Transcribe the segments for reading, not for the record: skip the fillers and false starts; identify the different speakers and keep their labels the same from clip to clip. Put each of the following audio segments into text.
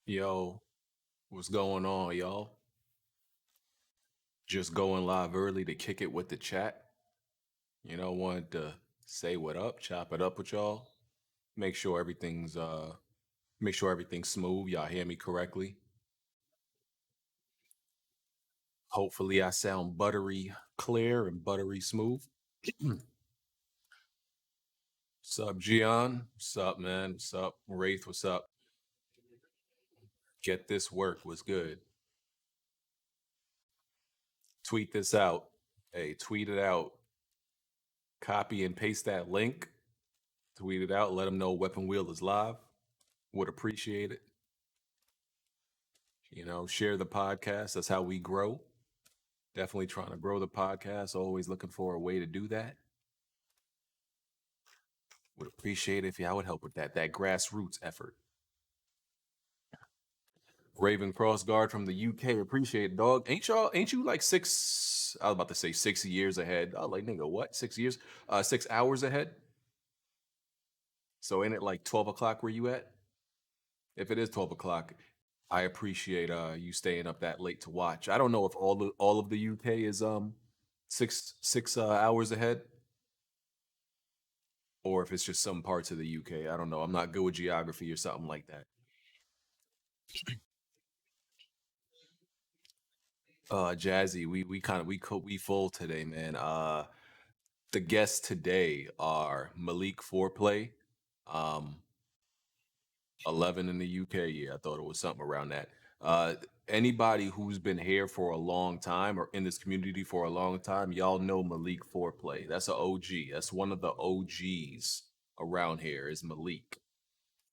Speaker 1: Yo, what's going on, y'all? Just going live early to kick it with the chat. Wanted to say what up, chop it up with y'all. Make sure everything's make sure everything's smooth. Y'all hear me correctly. Hopefully I sound buttery clear and buttery smooth. What's up, Gian? What's up, man? What's up? Wraith, what's up? Get this work. What's good? Tweet this out. Hey, tweet it out. Copy and paste that link. Tweet it out. Let them know Weapon Wheel is live. Would appreciate it. Share the podcast. That's how we grow. Definitely trying to grow the podcast. Always looking for a way to do that. Would appreciate it if y'all would help with that grassroots effort. Raven Cross Guard from the UK. Appreciate it, dog. Ain't you like six? I was about to say 6 years ahead. Oh, like nigga, what? 6 years? 6 hours ahead. So ain't it like 12 o'clock where you at? If it is 12 o'clock, I appreciate you staying up that late to watch. I don't know if all of the UK is six hours ahead, or if it's just some parts of the UK. I don't know. I'm not good with geography or something like that. Jazzy, we kind of we full today, man. The guests today are Malik Foreplay, um, 11 in the UK. Yeah, I thought it was something around that. Uh, Anybody who's been here for a long time or in this community for a long time, y'all know Malik Foreplay. That's an OG. That's one of the OGs around here is Malik,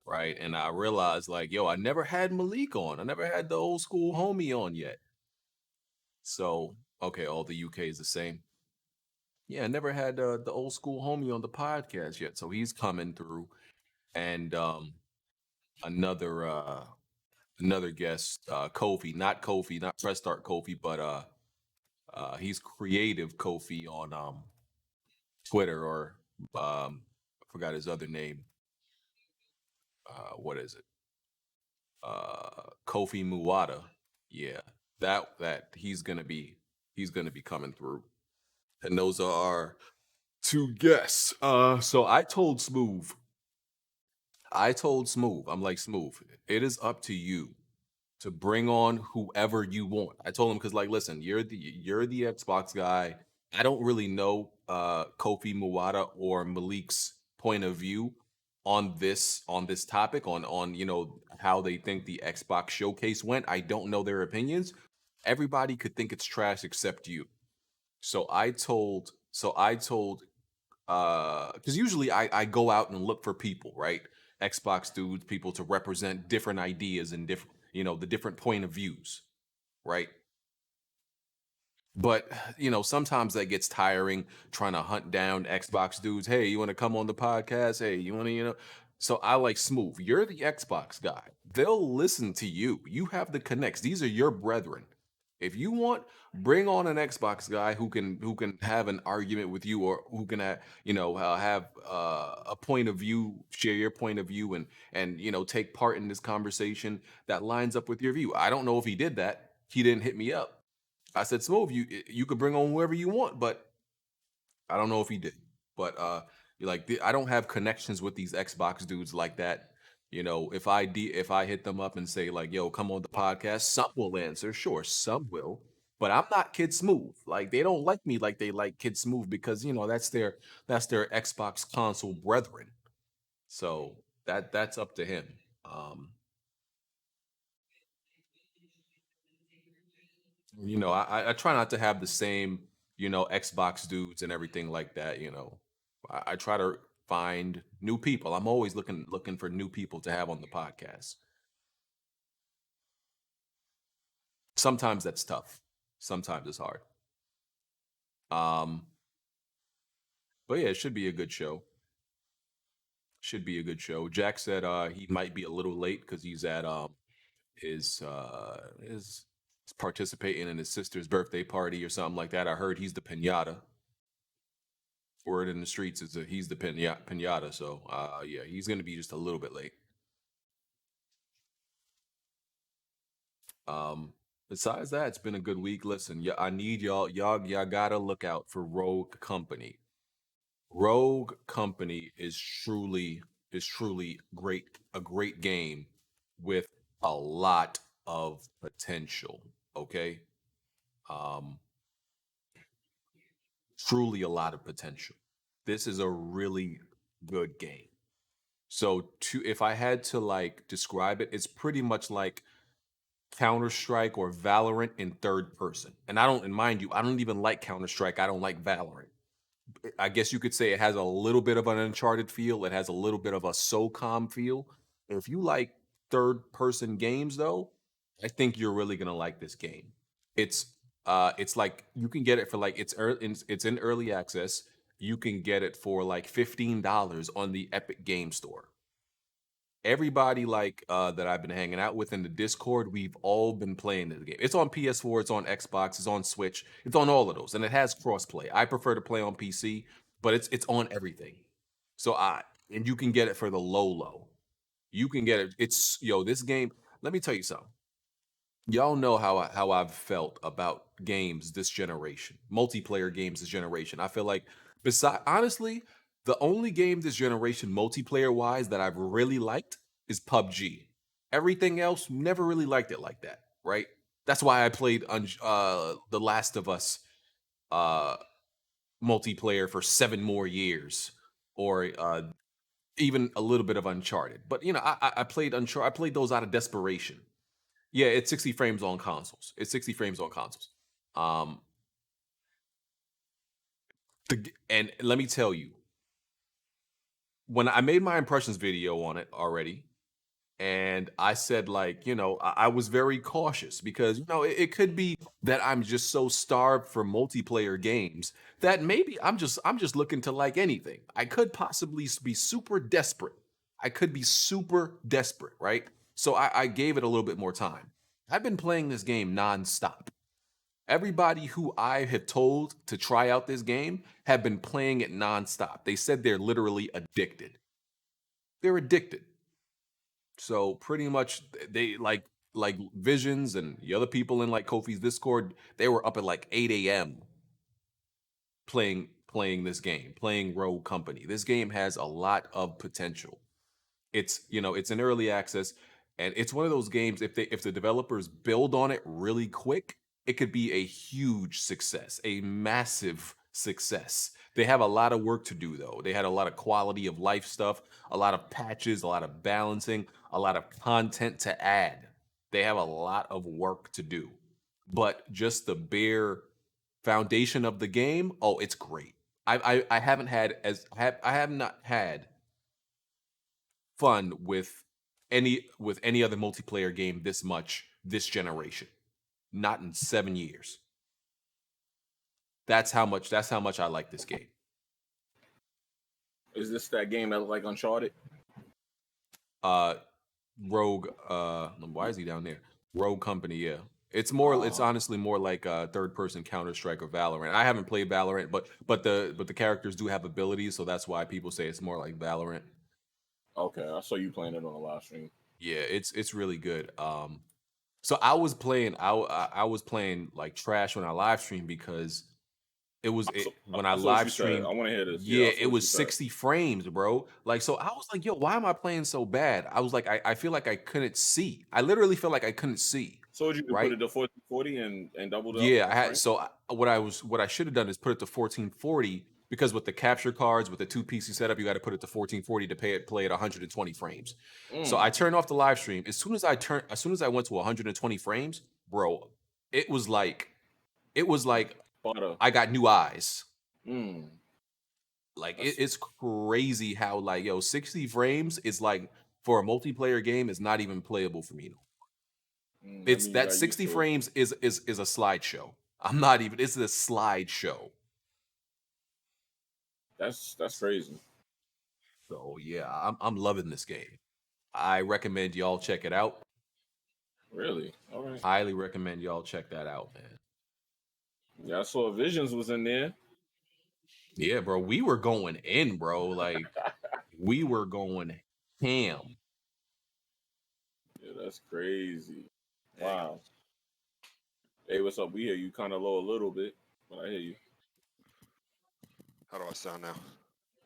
Speaker 1: right? And I realized like, yo, I never had Malik on. I never had the old school homie on yet. So, okay, all the UK is the same. Yeah, I never had the old school homie on the podcast yet. So he's coming through. And another another guest, Kofi, not Press Start Kofi, but he's creative Kofi on Twitter or I forgot his other name. What is it? Kofi Muwata. Yeah, that he's gonna be coming through, and those are our two guests. So I told Smoove, I'm like Smoove, it is up to you to bring on whoever you want. I told him because like, listen, you're the Xbox guy. I don't really know Kofi Muwata or Malik's point of view on this topic on how they think the Xbox showcase went. I don't know their opinions. Everybody could think it's trash except you. So I told because usually I go out and look for people, right? Xbox dudes, people to represent different ideas and different, the different point of views, right? But sometimes that gets tiring trying to hunt down Xbox dudes. Hey, you want to come on the podcast? Hey, you want to. So I like Smoove. You're the Xbox guy. They'll listen to you. You have the connects. These are your brethren. If you want, bring on an Xbox guy who can have an argument with you, or who can have a point of view, share your point of view, and take part in this conversation that lines up with your view. I don't know if he did that. He didn't hit me up. I said, Smooth, you could bring on whoever you want, but I don't know if he did. But you're like, I don't have connections with these Xbox dudes like that. If I hit them up and say like, yo, come on the podcast, some will answer. Sure, some will. But I'm not Kid Smooth. Like they don't like me like they like Kid Smooth because that's their Xbox console brethren. So that's up to him. Um, I try not to have the same, Xbox dudes and everything like that. I try to find new people. I'm always looking for new people to have on the podcast. Sometimes that's tough. Sometimes it's hard. Um, but yeah, it should be a good show. Should be a good show. Jack said he might be a little late because he's at his participating in his sister's birthday party or something like that. I heard he's the pinata. Word in the streets is that he's the pinata. So yeah, he's gonna be just a little bit late. Um, Besides that, it's been a good week. Listen, yeah, I need y'all gotta look out for Rogue Company. Rogue Company is truly a great game with a lot of potential. Okay, um, truly a lot of potential. This is a really good game. So if I had to like describe it, it's pretty much like Counter Strike or Valorant in third person. And I don't, and mind you, I don't even like Counter Strike. I don't like Valorant. I guess you could say it has a little bit of an Uncharted feel. It has a little bit of a SOCOM feel. If you like third person games, though, I think you're really gonna like this game. It's it's like you can get it for like it's in early access. You can get it for like $15 on the Epic Game Store. Everybody like that I've been hanging out with in the Discord, we've all been playing this game. It's on PS4, it's on Xbox, it's on Switch, it's on all of those, and it has crossplay. I prefer to play on PC, but it's on everything. So I and you can get it for the low. You can get it. It's this game. Let me tell you something. Y'all know how I've felt about games this generation, multiplayer games this generation. I feel like, beside honestly, the only game this generation multiplayer wise that I've really liked is PUBG. Everything else, never really liked it like that. Right? That's why I played The Last of Us uh, multiplayer for 7 more years, or even a little bit of Uncharted. But I played Uncharted. I played those out of desperation. Yeah, it's 60 frames on consoles. It's 60 frames on consoles. Um, and let me tell you, when I made my impressions video on it already, and I said like, I was very cautious because it could be that I'm just so starved for multiplayer games that maybe I'm just looking to like anything. I could possibly be super desperate. I could be super desperate, right? So I gave it a little bit more time. I've been playing this game nonstop. Everybody who I have told to try out this game have been playing it nonstop. They said they're literally addicted. They're addicted. So pretty much they like Visions and the other people in like Kofi's Discord, they were up at like 8 a.m. playing this game, playing Rogue Company. This game has a lot of potential. It's an early access, and it's one of those games, if the developers build on it really quick, it could be a huge success, a massive success. They have a lot of work to do, though. They had a lot of quality of life stuff, a lot of patches, a lot of balancing, a lot of content to add. They have a lot of work to do, but just the bare foundation of the game, oh, it's great. I haven't had as I have not had fun with any other multiplayer game this much this generation. Not in 7 years. That's how much I like this game.
Speaker 2: Is this that game that look like Uncharted?
Speaker 1: Uh Rogue, why is he down there? Rogue Company, yeah. It's
Speaker 2: Oh,
Speaker 1: honestly more like third person Counter Strike or Valorant. I haven't played Valorant, but the characters do have abilities, so that's why people say it's more like Valorant.
Speaker 2: okay. I saw you playing it on a live stream.
Speaker 1: Yeah, it's really good. So I was playing like trash when I live streamed because when I
Speaker 2: I saw what
Speaker 1: live
Speaker 2: you said.
Speaker 1: streamed,
Speaker 2: I want to hear this. Yeah,
Speaker 1: yeah,
Speaker 2: I saw
Speaker 1: it
Speaker 2: what you
Speaker 1: was
Speaker 2: said.
Speaker 1: 60 frames, bro. Like, so I was like, yo, why am I playing so bad? I was like, I feel like I couldn't see. I literally felt like I couldn't see,
Speaker 2: So you could put
Speaker 1: right?
Speaker 2: it to 1440 and double
Speaker 1: Yeah,
Speaker 2: the frame.
Speaker 1: what I should have done is put it to 1440, because with the capture cards with the two PC setup, you got to put it to 1440 to play at 120 frames. So I
Speaker 2: Mm,
Speaker 1: turned off the live stream. As soon as I went to 120 frames, bro, it was like it was like
Speaker 2: butter.
Speaker 1: I got new eyes.
Speaker 2: Mm,
Speaker 1: Like
Speaker 2: that's
Speaker 1: it's crazy how like 60 frames is like, for a multiplayer game, is not even playable for me.
Speaker 2: that
Speaker 1: It's
Speaker 2: means you
Speaker 1: that
Speaker 2: got used
Speaker 1: 60
Speaker 2: to it.
Speaker 1: frames is a slideshow. I'm not even It's a slideshow.
Speaker 2: That's crazy.
Speaker 1: So yeah, I'm loving this game. I recommend y'all check it out.
Speaker 2: Really? All right.
Speaker 1: Highly recommend y'all check that out, man.
Speaker 2: Yeah, I saw Visions was in there.
Speaker 1: Yeah, bro. We were going in, bro. Like we were going ham.
Speaker 2: Yeah, that's crazy. Wow. Hey, what's up? We hear you kind of low a little bit, but I hear you
Speaker 3: How do I sound now?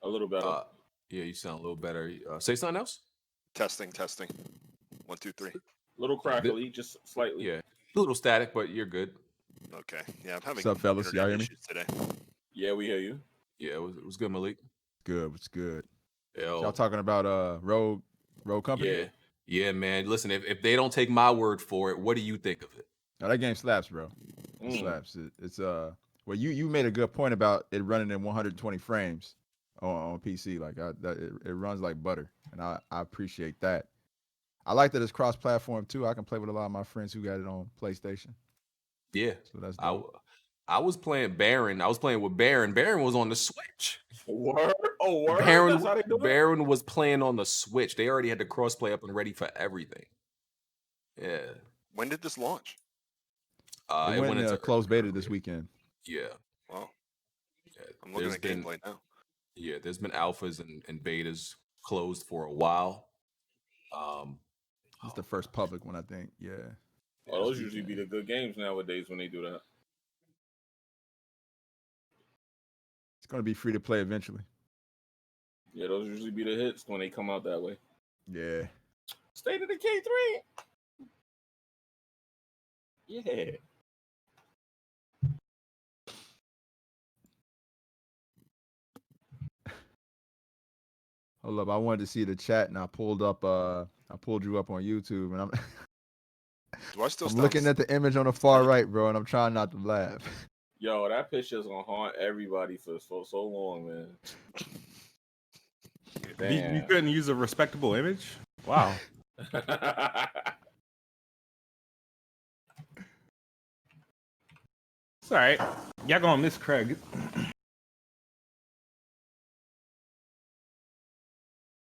Speaker 2: a little better.
Speaker 1: Yeah, you sound a little better. Say something else.
Speaker 3: Testing. 1, 2, 3.
Speaker 2: A little crackly, just slightly.
Speaker 1: Yeah, a little static, but you're good.
Speaker 3: Okay. Yeah, I'm having
Speaker 4: What's up, fellas? Y'all
Speaker 3: internet
Speaker 4: hear me?
Speaker 3: issues today.
Speaker 2: Yeah, we hear you.
Speaker 1: Yeah, it was good, Malik.
Speaker 4: Good. What's good?
Speaker 1: Yo,
Speaker 4: Y'all talking about Rogue Company?
Speaker 1: Yeah, man. Listen, if they don't take my word for it, what do you think of it?
Speaker 4: No, that game slaps, bro. It slaps. It's well, you made a good point about it running in 120 frames on PC. Like it runs like butter, and I appreciate that. I like that it's cross-platform too. I can play with a lot of my friends who got it on PlayStation.
Speaker 1: Yeah,
Speaker 4: So that's dope.
Speaker 1: I was playing Baron. I was playing with Baron. Baron was on the Switch.
Speaker 2: Word? Oh, word?
Speaker 1: Baron,
Speaker 2: That's how they do it?
Speaker 1: Baron was playing on the Switch. They already had the crossplay up and ready for everything. Yeah.
Speaker 3: When did this launch?
Speaker 4: It went into closed beta this weekend.
Speaker 1: Yeah.
Speaker 3: Wow.
Speaker 1: Yeah,
Speaker 3: I'm looking at gameplay now.
Speaker 1: Yeah, there's been alphas and betas closed for a while.
Speaker 4: It's the first public one, I think. Yeah.
Speaker 2: Oh, those usually be the good games nowadays when they do that.
Speaker 4: It's gonna be free to play eventually.
Speaker 2: Yeah, those usually be the hits when they come out that way.
Speaker 4: Yeah.
Speaker 2: State of Decay 3. Yeah.
Speaker 4: Hold up, I wanted to see the chat, and I pulled you up on YouTube, and I'm
Speaker 3: Do I still
Speaker 4: I'm looking at the image on the far right, bro, and I'm trying not to laugh.
Speaker 2: Yo, that picture's gonna haunt everybody for so long, man. Damn.
Speaker 5: You couldn't use a respectable image? Wow. It's all right. Y'all gonna miss Craig.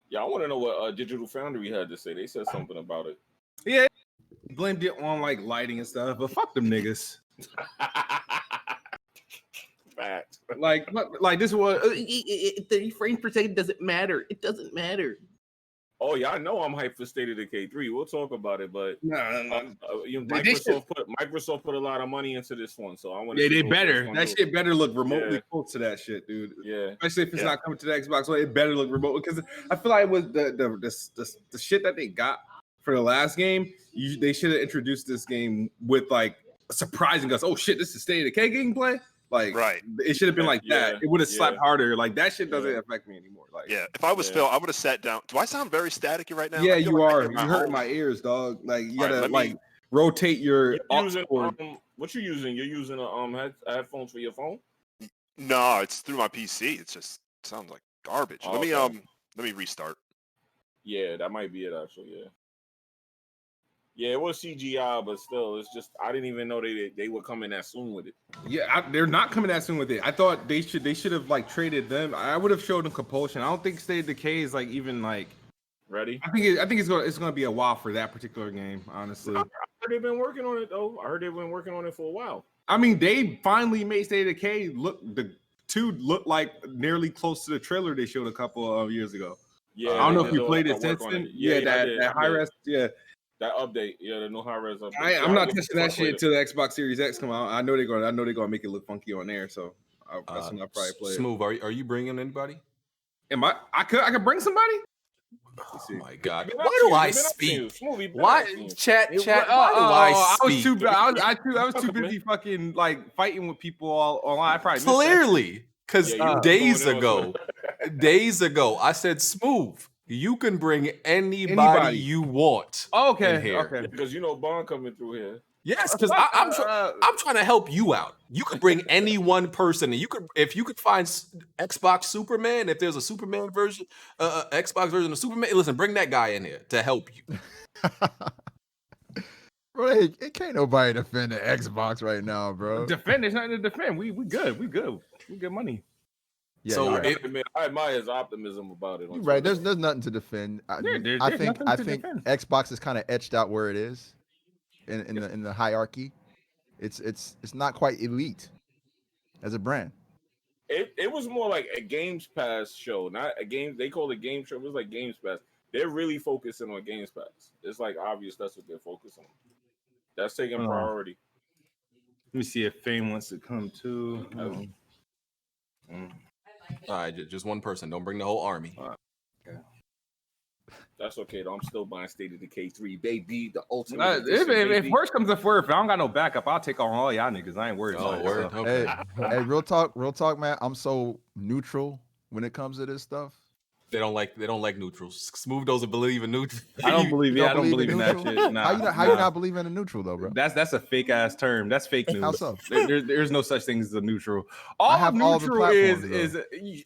Speaker 2: Yeah, I want to know what Digital Foundry had to say. They said something about it.
Speaker 5: Yeah, blamed it on like lighting and stuff, but fuck them niggas.
Speaker 2: Fact.
Speaker 5: Like this was 30 frames per second doesn't matter. It doesn't matter.
Speaker 2: Oh yeah, I know I'm hyped for State of Decay 3. We'll talk about it, but Microsoft put a lot of money into this one, so I want to.
Speaker 5: Yeah, they better. That shit better look remotely close to that shit, dude.
Speaker 2: Yeah,
Speaker 5: especially if it's not coming to the Xbox, well, it better look remote because I feel like it was the shit that they got for the last game. They should have introduced this game with like surprising us. Oh shit, this is State of Decay gameplay. Like,
Speaker 3: right.
Speaker 5: It should have been like that. It would have slapped harder. Like that shit doesn't affect me anymore. Like,
Speaker 3: if I was Phil, I would have sat down. Do I sound very staticky right now?
Speaker 5: Yeah, you are. You hurt my ears, dog. Like you gotta rotate your.
Speaker 2: What you using? You're using headphones for your phone?
Speaker 3: No, it's through my PC. It just sounds like garbage.
Speaker 2: Oh,
Speaker 3: let me restart.
Speaker 2: Yeah, that might be it actually. Yeah. Yeah, it was CGI, but still, it's just I didn't even know they were coming that soon with it.
Speaker 5: Yeah, they're not coming that soon with it. I thought they should have like traded them. I would have showed them Compulsion. I don't think State of Decay is like even like
Speaker 2: ready.
Speaker 5: I think it's gonna be a while for that particular game. Honestly,
Speaker 2: I heard they've been working on it though. I heard they've been working on it for a while.
Speaker 5: I mean, they finally made State of Decay look like nearly close to the trailer they showed a couple of years ago.
Speaker 2: Yeah,
Speaker 5: I don't know if you played it since then. Yeah, that high res. Yeah.
Speaker 2: That update, the new high-res update.
Speaker 5: I'm not touching that shit until the Xbox Series X come out. I know they're gonna make it look funky on there. So that's when I probably play it.
Speaker 1: Smoove, are you bringing anybody?
Speaker 5: I could bring somebody?
Speaker 1: Oh my God! Why do I speak? Why chat? Why do I speak?
Speaker 5: I was too busy fucking like fighting with people all online. I probably
Speaker 1: clearly because days ago, I said Smoove. You can bring anybody you want.
Speaker 5: Oh, okay,
Speaker 1: here.
Speaker 5: okay.
Speaker 2: Yeah, because Bond coming through here.
Speaker 1: Yes, because I'm trying to help you out. You could bring any one person, and if you could find Xbox Superman, if there's a Superman version, Xbox version of Superman, listen, bring that guy in here to help you.
Speaker 4: Bro, it can't nobody defend the Xbox right now, bro.
Speaker 5: Defend? There's nothing to defend. We good. We get money.
Speaker 4: Yeah,
Speaker 2: so I admire his optimism about it.
Speaker 4: Right, there's nothing to defend. I think Xbox is kind of etched out where it is in the hierarchy. It's not quite elite as a brand.
Speaker 2: It was more like a Games Pass show, not a game. They call it game show. It was like Games Pass. They're really focusing on Games Pass. It's like obvious that's what they're focusing on. That's taking priority.
Speaker 5: Let me see if Fame wants to come too.
Speaker 1: All right, just one person. Don't bring the whole army.
Speaker 5: Okay.
Speaker 2: That's okay though. I'm still buying State of Decay 3, baby. The ultimate.
Speaker 5: If worst comes to worst, if I don't got no backup, I'll take on all y'all niggas. I ain't worried about
Speaker 1: word.
Speaker 5: it. So.
Speaker 1: Okay.
Speaker 4: Hey, real talk, man. I'm so neutral when it comes to this stuff.
Speaker 1: They don't like neutrals. Smoove doesn't believe in neutrals.
Speaker 5: I don't believe. I don't believe in that
Speaker 4: neutral?
Speaker 5: shit. Nah,
Speaker 4: How you not believing in a neutral though, bro?
Speaker 5: That's a fake ass term. That's fake news.
Speaker 4: How so?
Speaker 5: There's no such thing as a neutral.
Speaker 4: I have all the platforms,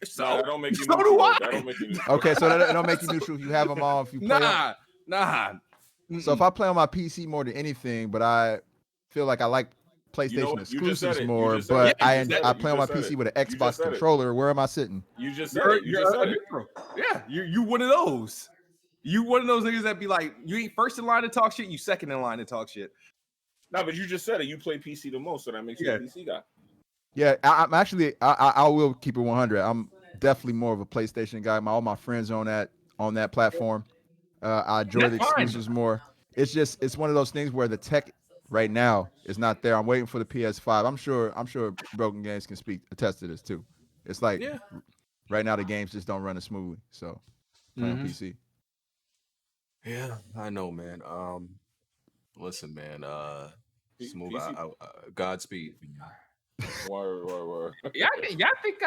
Speaker 5: so.
Speaker 2: That don't make you
Speaker 5: So
Speaker 2: neutral.
Speaker 5: do I.
Speaker 2: That don't make you neutral.
Speaker 4: Okay, so that don't make you neutral if you have them all. If you play them.
Speaker 5: Nah.
Speaker 4: So if I play on my PC more than anything, but I feel like I like PlayStation exclusives more, but I play on my PC with an Xbox controller. Where am I sitting?
Speaker 2: You just said it. You just said it.
Speaker 5: Yeah, you one of those. You one of those niggas that be like, you ain't first in line to talk shit, you second in line to talk shit.
Speaker 2: No, but you just said it. You play PC the most, so that makes you a PC guy.
Speaker 4: Yeah, I'm actually I will keep it 100. I'm definitely more of a PlayStation guy. All my friends are on that platform. I enjoy the exclusives more. It's one of those things where the tech right now is not there. I'm waiting for the PS5. I'm sure Broken Games can attest to this too. It's like right now the games just don't run as smoothly. So playing on PC.
Speaker 1: Yeah, I know, man. Listen, man. Smoove, Godspeed.
Speaker 2: Word.
Speaker 5: Yeah, think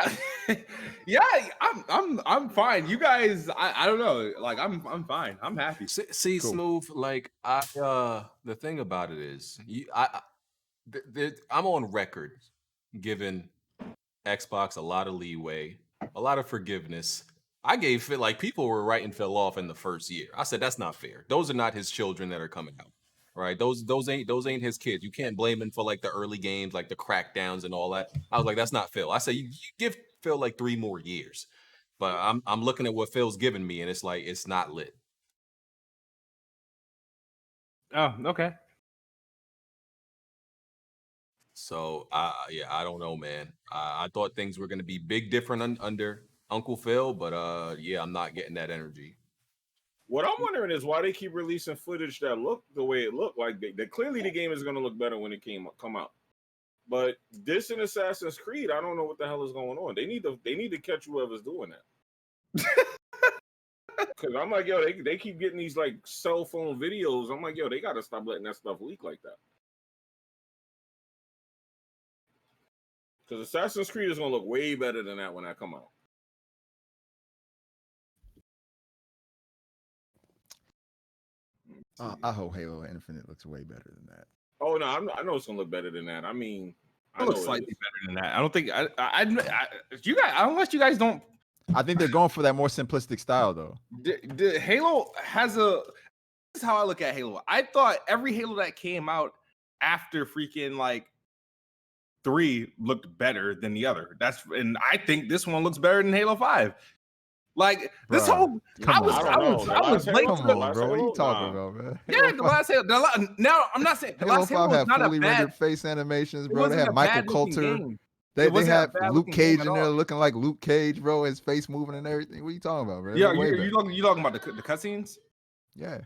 Speaker 5: I'm fine. You guys, I don't know. Like I'm fine. I'm happy.
Speaker 1: See, cool. Smoove, like the thing about it is, I'm on record giving Xbox a lot of leeway, a lot of forgiveness. I gave Phil, like, people were writing Phil off in the first year. I said that's not fair. Those are not his children that are coming out. Right, those ain't his kids. You can't blame him for like the early games, like the crackdowns and all that. I was like, that's not Phil. I said you give Phil like 3 more years, but I'm looking at what Phil's giving me, and it's like it's not lit.
Speaker 5: Oh, okay.
Speaker 1: So I don't know, man. I thought things were gonna be big different under Uncle Phil, but I'm not getting that energy.
Speaker 2: What I'm wondering is why they keep releasing footage that look the way it looked. Like clearly the game is going to look better when it come out. But this and Assassin's Creed, I don't know what the hell is going on. They need to catch whoever's doing that. Because I'm like, yo, they keep getting these like cell phone videos. I'm like, yo, they got to stop letting that stuff leak like that. Because Assassin's Creed is going to look way better than that when that come out.
Speaker 4: I hope Halo Infinite looks way better than that.
Speaker 2: Oh no, I know it's gonna look better than that. I mean,
Speaker 5: it looks slightly better than that. I don't think you guys, unless you guys don't.
Speaker 4: I think they're going for that more simplistic style though.
Speaker 5: Halo has this is how I look at Halo. I thought every Halo that came out after freaking like 3 looked better than the other. And I think this one looks better than Halo 5. Like this whole, I was late.
Speaker 4: Come on, bro. What are you talking about, man?
Speaker 5: Yeah, the last Halo. Now I'm not saying the last Halo was not
Speaker 4: fully rendered face animations, bro. They have Michael Coulter. They have Luke Cage in there looking like Luke Cage, bro. His face moving and everything. What are you talking about, bro?
Speaker 5: Yeah, you talking about the cutscenes?
Speaker 4: Yeah,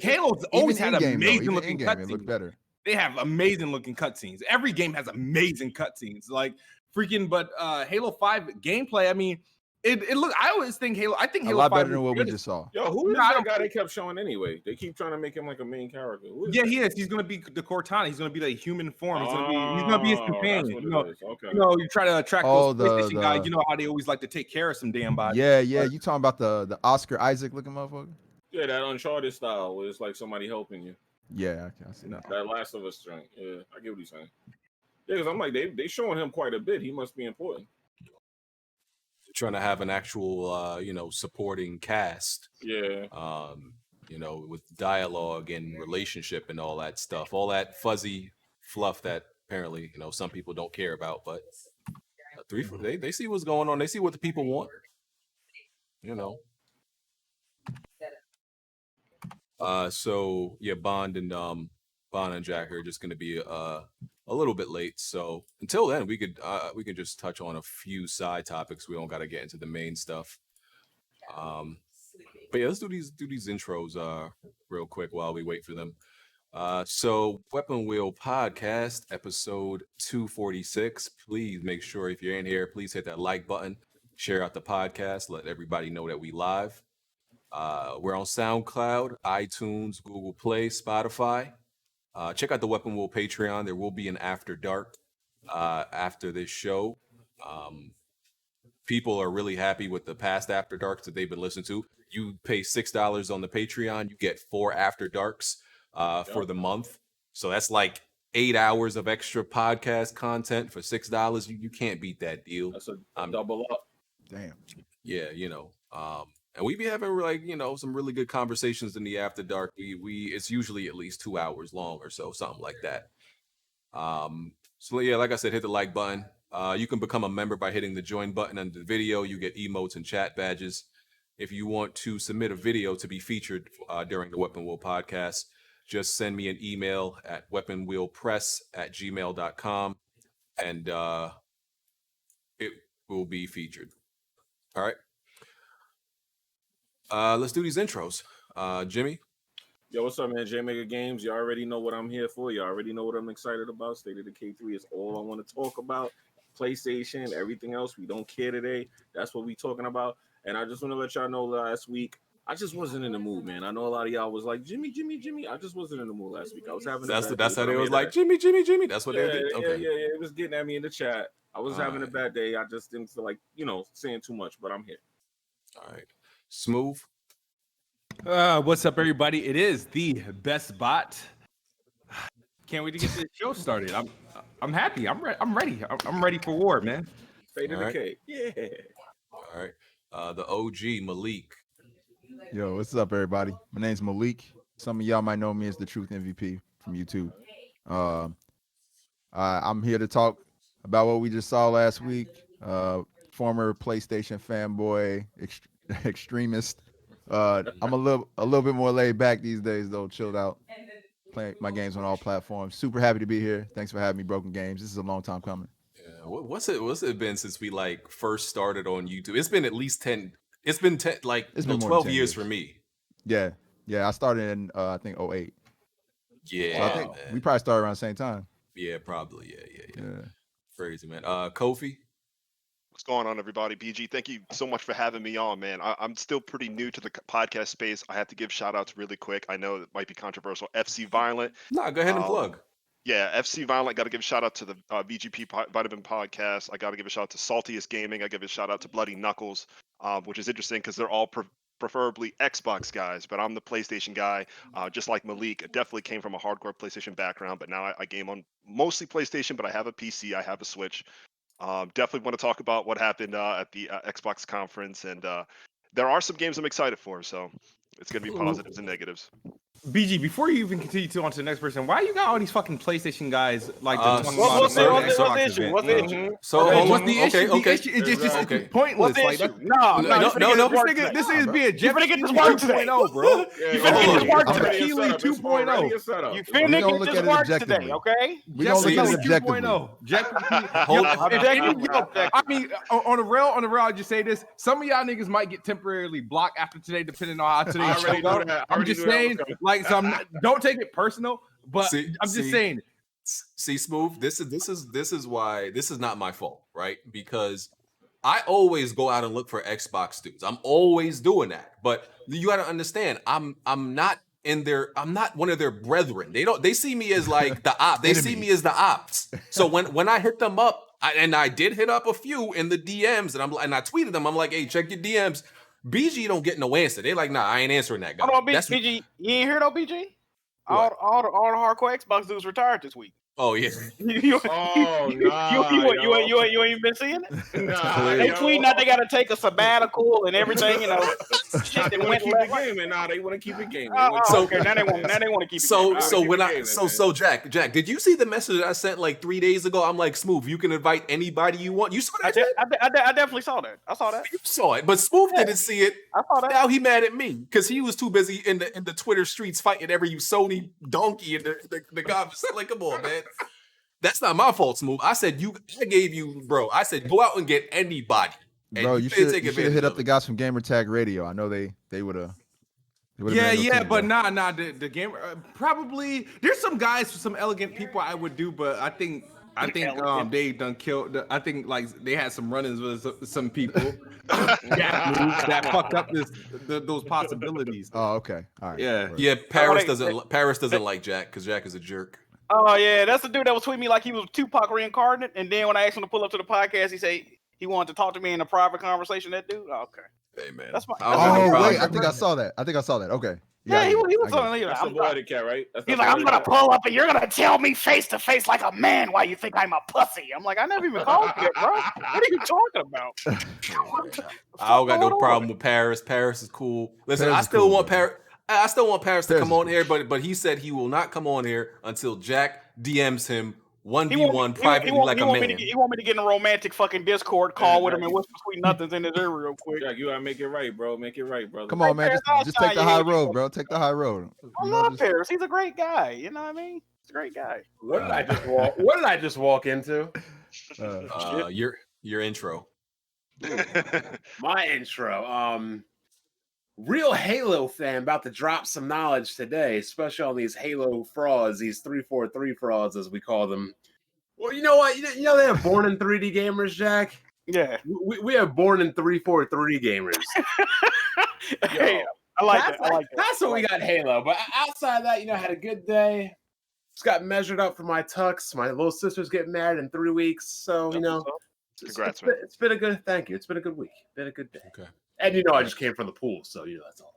Speaker 5: Halo's always had amazing looking cutscenes.
Speaker 4: It looked better.
Speaker 5: They have amazing looking cutscenes. Every game has amazing cutscenes. Like freaking, but Halo 5 gameplay. I mean. It look. I always think Halo. I think Halo 5
Speaker 4: better than what we just saw.
Speaker 2: Yo, who is that guy they kept showing anyway? They keep trying to make him like a main character.
Speaker 5: He is. He's gonna be the Cortana. He's gonna be the human form. He's gonna be his companion. Okay. You try to attract those PlayStation guys. You know how they always like to take care of some damn body.
Speaker 4: Yeah. You talking about the Oscar Isaac looking motherfucker?
Speaker 2: Yeah, that Uncharted style where it's like somebody helping you.
Speaker 4: Yeah, I see that.
Speaker 2: That Last of Us strength. Yeah, I get what he's saying. Yeah, because I'm like they showing him quite a bit. He must be important.
Speaker 1: Trying to have an actual supporting cast, with dialogue and relationship and all that stuff, all that fuzzy fluff that apparently some people don't care about, but they see what's going on, they see what the people want, so yeah, Bond and Bon and Jack are just going to be a little bit late. So until then, we could just touch on a few side topics. We don't got to get into the main stuff. But yeah, let's do these intros real quick while we wait for them. So Weapon Wheel Podcast, episode 246. Please make sure if you're in here, please hit that like button, share out the podcast, let everybody know that we live. We're on SoundCloud, iTunes, Google Play, Spotify. Check out the Weapon Wheel Patreon. There will be an After Dark after this show. People are really happy with the past After Darks that they've been listening to. You pay $6 on the Patreon, you get 4 After Darks for the month. So that's like 8 hours of extra podcast content for $6. You can't beat that deal.
Speaker 2: That's a double up.
Speaker 4: Damn.
Speaker 1: Yeah, and we be having like, some really good conversations in the After Dark. We it's usually at least 2 hours long or so, something like that. So yeah, like I said, hit the like button. You can become a member by hitting the join button under the video. You get emotes and chat badges. If you want to submit a video to be featured during the Weapon Wheel Podcast, just send me an email at weaponwheelpress@gmail.com and it will be featured. All right. Let's do these intros. Jimmy?
Speaker 2: Yo, what's up, man? J Mega Games. You already know what I'm here for. You already know what I'm excited about. State of Decay 3 is all I want to talk about. PlayStation, everything else, we don't care today. That's what we talking about. And I just want to let y'all know last week, I just wasn't in the mood, man. I know a lot of y'all was like, Jimmy. I just wasn't in the mood last week. I was having
Speaker 1: that's how they was like, Jimmy. That's what they did. Okay.
Speaker 2: Yeah. It was getting at me in the chat. I was having a bad day. I just didn't feel like, saying too much, but I'm here.
Speaker 1: All right. Smoove.
Speaker 5: What's up, everybody? It is the best bot. Can't wait to get this show started. I'm happy. I'm ready. I'm ready for war, man.
Speaker 2: Fade of Decay. Yeah.
Speaker 1: All right. The OG Malik.
Speaker 4: Yo, what's up, everybody? My name's Malik. Some of y'all might know me as the Truth MVP from YouTube. I'm here to talk about what we just saw last week. Former PlayStation fanboy, extremist. I'm a little bit more laid back these days, though. Chilled out. Playing my games on all platforms. Super happy to be here. Thanks for having me, Broken Games. This is a long time coming.
Speaker 1: Yeah. What's it been since we like first started on YouTube? It's been at least 10. It's been 10, like
Speaker 4: it's been
Speaker 1: 12 years for me.
Speaker 4: Yeah. I started in I think 08.
Speaker 1: Yeah.
Speaker 4: So I think we probably started around the same time.
Speaker 1: Yeah, probably. Yeah. Crazy, man. Kofi.
Speaker 3: What's going on, everybody? BG, thank you so much for having me on, man. I'm still pretty new to the podcast space. I have to give shout outs really quick. I know it might be controversial. FC Violent.
Speaker 1: No, go ahead and plug.
Speaker 3: Yeah, FC Violent. Got to give a shout out to the VGP Vitamin Podcast. I got to give a shout out to Saltiest Gaming. I give a shout out to Bloody Knuckles, which is interesting because they're all preferably Xbox guys, but I'm the PlayStation guy. Just like Malik, I definitely came from a hardcore PlayStation background, but now I game on mostly PlayStation, but I have a PC, I have a Switch. Definitely want to talk about what happened at the Xbox conference, and there are some games I'm excited for, so it's going to be positives and negatives.
Speaker 5: BG, before you even continue on to the next person, why you got all these fucking PlayStation guys like
Speaker 2: what's the issue?
Speaker 1: So
Speaker 5: what's the issue?
Speaker 1: Okay.
Speaker 5: It's just pointless.
Speaker 2: What's the issue?
Speaker 5: No.
Speaker 2: This
Speaker 5: is being Jeff.
Speaker 2: You finna get this work today, bro. You finna get this work today.
Speaker 5: Keely 2.0.
Speaker 2: You finna get this work today, okay?
Speaker 4: We don't look at it objectively.
Speaker 5: I mean, on the real, I just say this. Some of y'all niggas might get temporarily blocked after today, depending on how today's show goes. I'm just saying, don't take it personal, but I'm just saying.
Speaker 1: See, Smoove, this is why this is not my fault, right? Because I always go out and look for Xbox dudes. I'm always doing that. But you got to understand, I'm not one of their brethren. They see me as like the op. They see me as the ops. So when I hit them up, I did hit up a few in the DMs, and I tweeted them. I'm like, hey, check your DMs. BG don't get no answer. They like, nah, I ain't answering that guy.
Speaker 6: Hold on, BG. You ain't hear though, BG? All the hardcore Xbox dudes retired this week.
Speaker 1: Oh yeah.
Speaker 6: You ain't even been seeing it? They tweeting that they got to take a sabbatical and everything, shit
Speaker 2: They
Speaker 6: that
Speaker 2: want
Speaker 6: went
Speaker 2: to keep
Speaker 6: left.
Speaker 2: it gaming. Nah, they want to keep it gaming.
Speaker 6: Okay, now they want to keep it.
Speaker 1: So
Speaker 6: gaming.
Speaker 1: so
Speaker 2: keep
Speaker 1: when
Speaker 2: it
Speaker 1: I
Speaker 2: gaming,
Speaker 1: so
Speaker 2: man.
Speaker 1: Jack, did you see the message I sent like 3 days ago? I'm like, Smoove, you can invite anybody you want. You saw that?
Speaker 6: I definitely saw that. I saw that.
Speaker 1: You saw it, but Smoove didn't see it.
Speaker 6: I saw that.
Speaker 1: Now he mad at me because he was too busy in the Twitter streets fighting every Sony donkey in the conversation. Like, come on, man. That's not my fault, Smoove. I said I gave you, bro. I said go out and get anybody. And
Speaker 4: Bro, you
Speaker 1: didn't
Speaker 4: should
Speaker 1: take
Speaker 4: hit
Speaker 1: advantage
Speaker 4: up
Speaker 1: of
Speaker 4: the
Speaker 1: it.
Speaker 4: guys from Gamertag Radio. I know they would have.
Speaker 5: Yeah, but nah. The game probably there's some guys, some elegant people I would do, but I think they done killed. I think like they had some run-ins with some people that fucked up those possibilities.
Speaker 4: Oh, okay. All right.
Speaker 5: Yeah.
Speaker 1: Yeah, Paris doesn't like Jack because Jack is a jerk.
Speaker 6: Oh yeah, that's the dude that was tweeting me like he was Tupac reincarnate, and then when I asked him to pull up to the podcast, he said he wanted to talk to me in a private conversation. That dude, okay.
Speaker 1: Hey man,
Speaker 6: That's my.
Speaker 4: Wait, I think I saw that. Okay.
Speaker 6: Yeah, he was telling me.
Speaker 2: That's the boy the cat, right?
Speaker 6: He's like, I'm gonna pull up and you're gonna tell me face to face like a man why you think I'm a pussy. I'm like, I never even called you that, bro. What are you talking about?
Speaker 1: I don't got no problem with Paris. Paris is cool. Listen,
Speaker 4: Paris
Speaker 1: I
Speaker 4: is
Speaker 1: still
Speaker 4: cool,
Speaker 1: want
Speaker 4: man.
Speaker 1: Paris. I still want Paris to
Speaker 4: Paris
Speaker 1: come
Speaker 4: is
Speaker 1: on
Speaker 4: cool.
Speaker 1: here, but he said he will not come on here until Jack DMs him
Speaker 6: He
Speaker 1: 1v1
Speaker 6: want-
Speaker 1: privately
Speaker 6: he want-
Speaker 1: like
Speaker 6: he
Speaker 1: a
Speaker 6: want
Speaker 1: man.
Speaker 6: me to- He want me to get in a romantic fucking Discord call with him and whisper sweet nothings in his ear real quick.
Speaker 2: Jack, you gotta make it right, bro. Make it right, brother.
Speaker 4: Come on, man.
Speaker 6: Paris, I'll
Speaker 4: Just
Speaker 6: sign
Speaker 4: take the
Speaker 6: you
Speaker 4: high
Speaker 6: in.
Speaker 4: road, bro. Take the high road.
Speaker 6: I love Paris. He's a great guy. You know what I mean? He's a great guy.
Speaker 7: What did I just walk? What did I just walk into?
Speaker 1: Your intro.
Speaker 7: My intro. Real Halo fan about to drop some knowledge today, especially on these Halo frauds, these 343 frauds as we call them. Well, you know what? You know they have born in 3D gamers, Jack.
Speaker 6: Yeah.
Speaker 7: We have born in 343 gamers.
Speaker 6: Hey, I like that. I like that.
Speaker 7: That's what we got Halo. But outside of that, had a good day. Just got measured up for my tux. My little sister's getting married in 3 weeks. So,
Speaker 3: Congrats, man.
Speaker 7: It's been a good, thank you. It's been a good week. Been a good day.
Speaker 1: Okay.
Speaker 7: And I just came from the pool. So, that's all.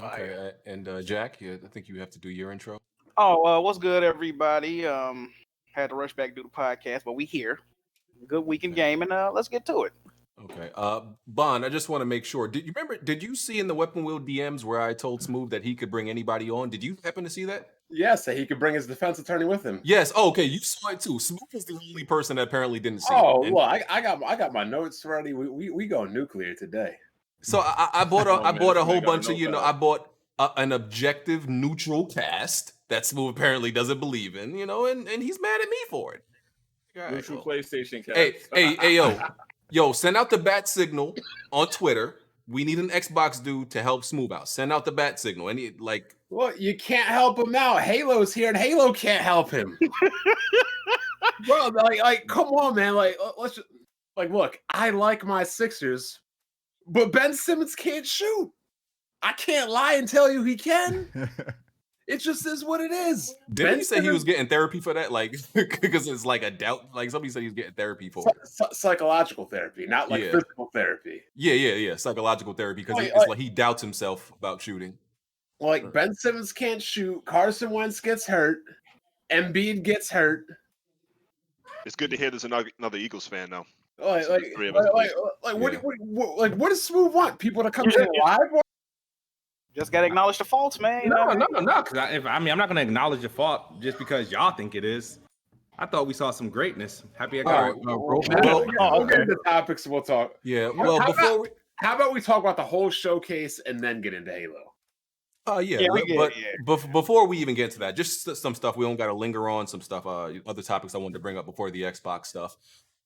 Speaker 1: Okay. And Jack, I think you have to do your intro.
Speaker 6: Oh, what's good, everybody? Had to rush back to do the podcast, but we here. Good week in gaming. Let's get to it.
Speaker 1: Okay. Bon, I just want to make sure. Did you see in the Weapon Wheel DMs where I told Smoove that he could bring anybody on? Did you happen to see that?
Speaker 7: Yes, so he could bring his defense attorney with him.
Speaker 1: Yes. Oh, okay. You saw it too. Smoove is the only person that apparently didn't see
Speaker 7: Oh,
Speaker 1: it.
Speaker 7: well, I got my notes ready. We go nuclear today.
Speaker 1: So I bought
Speaker 2: Oh, man,
Speaker 1: a whole
Speaker 2: this nigga
Speaker 1: bunch
Speaker 2: got
Speaker 1: of,
Speaker 2: no
Speaker 1: I bought an objective neutral cast that Smoove apparently doesn't believe in, and he's mad at me for it. All right,
Speaker 2: Neutral
Speaker 1: well.
Speaker 2: PlayStation cat.
Speaker 1: Hey, yo, send out the bat signal on Twitter. We need an Xbox dude to help Smoove out. Send out the bat signal.
Speaker 7: Well, you can't help him out. Halo's here, and Halo can't help him. Bro, come on, man. Let's just, look. I like my Sixers, but Ben Simmons can't shoot. I can't lie and tell you he can. It just is what it is.
Speaker 1: Didn't he say he was getting therapy for that? Because it's like a doubt. Like somebody said he was getting therapy for it.
Speaker 7: Psychological therapy, not physical therapy.
Speaker 1: Yeah. Psychological therapy because it's like he doubts himself about shooting.
Speaker 7: Ben Simmons can't shoot. Carson Wentz gets hurt. Embiid gets hurt.
Speaker 3: It's good to hear there's another Eagles fan now.
Speaker 7: What does Smoove want? People to come in live?
Speaker 6: Just gotta acknowledge the faults, man.
Speaker 5: No. Because I'm not gonna acknowledge the fault just because y'all think it is. I thought we saw some greatness. Happy I got
Speaker 7: We'll get into topics. We'll talk.
Speaker 1: Yeah. Well,
Speaker 7: how about we talk about the whole showcase and then get into Halo?
Speaker 1: Before we even get to that, just some stuff we don't got to linger on. Some stuff, other topics I wanted to bring up before the Xbox stuff.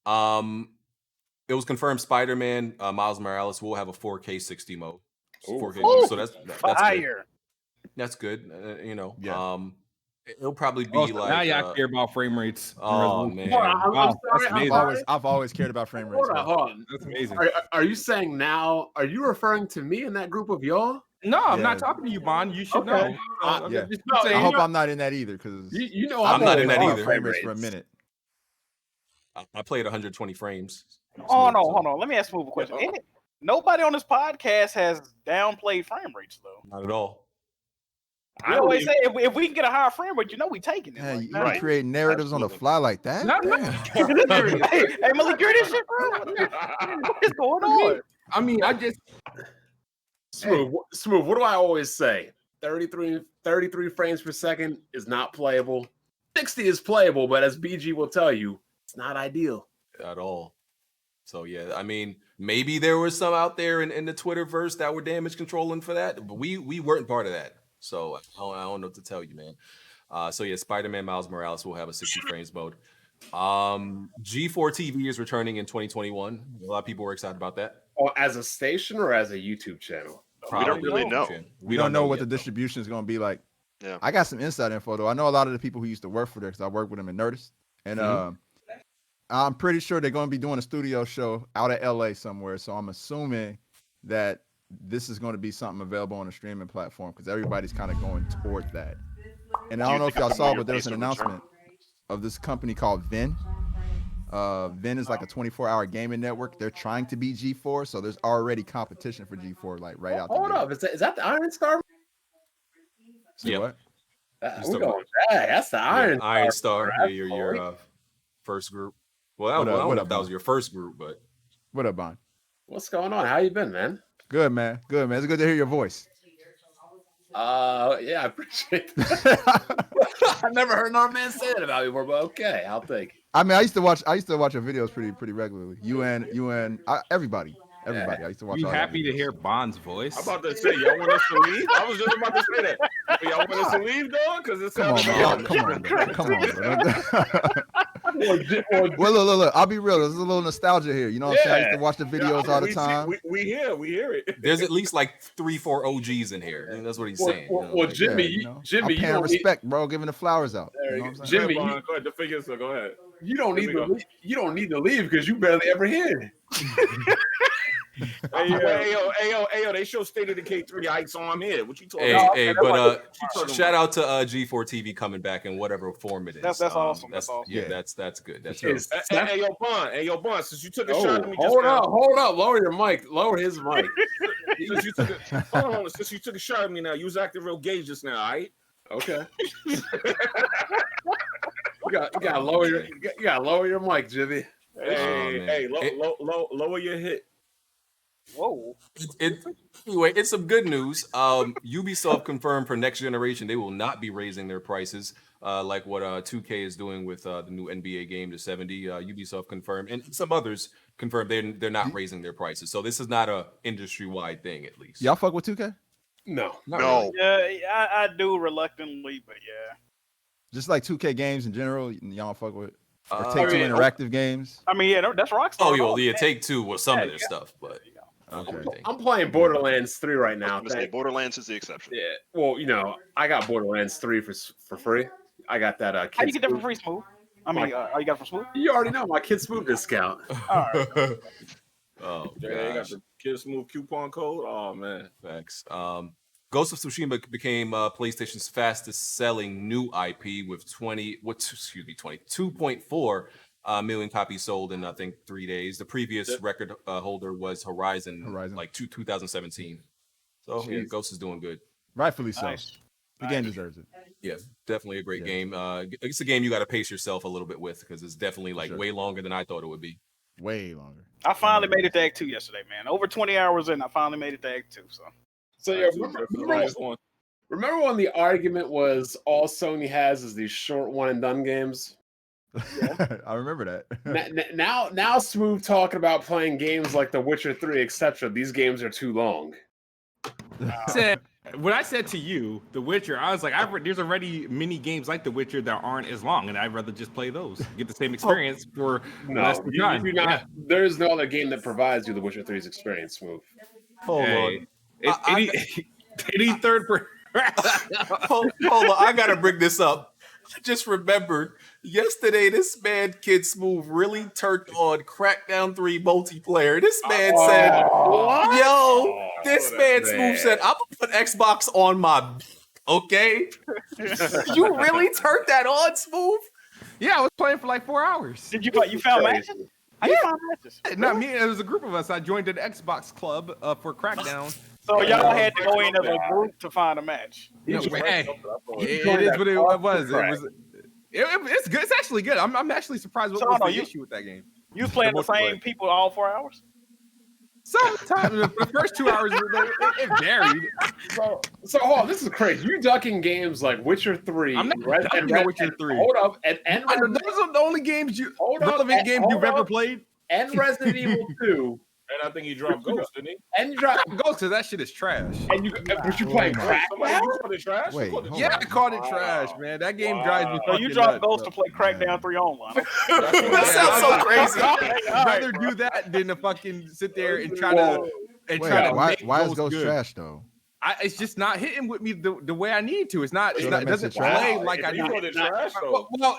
Speaker 1: It was confirmed Spider-Man Miles Morales will have a 4K 60 mode. 4K, so that's
Speaker 6: fire.
Speaker 1: Good. That's good.
Speaker 4: Yeah.
Speaker 1: It'll probably be
Speaker 5: now y'all care about frame rates.
Speaker 1: Oh man,
Speaker 5: wow, that's amazing.
Speaker 4: I've always cared about frame rates.
Speaker 7: Hold on.
Speaker 5: That's amazing.
Speaker 7: Are you saying now? Are you referring to me in that group of y'all?
Speaker 5: No, I'm not talking to you, Bon. You should know.
Speaker 4: Yeah.
Speaker 5: Saying,
Speaker 4: I hope I'm not in that either because
Speaker 1: I'm not in that either.
Speaker 4: Frame rates for a minute.
Speaker 1: I played 120 frames.
Speaker 6: Hold on. Let me ask Smoove a question. Nobody on this podcast has downplayed frame rates, though.
Speaker 1: Not at all.
Speaker 6: I always say if we can get a higher frame rate, we taking it.
Speaker 4: Yeah,
Speaker 6: Like,
Speaker 4: you
Speaker 6: nah.
Speaker 4: create narratives on the fly like that?
Speaker 6: hey, Malik, you're this shit, bro. What is going on?
Speaker 5: I mean, I just
Speaker 7: Smoove. What do I always say? 33 frames per second is not playable. 60 is playable, but as BG will tell you, it's not ideal
Speaker 1: at all. So yeah, I mean, maybe there was some out there in the Twitterverse that were damage controlling for that, but we weren't part of that. So I don't know what to tell you, man. So yeah, Spider-Man Miles Morales will have a 60 frames mode. G4 TV is returning in 2021. A lot of people were excited about that.
Speaker 7: Oh, as a station or as a YouTube channel?
Speaker 3: We don't really know.
Speaker 4: We don't know what the distribution is going to be like.
Speaker 3: Yeah.
Speaker 4: I got some inside info though. I know a lot of the people who used to work for there because I work with them in Nerdist, and I'm pretty sure they're going to be doing a studio show out of LA somewhere. So I'm assuming that this is going to be something available on a streaming platform because everybody's kind of going toward that. And I don't know if y'all saw, but there was an announcement of this company called Vin. Vin is like a 24-hour gaming network. They're trying to beat G4, so there's already competition for G4 like right out the
Speaker 7: Hold up, is that the Iron Star?
Speaker 4: See what?
Speaker 7: That's the Iron
Speaker 1: Star. Your first group. Well, I don't know if that was your first group, but
Speaker 4: what up, Bon?
Speaker 7: What's going on? How you been, man?
Speaker 4: Good, man. Good, man. It's good to hear your voice.
Speaker 7: Yeah, I appreciate that. I've never heard no man say that about me before, but okay, I'll take it.
Speaker 4: I mean, I used to watch your videos pretty regularly. Everybody. I used to watch.
Speaker 8: You happy to hear Bond's voice?
Speaker 2: I'm about to say, y'all want us to leave? I was just about to say that. Y'all want us to leave, dog? Because it's
Speaker 4: come on. Well, look. I'll be real. There's a little nostalgia here. You know what I'm saying? I used to watch the videos all the time.
Speaker 2: We hear it.
Speaker 1: There's at least like 3-4 OGs in here. I mean, that's what he's saying.
Speaker 7: Jimmy,
Speaker 4: I'm paying respect, bro. Giving the flowers out.
Speaker 7: You know
Speaker 4: what I'm
Speaker 7: Jimmy,
Speaker 2: go ahead. The figures. So go ahead.
Speaker 7: You don't need to leave because you barely ever here.
Speaker 2: Hey, they show State of Decay 3 Ice on here. What you talking about?
Speaker 1: But shout out to G4 TV coming back in whatever form it is.
Speaker 6: That's awesome. That's awesome.
Speaker 1: Yeah, that's good. That's
Speaker 2: good. Hey, yo, Bond, since you took a shot at me
Speaker 7: hold up. Lower your mic. Lower his mic.
Speaker 2: Since you took a shot at me now, you was acting real gay just now, all right?
Speaker 7: Okay. You gotta lower your mic, Jimmy.
Speaker 2: Hey, lower your hit.
Speaker 6: Whoa.
Speaker 1: Anyway, it's some good news. Ubisoft confirmed for next generation they will not be raising their prices like what 2K is doing with the new NBA game to 70. Ubisoft confirmed, and some others confirmed they're not raising their prices. So this is not a industry-wide thing, at least.
Speaker 4: Y'all fuck with 2K?
Speaker 7: No.
Speaker 3: No.
Speaker 6: Yeah, I do reluctantly, but yeah.
Speaker 4: Just like 2K games in general, y'all fuck with. Or Take-Two interactive games.
Speaker 6: I mean, yeah, that's Rockstar.
Speaker 1: Oh, yeah, Take-Two with some of their stuff, but.
Speaker 4: Okay.
Speaker 7: I'm playing Borderlands 3 right now.
Speaker 3: Borderlands is the exception.
Speaker 7: Yeah. Well, I got Borderlands 3 for free. I got that.
Speaker 6: How you get that for free, Smoove? I mean, you got it for Smoove?
Speaker 7: You already know my Kid Smoove discount.
Speaker 6: All right.
Speaker 1: Oh,
Speaker 2: yeah, you got the Kid Smoove coupon code. Oh man,
Speaker 1: thanks. Ghost of Tsushima became PlayStation's fastest selling new IP with 2.4 million copies sold in I think 3 days. The previous record holder was Horizon. Like 2017. So yeah, Ghost is doing good.
Speaker 4: Rightfully so.
Speaker 6: Nice.
Speaker 4: The game deserves it.
Speaker 1: Yeah, definitely a great game. It's a game you got to pace yourself a little bit with because it's definitely way longer than I thought it would be.
Speaker 4: Way longer.
Speaker 6: I finally made it to Act 2 yesterday, man. Over 20 hours in, I finally made it to Act 2.
Speaker 7: So yeah, remember when the argument was all Sony has is these short one and done games?
Speaker 4: Yeah. I remember that.
Speaker 7: now Smoove talking about playing games like The Witcher 3, etc. These games are too long.
Speaker 8: When I said to you, The Witcher, I was like, there's already mini games like The Witcher that aren't as long, and I'd rather just play those, get the same experience for less time.
Speaker 7: There is no other game that provides you The Witcher 3's experience, Smoove.
Speaker 1: Hold on.
Speaker 8: Any third person.
Speaker 1: Hold on, I gotta bring this up. I just remembered yesterday this man Kid Smoove really turned on Crackdown 3 multiplayer. This man said, Smoove said, I'm gonna put Xbox on my okay. You really turned that on, Smoove?
Speaker 8: Yeah, I was playing for like 4 hours.
Speaker 6: Did you found matches? How you found matches?
Speaker 8: Not me, it was a group of us. I joined an Xbox club for Crackdown.
Speaker 6: So y'all had to go in as a group to find a match.
Speaker 8: It is what it was. It's good. It's actually good. I'm actually surprised what was the issue with that game.
Speaker 6: You was playing the same people all 4 hours?
Speaker 8: Sometimes the first 2 hours it varied.
Speaker 7: So hold on, this is crazy. You ducking games like Witcher 3.
Speaker 8: I'm not ducking Witcher 3.
Speaker 7: Hold up, and
Speaker 8: Those are the only games relevant games you've ever played.
Speaker 7: And Resident Evil 2.
Speaker 2: And I think he dropped Ghost, didn't he?
Speaker 7: And you dropped
Speaker 8: Ghost because that shit is trash.
Speaker 7: And you playing crack?
Speaker 2: Somebody called it trash?
Speaker 4: Wait,
Speaker 8: Yeah, I called it trash, man. That game drives me.
Speaker 6: So you dropped Ghost to play Crackdown 3 online.
Speaker 1: That sounds so crazy.
Speaker 8: I'd rather do that than to fucking sit there and try to
Speaker 4: why is Ghost trash though?
Speaker 8: It's just not hitting with me the way I need to. It's not.
Speaker 4: So
Speaker 8: It doesn't play like I
Speaker 2: You
Speaker 8: need.
Speaker 2: called it trash, though.
Speaker 8: Well,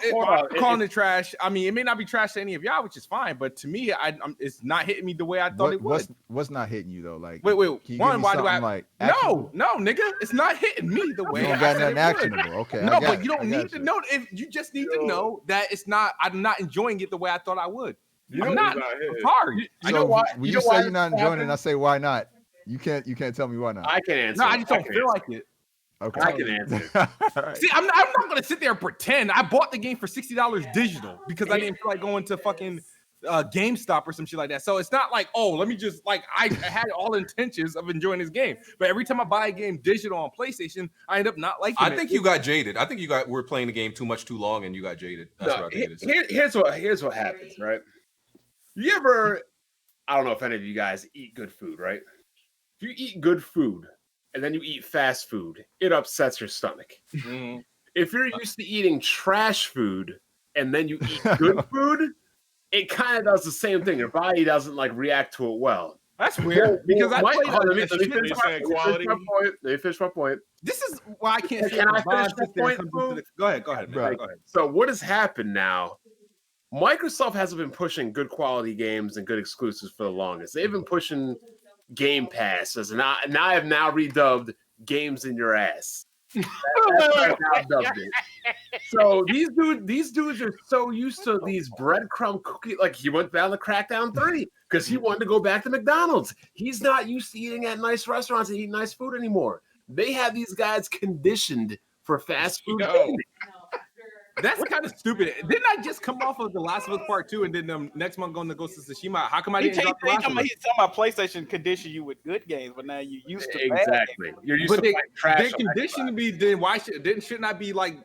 Speaker 8: I'm calling it trash. I mean, it may not be trash to any of y'all, which is fine. But to me, it's not hitting me the way I thought it would.
Speaker 4: What's not hitting you though? Like,
Speaker 8: wait.
Speaker 4: can you
Speaker 8: One,
Speaker 4: give me
Speaker 8: why do I?
Speaker 4: something like
Speaker 8: No, nigga, it's not hitting me the way.
Speaker 4: You don't got nothing actionable. Okay.
Speaker 8: No, but you don't need to know. If you just need to know that it's not. I'm not enjoying it the way I thought I would. I'm not. It's hard.
Speaker 7: You know why?
Speaker 4: When you say you're not enjoying it, and I say why not? You can't tell me why not.
Speaker 7: I can answer.
Speaker 8: No, I just don't feel like it.
Speaker 4: Okay.
Speaker 7: I can answer.
Speaker 4: Right.
Speaker 8: See, I'm not gonna sit there and pretend. I bought the game for $60 digital because I didn't feel like going to fucking GameStop or some shit like that. So it's not like, oh, let me just like I had all intentions of enjoying this game, but every time I buy a game digital on PlayStation, I end up not liking it.
Speaker 1: I think you got jaded. I think we're playing the game too long and you got jaded. That's what I think it is.
Speaker 7: Here's what happens, right? You ever? I don't know if any of you guys eat good food, right? If you eat good food and then you eat fast food, it upsets your stomach.
Speaker 2: Mm-hmm.
Speaker 7: If you're used to eating trash food and then you eat good food, it kind of does the same thing. Your body doesn't like react to it well.
Speaker 8: That's weird because I played
Speaker 7: let me finish my point.
Speaker 8: This is why I can't.
Speaker 7: Can I finish my point?
Speaker 8: Go ahead, man. Go ahead.
Speaker 7: So what has happened now? Microsoft hasn't been pushing good quality games and good exclusives for the longest. They've been pushing Game Pass and I have now redubbed Games in Your Ass. That's what I've now dubbed it. So these dudes are so used to these breadcrumb cookie. Like he went down to Crackdown 3 because he wanted to go back to McDonald's. He's not used to eating at nice restaurants and eating nice food anymore. They have these guys conditioned for fast food.
Speaker 8: That's kind of stupid. Didn't I just come off of The Last of Us Part 2 and then next month going to Ghost of Tsushima? How come I didn't drop The Last of Us?
Speaker 6: He's talking about PlayStation condition you with good games, but now you used to
Speaker 7: exactly. You're used to trash.
Speaker 8: They condition me. Then why shouldn't I be like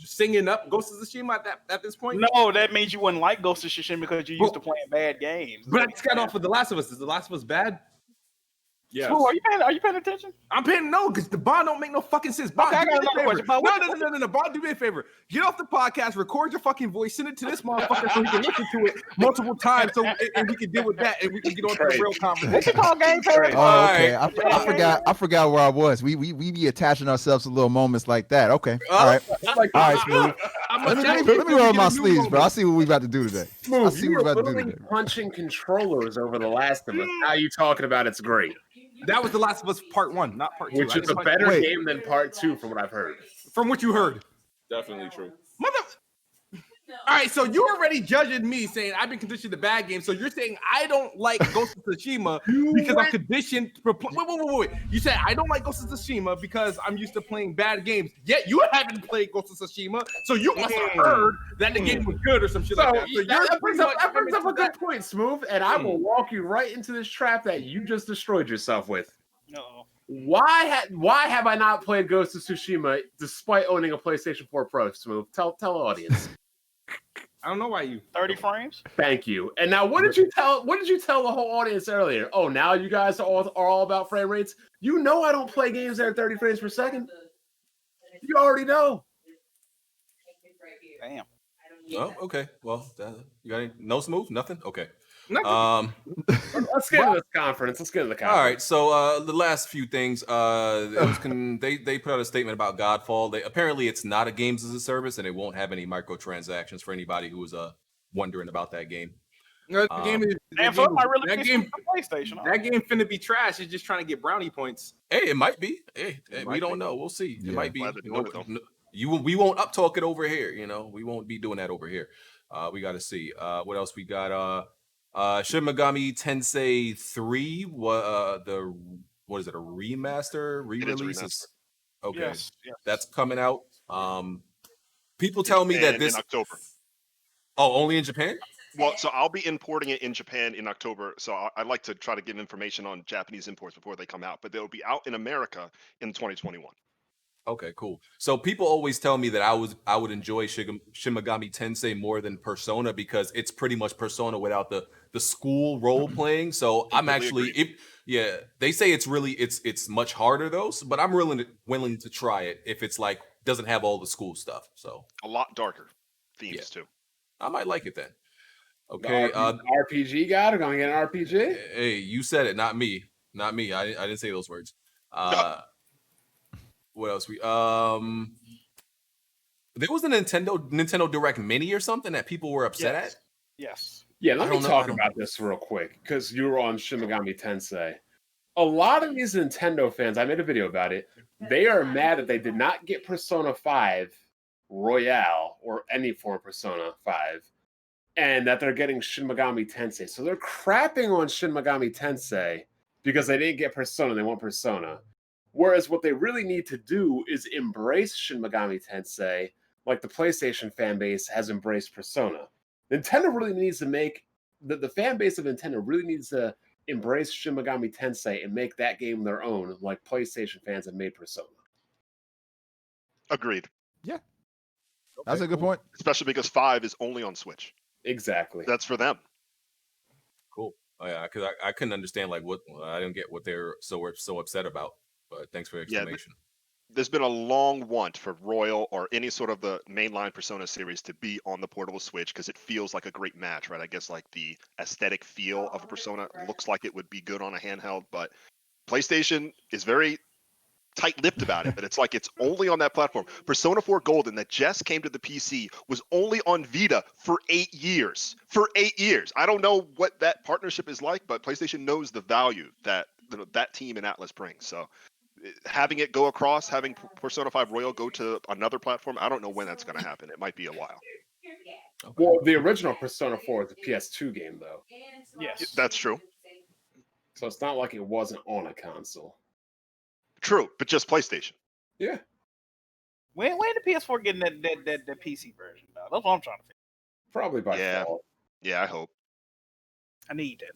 Speaker 8: singing up Ghost of Tsushima at this point?
Speaker 6: No, that means you wouldn't like Ghost of Tsushima because you're used to playing bad games.
Speaker 8: But I just got off of The Last of Us. Is The Last of Us bad?
Speaker 2: Yes.
Speaker 6: Are you paying attention?
Speaker 8: I'm paying because the Bond don't make no fucking sense. Bond,
Speaker 6: Okay, I got another question.
Speaker 8: No. Bond, do me a favor. Get off the podcast, record your fucking voice, send it to this motherfucker so he can listen to it multiple times, and we can deal with that, and we can get on to the real conversation.
Speaker 4: Oh, okay. I forgot where I was. We be attaching ourselves to little moments like that. Okay. All right. All right, Smoove. Let me roll my sleeves, bro. I see what we about to do today. I see what we about to do today.
Speaker 7: Punching controllers over The Last of Us. Now you talking about it's great.
Speaker 8: That was The Last of Us Part 1, not Part 2.
Speaker 7: Which is a better game than Part 2, from what I've heard.
Speaker 8: From what you heard.
Speaker 2: Definitely true.
Speaker 8: All right, so you're already judging me saying I've been conditioned to bad games. So you're saying I don't like Ghost of Tsushima because I'm conditioned. Wait. You said I don't like Ghost of Tsushima because I'm used to playing bad games. Yet you haven't played Ghost of Tsushima, so you must have heard that the game was good or some shit like that. So
Speaker 7: that brings up a good point, Smoove, and I will walk you right into this trap that you just destroyed yourself with.
Speaker 6: No.
Speaker 7: Why have I not played Ghost of Tsushima despite owning a PlayStation 4 Pro, Smoove? Tell the audience.
Speaker 8: I don't know why you
Speaker 6: 30 frames.
Speaker 7: Thank you. And now, what did you tell the whole audience earlier? Oh, now you guys are all about frame rates. You know I don't play games that are 30 frames per second. You already know.
Speaker 6: Damn.
Speaker 1: Oh, okay. Well, you got no Smoove? Nothing? Okay.
Speaker 7: Let's get into this conference.
Speaker 1: All right. So the last few things, they put out a statement about GodFall. Apparently it's not a games as a service, and it won't have any microtransactions for anybody who is wondering about that game.
Speaker 8: That game
Speaker 6: PlayStation.
Speaker 8: That game finna be trash. It's just trying to get brownie points.
Speaker 1: Hey, it might be. Hey, we don't know. We'll see. It might be. We won't uptalk it over here. We won't be doing that over here. We got to see. What else we got? Shin Megami Tensei 3, what is it, a remaster, re-release? Okay,
Speaker 6: yes.
Speaker 1: That's coming out. People tell me that this
Speaker 3: in October.
Speaker 1: Oh, only in Japan?
Speaker 3: Well, so I'll be importing it in Japan in October. So I'd like to try to get information on Japanese imports before they come out, but they'll be out in America in 2021.
Speaker 1: Okay, cool. So people always tell me that I would enjoy Shin Megami Tensei more than Persona because it's pretty much Persona without the school role playing. So I'm
Speaker 3: Completely
Speaker 1: actually they say it's much harder though, but I'm willing to try it if it's like doesn't have all the school stuff. So
Speaker 3: A lot darker themes too.
Speaker 1: I might like it then.
Speaker 7: The
Speaker 1: Okay,
Speaker 7: RPG guy, we're gonna get an RPG.
Speaker 1: hey, you said it, not me. Not me. I didn't say those words. What else there was a Nintendo Direct Mini or something that people were upset at.
Speaker 6: Yes.
Speaker 7: Yeah,
Speaker 1: I
Speaker 7: let me
Speaker 1: don't know-
Speaker 7: talk
Speaker 1: I don't-
Speaker 7: about this real quick because you were on Shin Megami Tensei. A lot of these Nintendo fans, I made a video about it. They are mad that they did not get Persona 5 Royale or any form of Persona 5, and that they're getting Shin Megami Tensei. So they're crapping on Shin Megami Tensei because they didn't get Persona. They want Persona. Whereas what they really need to do is embrace Shin Megami Tensei like the PlayStation fan base has embraced Persona. Nintendo really needs to make the fan base of Nintendo really needs to embrace Shin Megami Tensei and make that game their own, like PlayStation fans have made Persona.
Speaker 3: Agreed.
Speaker 4: That's a good point.
Speaker 3: Especially because 5 is only on Switch.
Speaker 7: Exactly.
Speaker 3: That's for them.
Speaker 1: Cool. Oh, yeah, because I couldn't understand I didn't get what they're so upset about. But thanks for the
Speaker 3: Yeah,
Speaker 1: explanation.
Speaker 3: There's been a long want for Royal or any sort of the mainline Persona series to be on the portable Switch because it feels like a great match, right? I guess like the aesthetic feel of a Persona looks like it would be good on a handheld, but PlayStation is very tight-lipped about it, but it's like it's only on that platform. Persona 4 Golden that just came to the PC was only on Vita for 8 years. For 8 years. I don't know what that partnership is like, but PlayStation knows the value that that team and Atlas brings. So having it go across, having Persona 5 Royal go to another platform, I don't know when that's going to happen. It might be a while.
Speaker 1: Okay.
Speaker 7: Well, the original Persona 4 is a PS2 game, though.
Speaker 6: Yes.
Speaker 3: That's true.
Speaker 7: So it's not like it wasn't on a console.
Speaker 3: True, but just PlayStation.
Speaker 7: Yeah.
Speaker 6: When the PS4 getting that PC version? Though? That's what I'm trying to figure.
Speaker 7: Probably by
Speaker 3: Yeah.
Speaker 7: fall.
Speaker 3: Yeah, I hope.
Speaker 6: I need that.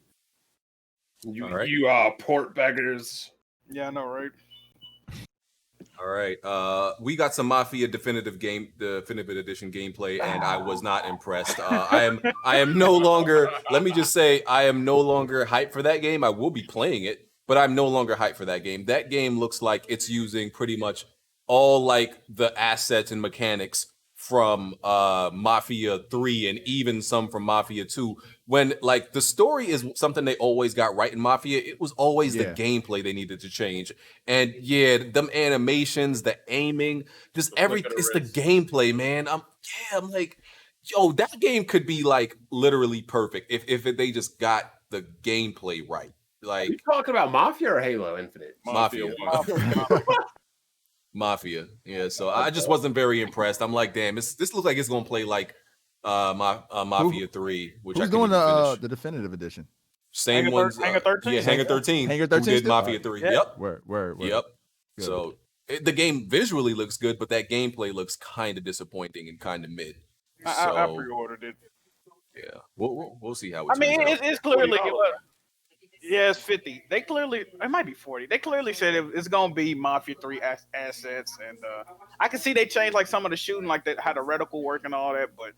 Speaker 7: You,
Speaker 1: All right.
Speaker 7: you port beggars.
Speaker 6: Yeah, I know, right?
Speaker 1: All right. We got some Mafia Definitive Edition gameplay, and I was not impressed. I am no longer. Let me just say, I am no longer hyped for that game. I will be playing it, but I'm no longer hyped for that game. That game looks like it's using pretty much all like the assets and mechanics from Mafia 3 and even some from Mafia 2. When like the story is something they always got right in Mafia, it was always the gameplay they needed to change. And yeah, them animations, the aiming, just everything. It's the gameplay, man. I'm like, yo, that game could be like literally perfect if they just got the gameplay right.
Speaker 7: Are
Speaker 1: Like
Speaker 7: you talking about Mafia or Halo Infinite?
Speaker 1: Mafia. Mafia. Yeah, so I just wasn't very impressed. I'm like, damn, this looks like it's gonna play like Mafia 3, which I
Speaker 4: Who's
Speaker 1: couldn't
Speaker 4: doing
Speaker 1: even finish.
Speaker 4: the definitive edition?
Speaker 1: Same
Speaker 6: Hangar
Speaker 1: ones.
Speaker 6: Hangar 13?
Speaker 1: Yeah, Hangar 13.
Speaker 4: Hangar
Speaker 1: Who
Speaker 4: 13
Speaker 1: did
Speaker 4: still?
Speaker 1: Mafia 3.
Speaker 6: Yeah.
Speaker 1: Yep.
Speaker 4: Where?
Speaker 1: Yep.
Speaker 4: Good.
Speaker 1: So the game visually looks good, but that gameplay looks kind of disappointing and kind of mid.
Speaker 6: I pre-ordered it.
Speaker 1: Yeah, we'll see how it
Speaker 6: I mean,
Speaker 1: turns out.
Speaker 6: it's clearly. Yeah, it's 50. They clearly, it might be 40. They clearly said it's gonna be Mafia 3 assets, and I can see they changed like some of the shooting, like how the reticle work and all that. But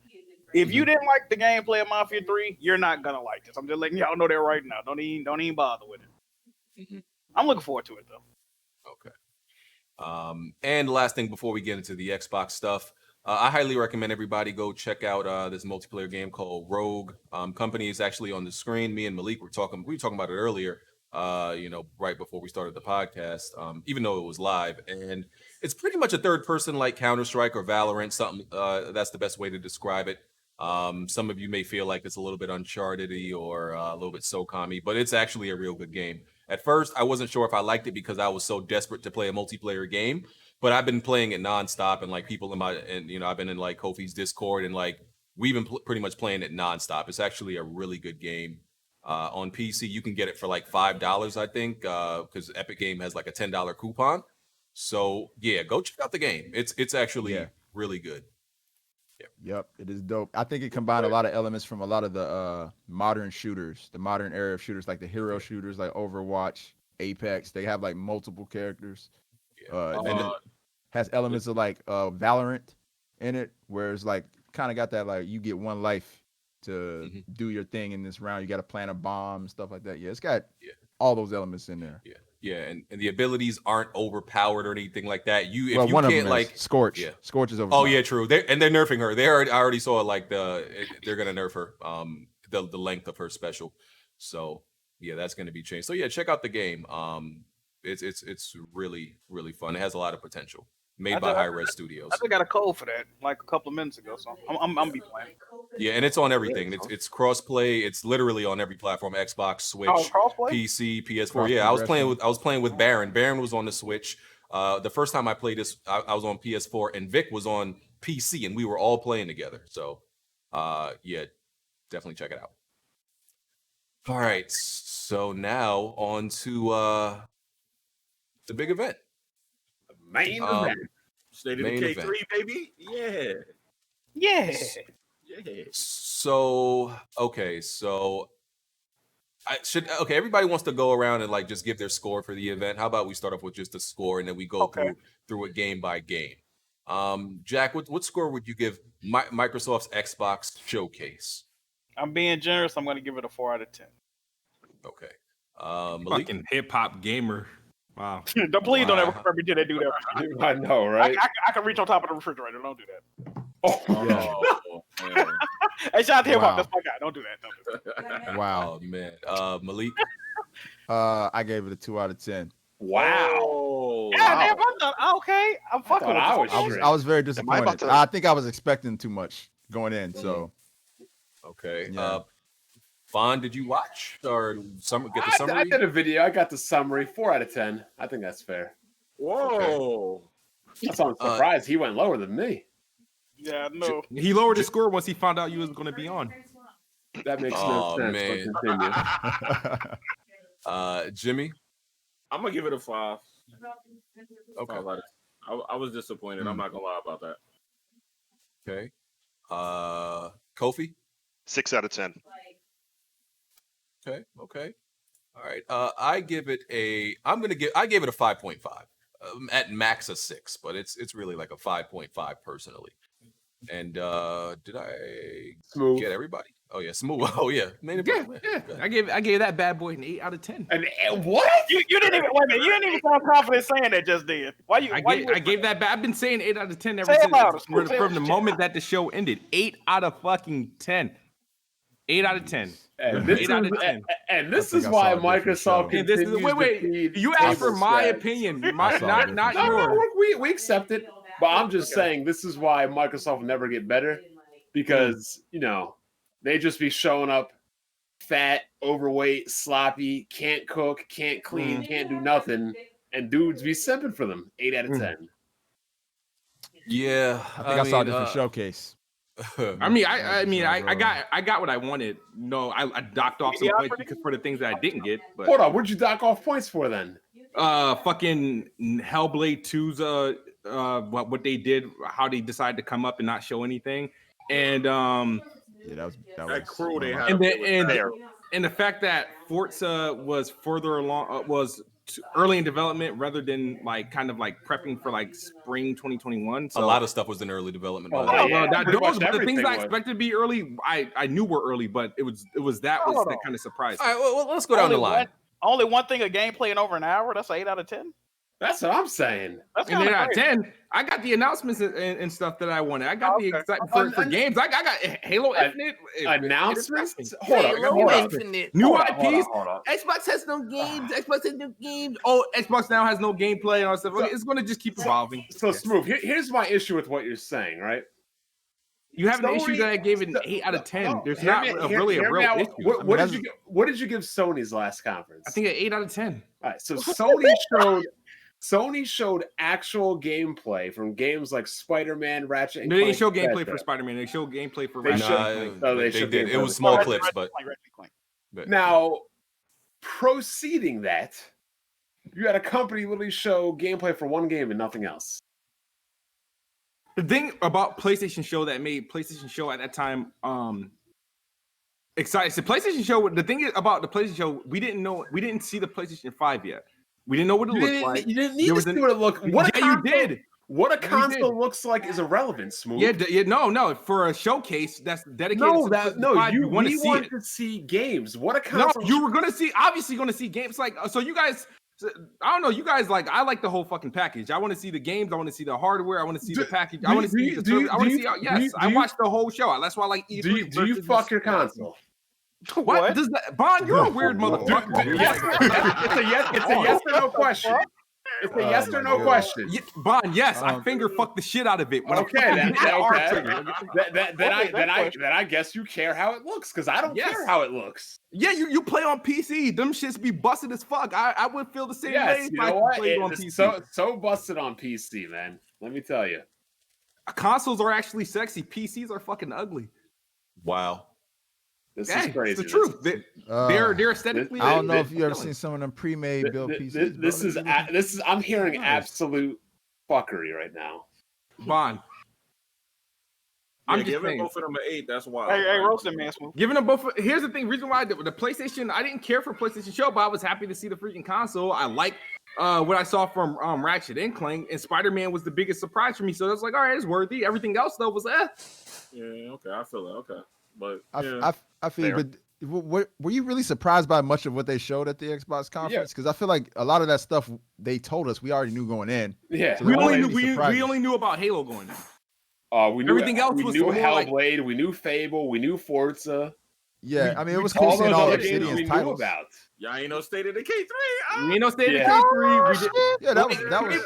Speaker 6: if you didn't like the gameplay of Mafia 3, you're not gonna like this. I'm just letting y'all know that right now. Don't even bother with it. I'm looking forward to it though.
Speaker 1: Okay. And last thing before we get into the Xbox stuff, I highly recommend everybody go check out this multiplayer game called Rogue. Company is actually on the screen. Me and Malik were talking about it earlier, right before we started the podcast, even though it was live. And it's pretty much a third person like Counter-Strike or Valorant, something that's the best way to describe it. Some of you may feel like it's a little bit Uncharted-y or a little bit SOCOM-y, but it's actually a real good game. At first, I wasn't sure if I liked it because I was so desperate to play a multiplayer game, but I've been playing it nonstop, and like people I've been in like Kofi's Discord, and like we've been pretty much playing it nonstop. It's actually a really good game. On PC, you can get it for like $5, I think, because Epic Game has like a $10 coupon. So yeah, go check out the game. It's actually really good.
Speaker 4: Yep, it is dope. I think it combined a lot of elements from a lot of the modern shooters, the modern era of shooters, like the hero shooters, like Overwatch, Apex. They have like multiple characters. And it has elements of like Valorant in it, where it's like kind of got that like you get one life to do your thing in this round. You got to plant a bomb and stuff like that. Yeah, it's got all those elements in there.
Speaker 1: Yeah, and the abilities aren't overpowered or anything like that. If
Speaker 4: Well,
Speaker 1: you
Speaker 4: one of
Speaker 1: can't
Speaker 4: them is
Speaker 1: like
Speaker 4: Scorch.
Speaker 1: Yeah.
Speaker 4: Scorch is overpowered.
Speaker 1: Oh yeah, true. They're nerfing her. I already saw like they're gonna nerf her. The length of her special. So yeah, that's gonna be changed. So yeah, check out the game. It's really really fun. It has a lot of potential. Made by High Res Studios.
Speaker 6: I just got a code for that like a couple of minutes ago, so I'm be playing.
Speaker 1: Yeah, and it's on everything. It's crossplay. It's literally on every platform: Xbox, Switch, PC, PS4. Yeah, I was playing with Baron. Baron was on the Switch. The first time I played this, I was on PS4, and Vic was on PC, and we were all playing together. So, yeah, definitely check it out. All right, so now on to the big event.
Speaker 5: Main event.
Speaker 2: State of Decay 3, baby. Yeah.
Speaker 1: So everybody wants to go around and like just give their score for the event. How about we start off with just the score and then we go through it game by game. Jack, what score would you give Microsoft's Xbox Showcase?
Speaker 6: I'm being generous. I'm going to give it a 4 out of 10.
Speaker 1: Okay. Malik?
Speaker 8: Fucking hip hop gamer. Wow.
Speaker 6: Don't ever remember did they do that.
Speaker 5: I know, right?
Speaker 6: I can reach on top of the refrigerator. Don't do that.
Speaker 5: Man.
Speaker 6: Hey, shout out to hip hop. That's my guy. Don't do that.
Speaker 4: Wow.
Speaker 1: Oh man. Malik?
Speaker 4: I gave it a 2 out of 10.
Speaker 5: Wow.
Speaker 6: Yeah, damn, okay. I'm fucking with
Speaker 4: I was very disappointed. I think I was expecting too much going in. So
Speaker 1: okay.
Speaker 4: Yeah.
Speaker 1: Vaughn, did you watch or get the summary?
Speaker 7: I did a video. I got the summary. 4 out of 10. I think that's fair.
Speaker 5: Whoa.
Speaker 7: That's I'm surprised he went lower than me.
Speaker 6: Yeah, no.
Speaker 8: He lowered his score once he found out you was going to be on.
Speaker 7: That makes no sense.
Speaker 1: Man.
Speaker 7: But continue.
Speaker 1: Jimmy?
Speaker 2: I'm gonna give it a 5.
Speaker 1: Okay.
Speaker 2: I was disappointed. I'm not gonna lie about that.
Speaker 1: Okay. Kofi?
Speaker 3: 6 out of 10.
Speaker 1: Okay. All right. I gave it a 5.5. At max a 6, but it's really like a 5.5 personally. And did I
Speaker 7: Smoove.
Speaker 1: get everybody? Oh yeah, Smoove. Oh yeah,
Speaker 8: I gave that bad boy an 8 out of 10.
Speaker 7: And what?
Speaker 6: You didn't even wait a minute. You didn't even sound confident saying that just did.
Speaker 8: I gave that bad. I've been saying 8 out of 10 ever
Speaker 6: Say it
Speaker 8: since
Speaker 6: louder,
Speaker 8: from the moment that the show ended. 8 out of fucking 10. 8 out of 10.
Speaker 7: And this
Speaker 8: 8 out of 10.
Speaker 7: And this is why Microsoft.
Speaker 8: And this is wait. You asked for my opinion, not yours.
Speaker 7: We accept it, but I'm just saying this is why Microsoft will never get better because they just be showing up fat, overweight, sloppy, can't cook, can't clean, can't do nothing, and dudes be simping for them. 8 out of 10.
Speaker 1: Yeah,
Speaker 4: I think I saw a different showcase.
Speaker 8: I got what I wanted. No, I docked off some points for the things that I didn't get. But
Speaker 7: hold on, what'd you dock off points for then?
Speaker 8: Fucking Hellblade 2's what they did, how they decided to come up and not show anything, and
Speaker 4: that was
Speaker 2: crew they had.
Speaker 8: And the fact that Forza was further along early in development rather than prepping for spring 2021. So
Speaker 1: a lot of stuff was in early development.
Speaker 8: The things I expected to be early, I knew were early, but it was that kind of surprised.
Speaker 1: All right, well, let's go down the line.
Speaker 6: Only one thing of gameplay in over an hour. That's an 8 out of 10.
Speaker 7: That's what I'm saying.
Speaker 6: That's
Speaker 8: and 8 out of 10. I got the announcements and stuff that I wanted. I got the excitement for games. I got Halo Infinite
Speaker 7: announcements.
Speaker 8: Hold on. New IPs.
Speaker 7: Hold on.
Speaker 8: Xbox has no games. Oh, Xbox now has no gameplay and all that stuff. It's going to just keep evolving.
Speaker 7: So Smoove, here's my issue with what you're saying, right?
Speaker 8: You have an issue that I gave it an 8 out of 10. There's not really a real issue.
Speaker 7: What did you give Sony's last conference?
Speaker 8: I think an 8 out of 10.
Speaker 7: All right, so Sony showed actual gameplay from games like Spider-Man, Ratchet.
Speaker 8: They didn't show gameplay for Spider-Man. They showed gameplay for Ratchet.
Speaker 1: They did. It was small clips, but
Speaker 7: now proceeding that, you had a company literally show gameplay for one game and nothing else.
Speaker 8: The thing about PlayStation Show that made PlayStation Show at that time excited. The PlayStation Show. The thing about the PlayStation Show, we didn't see the PlayStation 5 yet. We didn't know what it looked like.
Speaker 7: You didn't need to see what it looked.
Speaker 8: You did.
Speaker 7: What a console looks like is irrelevant, Smoove.
Speaker 8: Yeah, no. For a showcase that's dedicated
Speaker 7: No,
Speaker 8: to PlayStation 5,
Speaker 7: you
Speaker 8: want
Speaker 7: to see games. What a console.
Speaker 8: No, you were obviously gonna see games. Like, so you guys, I don't know. You guys I like the whole fucking package. I want to see the games. I want to see the hardware. I want to see the package. I want to see the service. I want to see. Yes, I watched the whole show. That's why I like E3.
Speaker 7: Do you fuck your console?
Speaker 8: What does that, Bond? You're a weird motherfucker.
Speaker 7: It's a yes or no question. It's a yes or no question.
Speaker 8: Bond, yes, I finger fuck the shit out of it.
Speaker 7: Then I guess you care how it looks because I don't care how it looks.
Speaker 8: Yeah, you play on PC. Them shits be busted as fuck. I would feel the same way if I played on PC.
Speaker 7: So busted on PC, man. Let me tell you.
Speaker 8: Consoles are actually sexy. PCs are fucking ugly.
Speaker 1: Wow.
Speaker 7: This is crazy.
Speaker 8: It's the truth. They're aesthetically.
Speaker 4: I don't know if you ever seen some of them pre-made built PCs.
Speaker 7: This is. I'm hearing absolute fuckery right now.
Speaker 8: Bond.
Speaker 2: I'm giving both of them an 8. That's why.
Speaker 6: Hey, roasting man.
Speaker 8: Giving them both. Here's the thing. Reason why the PlayStation. I didn't care for PlayStation Show, but I was happy to see the freaking console. I like what I saw from Ratchet and Clank, and Spider-Man was the biggest surprise for me. So I was like, all right, it's worthy. Everything else though was
Speaker 2: Yeah. Okay. I feel it. Okay. But
Speaker 4: I feel, but were you really surprised by much of what they showed at the Xbox conference? Because I feel like a lot of that stuff they told us we already knew going in.
Speaker 7: Yeah,
Speaker 8: so we only knew about Halo going in.
Speaker 7: We knew
Speaker 8: everything else.
Speaker 7: We
Speaker 8: was
Speaker 7: knew
Speaker 8: Hellblade.
Speaker 7: We knew Fable. We knew Forza.
Speaker 4: Yeah, I mean it was cool seeing all the games
Speaker 7: we knew about.
Speaker 2: Y'all ain't no State of Decay 3.
Speaker 8: We ain't no State of Decay 3.
Speaker 4: Yeah, that was.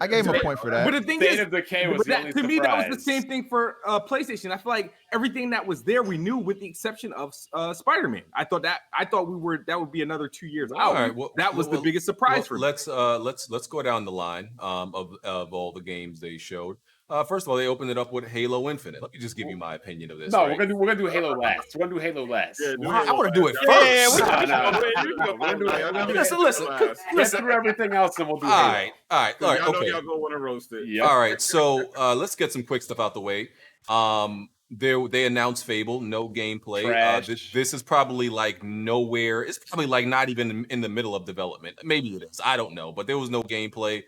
Speaker 4: I gave him a point for that.
Speaker 8: But the thing
Speaker 7: State of Decay was the only
Speaker 8: to me, that was the
Speaker 7: surprise.
Speaker 8: same thing for PlayStation. I feel like everything that was there we knew, with the exception of Spider-Man. I thought that would be another 2 years out.
Speaker 1: All right,
Speaker 8: that was the biggest surprise for me.
Speaker 1: Let's go down the line of all the games they showed. First of all, they opened it up with Halo Infinite. Let me just give you my opinion of this.
Speaker 7: No,
Speaker 1: right?
Speaker 7: we're gonna do Halo last. We're gonna do Halo last.
Speaker 2: Yeah,
Speaker 1: I want to do it first. Listen.
Speaker 7: Let's do everything else, and we'll do.
Speaker 1: All right.
Speaker 2: Y'all know
Speaker 1: Okay.
Speaker 2: y'all gonna want to roast it.
Speaker 7: Yep.
Speaker 1: All right. So let's get some quick stuff out the way. They announced Fable, no gameplay. This is probably like nowhere. It's probably like not even in the middle of development. Maybe it is. I don't know. But there was no gameplay.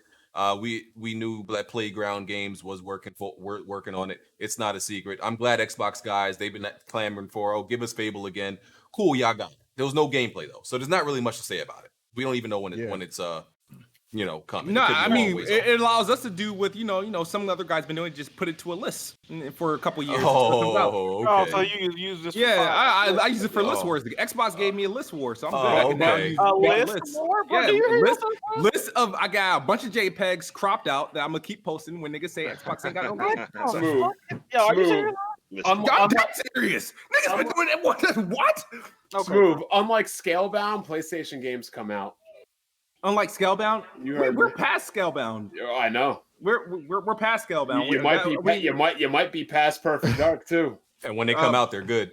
Speaker 1: We knew that Playground Games was working on it. It's not a secret. I'm glad Xbox guys, they've been clamoring for, give us Fable again. Cool, y'all got it. There was no gameplay though, so there's not really much to say about it. We don't even know when it's coming.
Speaker 8: No, I mean it allows us to do with some of the other guys been doing. Just put it to a list for a couple years.
Speaker 1: Oh, okay.
Speaker 6: Oh, so you use this?
Speaker 8: Yeah, I use it for list wars. The Xbox gave me a list war, so I'm good.
Speaker 1: Okay.
Speaker 6: A list war?
Speaker 8: List of I got a bunch of JPEGs cropped out that I'm gonna keep posting when niggas say Xbox ain't got no game.
Speaker 7: Smooth.
Speaker 6: Yeah, are you serious?
Speaker 8: I'm dead serious. Niggas been doing that. What?
Speaker 6: Okay.
Speaker 7: Smooth. Unlike Scalebound, PlayStation games come out.
Speaker 8: Unlike Scalebound,
Speaker 7: You heard
Speaker 8: we're
Speaker 7: me.
Speaker 8: past Scalebound.
Speaker 7: Oh, I know.
Speaker 8: We're past Scalebound.
Speaker 7: You might be past Perfect Dark too.
Speaker 1: And when they come out, they're good.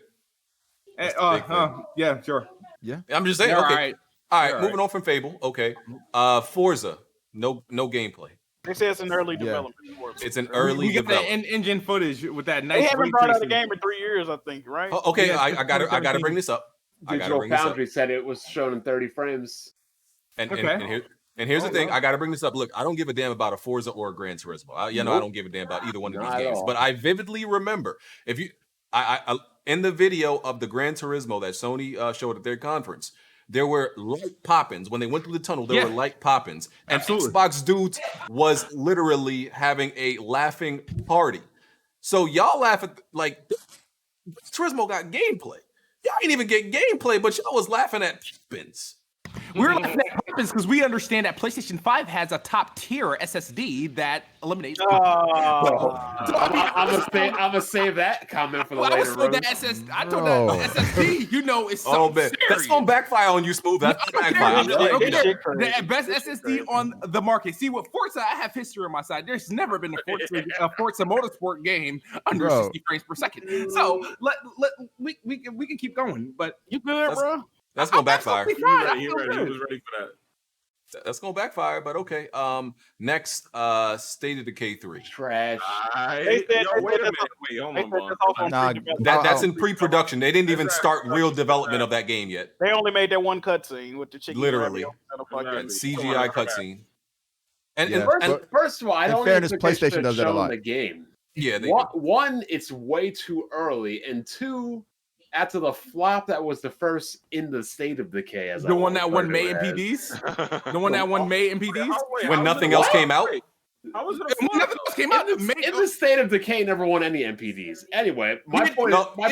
Speaker 8: Yeah, sure.
Speaker 4: Yeah.
Speaker 1: I'm just saying.
Speaker 8: Yeah,
Speaker 1: Okay. All right. Moving on from Fable. Okay. Forza, no gameplay.
Speaker 6: They say it's an early
Speaker 4: Yeah.
Speaker 6: development.
Speaker 1: It's an early
Speaker 8: We get that
Speaker 1: development.
Speaker 8: engine footage with that nice.
Speaker 6: They haven't brought out a
Speaker 8: ray
Speaker 6: game in 3 years, I think, right?
Speaker 1: Okay,
Speaker 8: Yeah,
Speaker 1: I got to bring this up.
Speaker 7: Digital Foundry said it was shown in 30 frames.
Speaker 1: And
Speaker 8: Okay.
Speaker 1: here's the thing. I got to bring this up. Look, I don't give a damn about a Forza or a Gran Turismo. I don't give a damn about either one of
Speaker 7: Not
Speaker 1: these
Speaker 7: at
Speaker 1: games.
Speaker 7: all.
Speaker 1: But I vividly remember I in the video of the Gran Turismo that Sony showed at their conference, there were light pop-ins. When they went through the tunnel, there were light pop-ins. And
Speaker 8: Absolutely.
Speaker 1: Xbox dudes was literally having a laughing party. So y'all laugh at, like, Turismo got gameplay. Y'all ain't even get gameplay, but y'all was laughing at pop-ins.
Speaker 8: We're laughing at pop-ins because we understand that PlayStation 5 has a top tier SSD that eliminates.
Speaker 7: I'm gonna save that comment for the
Speaker 8: I
Speaker 7: later
Speaker 8: was told that
Speaker 7: roast.
Speaker 8: I told that SSD, is
Speaker 1: Oh,
Speaker 8: something
Speaker 1: man.
Speaker 8: serious.
Speaker 1: That's going to backfire on you, Smoove. That's going to backfire.
Speaker 8: The best SSD on the market. See, with Forza, I have history on my side. There's never been a Forza Motorsport game under 60 frames per second. So we can keep going, but
Speaker 6: You good, bro?
Speaker 1: That's going to backfire.
Speaker 2: He was ready for that.
Speaker 1: That's gonna backfire, but okay. Next, State of Decay 3.
Speaker 7: Trash.
Speaker 2: Wait a minute. Wait, hold
Speaker 6: They
Speaker 2: on,
Speaker 6: said
Speaker 2: Vaughn.
Speaker 6: that's also in
Speaker 4: Nah,
Speaker 6: pre-development.
Speaker 1: That's
Speaker 4: Oh.
Speaker 1: in pre-production. They didn't even
Speaker 2: Exactly.
Speaker 1: start real development of
Speaker 2: Exactly.
Speaker 1: that game yet.
Speaker 6: They only made that one cutscene with the chicken.
Speaker 1: Literally.
Speaker 2: Exactly.
Speaker 1: And CGI cutscene. And,
Speaker 4: Yeah,
Speaker 1: and
Speaker 7: First of all, I
Speaker 4: in
Speaker 7: don't
Speaker 4: fairness,
Speaker 7: even think they
Speaker 4: PlayStation
Speaker 7: should
Speaker 4: does that a
Speaker 7: shown
Speaker 4: lot.
Speaker 7: the game.
Speaker 1: yeah, they
Speaker 7: One, it's way too early, and two, after the flop that was the first in the State of Decay, as
Speaker 8: The
Speaker 7: I
Speaker 8: one that won
Speaker 7: refer
Speaker 8: May
Speaker 7: to
Speaker 8: in
Speaker 7: it as.
Speaker 8: PDs. The one that won May in PDs.
Speaker 1: when nothing else came out.
Speaker 2: How was it a flop?
Speaker 8: Nothing else came out.
Speaker 7: In the State of Decay never won any MPDs. Anyway, my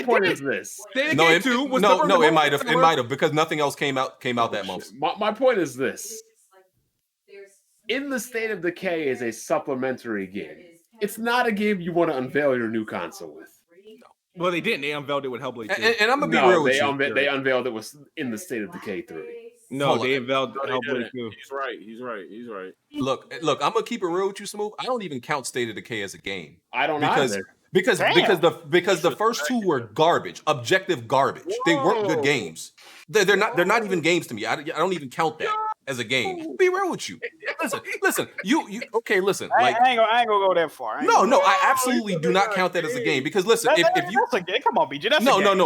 Speaker 7: point is this.
Speaker 1: No, it might have because nothing else came out that month.
Speaker 7: My point is this. In the State of Decay is a supplementary game. It's not a game you want to unveil your new console with.
Speaker 8: Well, they didn't. They unveiled it with Hellblade 2.
Speaker 1: And I'm gonna be real with
Speaker 7: they
Speaker 1: you.
Speaker 7: they unveiled it was in the State of Decay 3.
Speaker 8: No,
Speaker 1: Hold
Speaker 8: they
Speaker 1: on.
Speaker 8: unveiled
Speaker 2: No, they
Speaker 8: Hellblade
Speaker 2: didn't.
Speaker 8: 2.
Speaker 2: He's right.
Speaker 1: Look, I'm gonna keep it real with you, Smoove. I don't even count State of Decay as a game
Speaker 7: I don't
Speaker 1: because
Speaker 7: either.
Speaker 1: because
Speaker 6: Damn.
Speaker 1: because the first two were garbage, objective garbage. They weren't good
Speaker 2: Whoa.
Speaker 1: games. They're not even games to me. I don't even count that as a game. Be real with you. Listen. You okay? Listen, like
Speaker 6: I ain't gonna go that far.
Speaker 1: no, I absolutely do not count that as a game because listen, if you
Speaker 6: that's a game. Come on, BG. That's
Speaker 1: no,
Speaker 6: a game.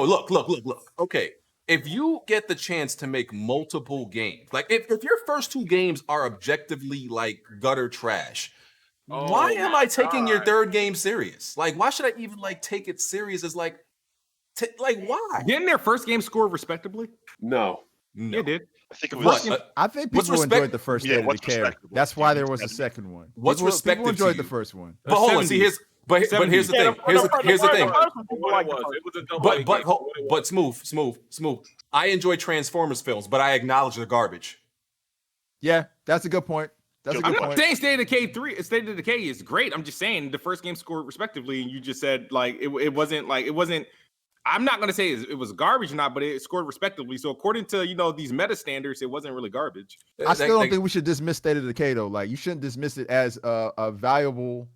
Speaker 1: look. Okay. If you get the chance to make multiple games, like if your first two games are objectively like gutter trash, why am I taking your third game serious? Like, why should I even like take it serious as like why?
Speaker 8: Didn't their first game score respectably?
Speaker 7: No.
Speaker 8: It did.
Speaker 3: I think it
Speaker 1: What?
Speaker 3: was.
Speaker 4: I think
Speaker 1: What's
Speaker 4: people
Speaker 1: respect-
Speaker 4: enjoyed the first
Speaker 3: Yeah,
Speaker 4: State of
Speaker 3: what's
Speaker 4: Decay.
Speaker 3: respectable?
Speaker 4: That's why there was a second one.
Speaker 1: What's
Speaker 4: People
Speaker 1: respected to
Speaker 4: enjoyed
Speaker 1: you?
Speaker 4: the first one.
Speaker 1: But hold on, see, but here's the thing. Here's the thing.
Speaker 2: It was a double A game.
Speaker 1: But smooth. I enjoy Transformers films, but I acknowledge they're garbage.
Speaker 4: Yeah, that's a good point. That's a
Speaker 3: I'm
Speaker 4: good
Speaker 8: I'm
Speaker 4: point.
Speaker 8: not saying State of Decay 3, State of Decay is great. I'm just saying the first game scored respectively, and you just said like it wasn't. I'm not gonna say it was garbage or not, but it scored respectively. So according to these meta standards, it wasn't really garbage.
Speaker 4: I still don't think we should dismiss State of Decay though. Like you shouldn't dismiss it as a valuable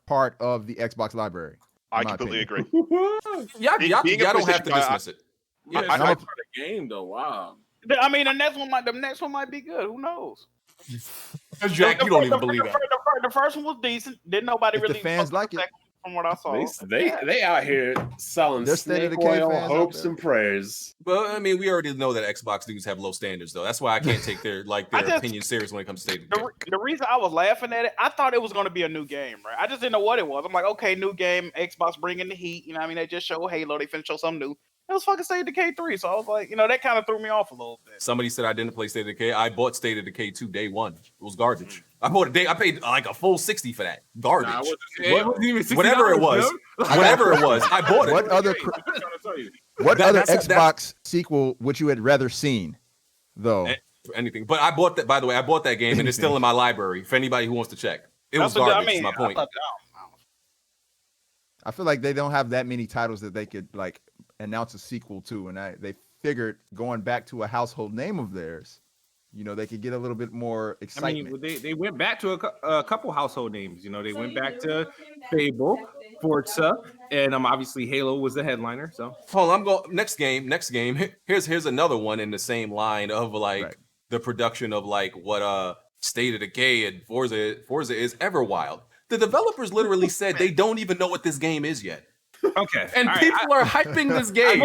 Speaker 4: part of the Xbox library.
Speaker 3: I
Speaker 4: in my
Speaker 3: completely
Speaker 4: opinion.
Speaker 3: agree.
Speaker 1: y'all
Speaker 3: Being a
Speaker 1: don't have to
Speaker 3: PlayStation guy,
Speaker 1: dismiss it.
Speaker 2: Yeah,
Speaker 3: I-
Speaker 2: it's like for the game though. Wow.
Speaker 6: I mean, the next one might be good. Who knows?
Speaker 1: Jack, you don't even believe that.
Speaker 6: The first one was decent. Didn't nobody
Speaker 4: If the
Speaker 6: really
Speaker 4: fans
Speaker 6: fuck
Speaker 4: like
Speaker 6: with
Speaker 4: it.
Speaker 6: the second one from what I saw.
Speaker 7: They out here selling
Speaker 4: There's State of
Speaker 7: snake
Speaker 4: Decay
Speaker 7: oil,
Speaker 4: fans out
Speaker 7: hopes
Speaker 4: there.
Speaker 7: and prayers.
Speaker 1: Well, I mean, we already know that Xbox dudes have low standards, though. That's why I can't take their opinion serious when it comes to State of Decay.
Speaker 6: The reason I was laughing at it, I thought it was going to be a new game, right? I just didn't know what it was. I'm like, okay, new game, Xbox bringing the heat. You know what I mean? They just showed Halo. They finna show something new. It was fucking State of Decay 3. So I was like, that kind of threw me off a little bit.
Speaker 1: Somebody said I didn't play State of Decay. I bought State of Decay 2 day one. It was garbage. I paid like a full 60 for that. Garbage.
Speaker 2: Nah,
Speaker 8: It wasn't even $60,
Speaker 1: Whatever it was. Whatever it was. I bought it.
Speaker 4: What other Xbox sequel would you had rather seen though?
Speaker 1: Anything. But I bought that, by the way, that game and it's still in my library for anybody who wants to check. It was garbage, is my point.
Speaker 4: I feel like they don't have that many titles that they could like announce a sequel to, and they figured going back to a household name of theirs, they could get a little bit more
Speaker 8: I
Speaker 4: excitement.
Speaker 8: mean, they went back to a couple household names. They went back to Fable, Forza, and obviously Halo was the headliner. So
Speaker 1: Hold on, I'm going next game. Here's another one in the same line of like the production of like what State of Decay and Forza is Everwild. The developers literally said they don't even know what this game is yet.
Speaker 8: okay,
Speaker 1: And
Speaker 8: all right,
Speaker 1: people are hyping this game.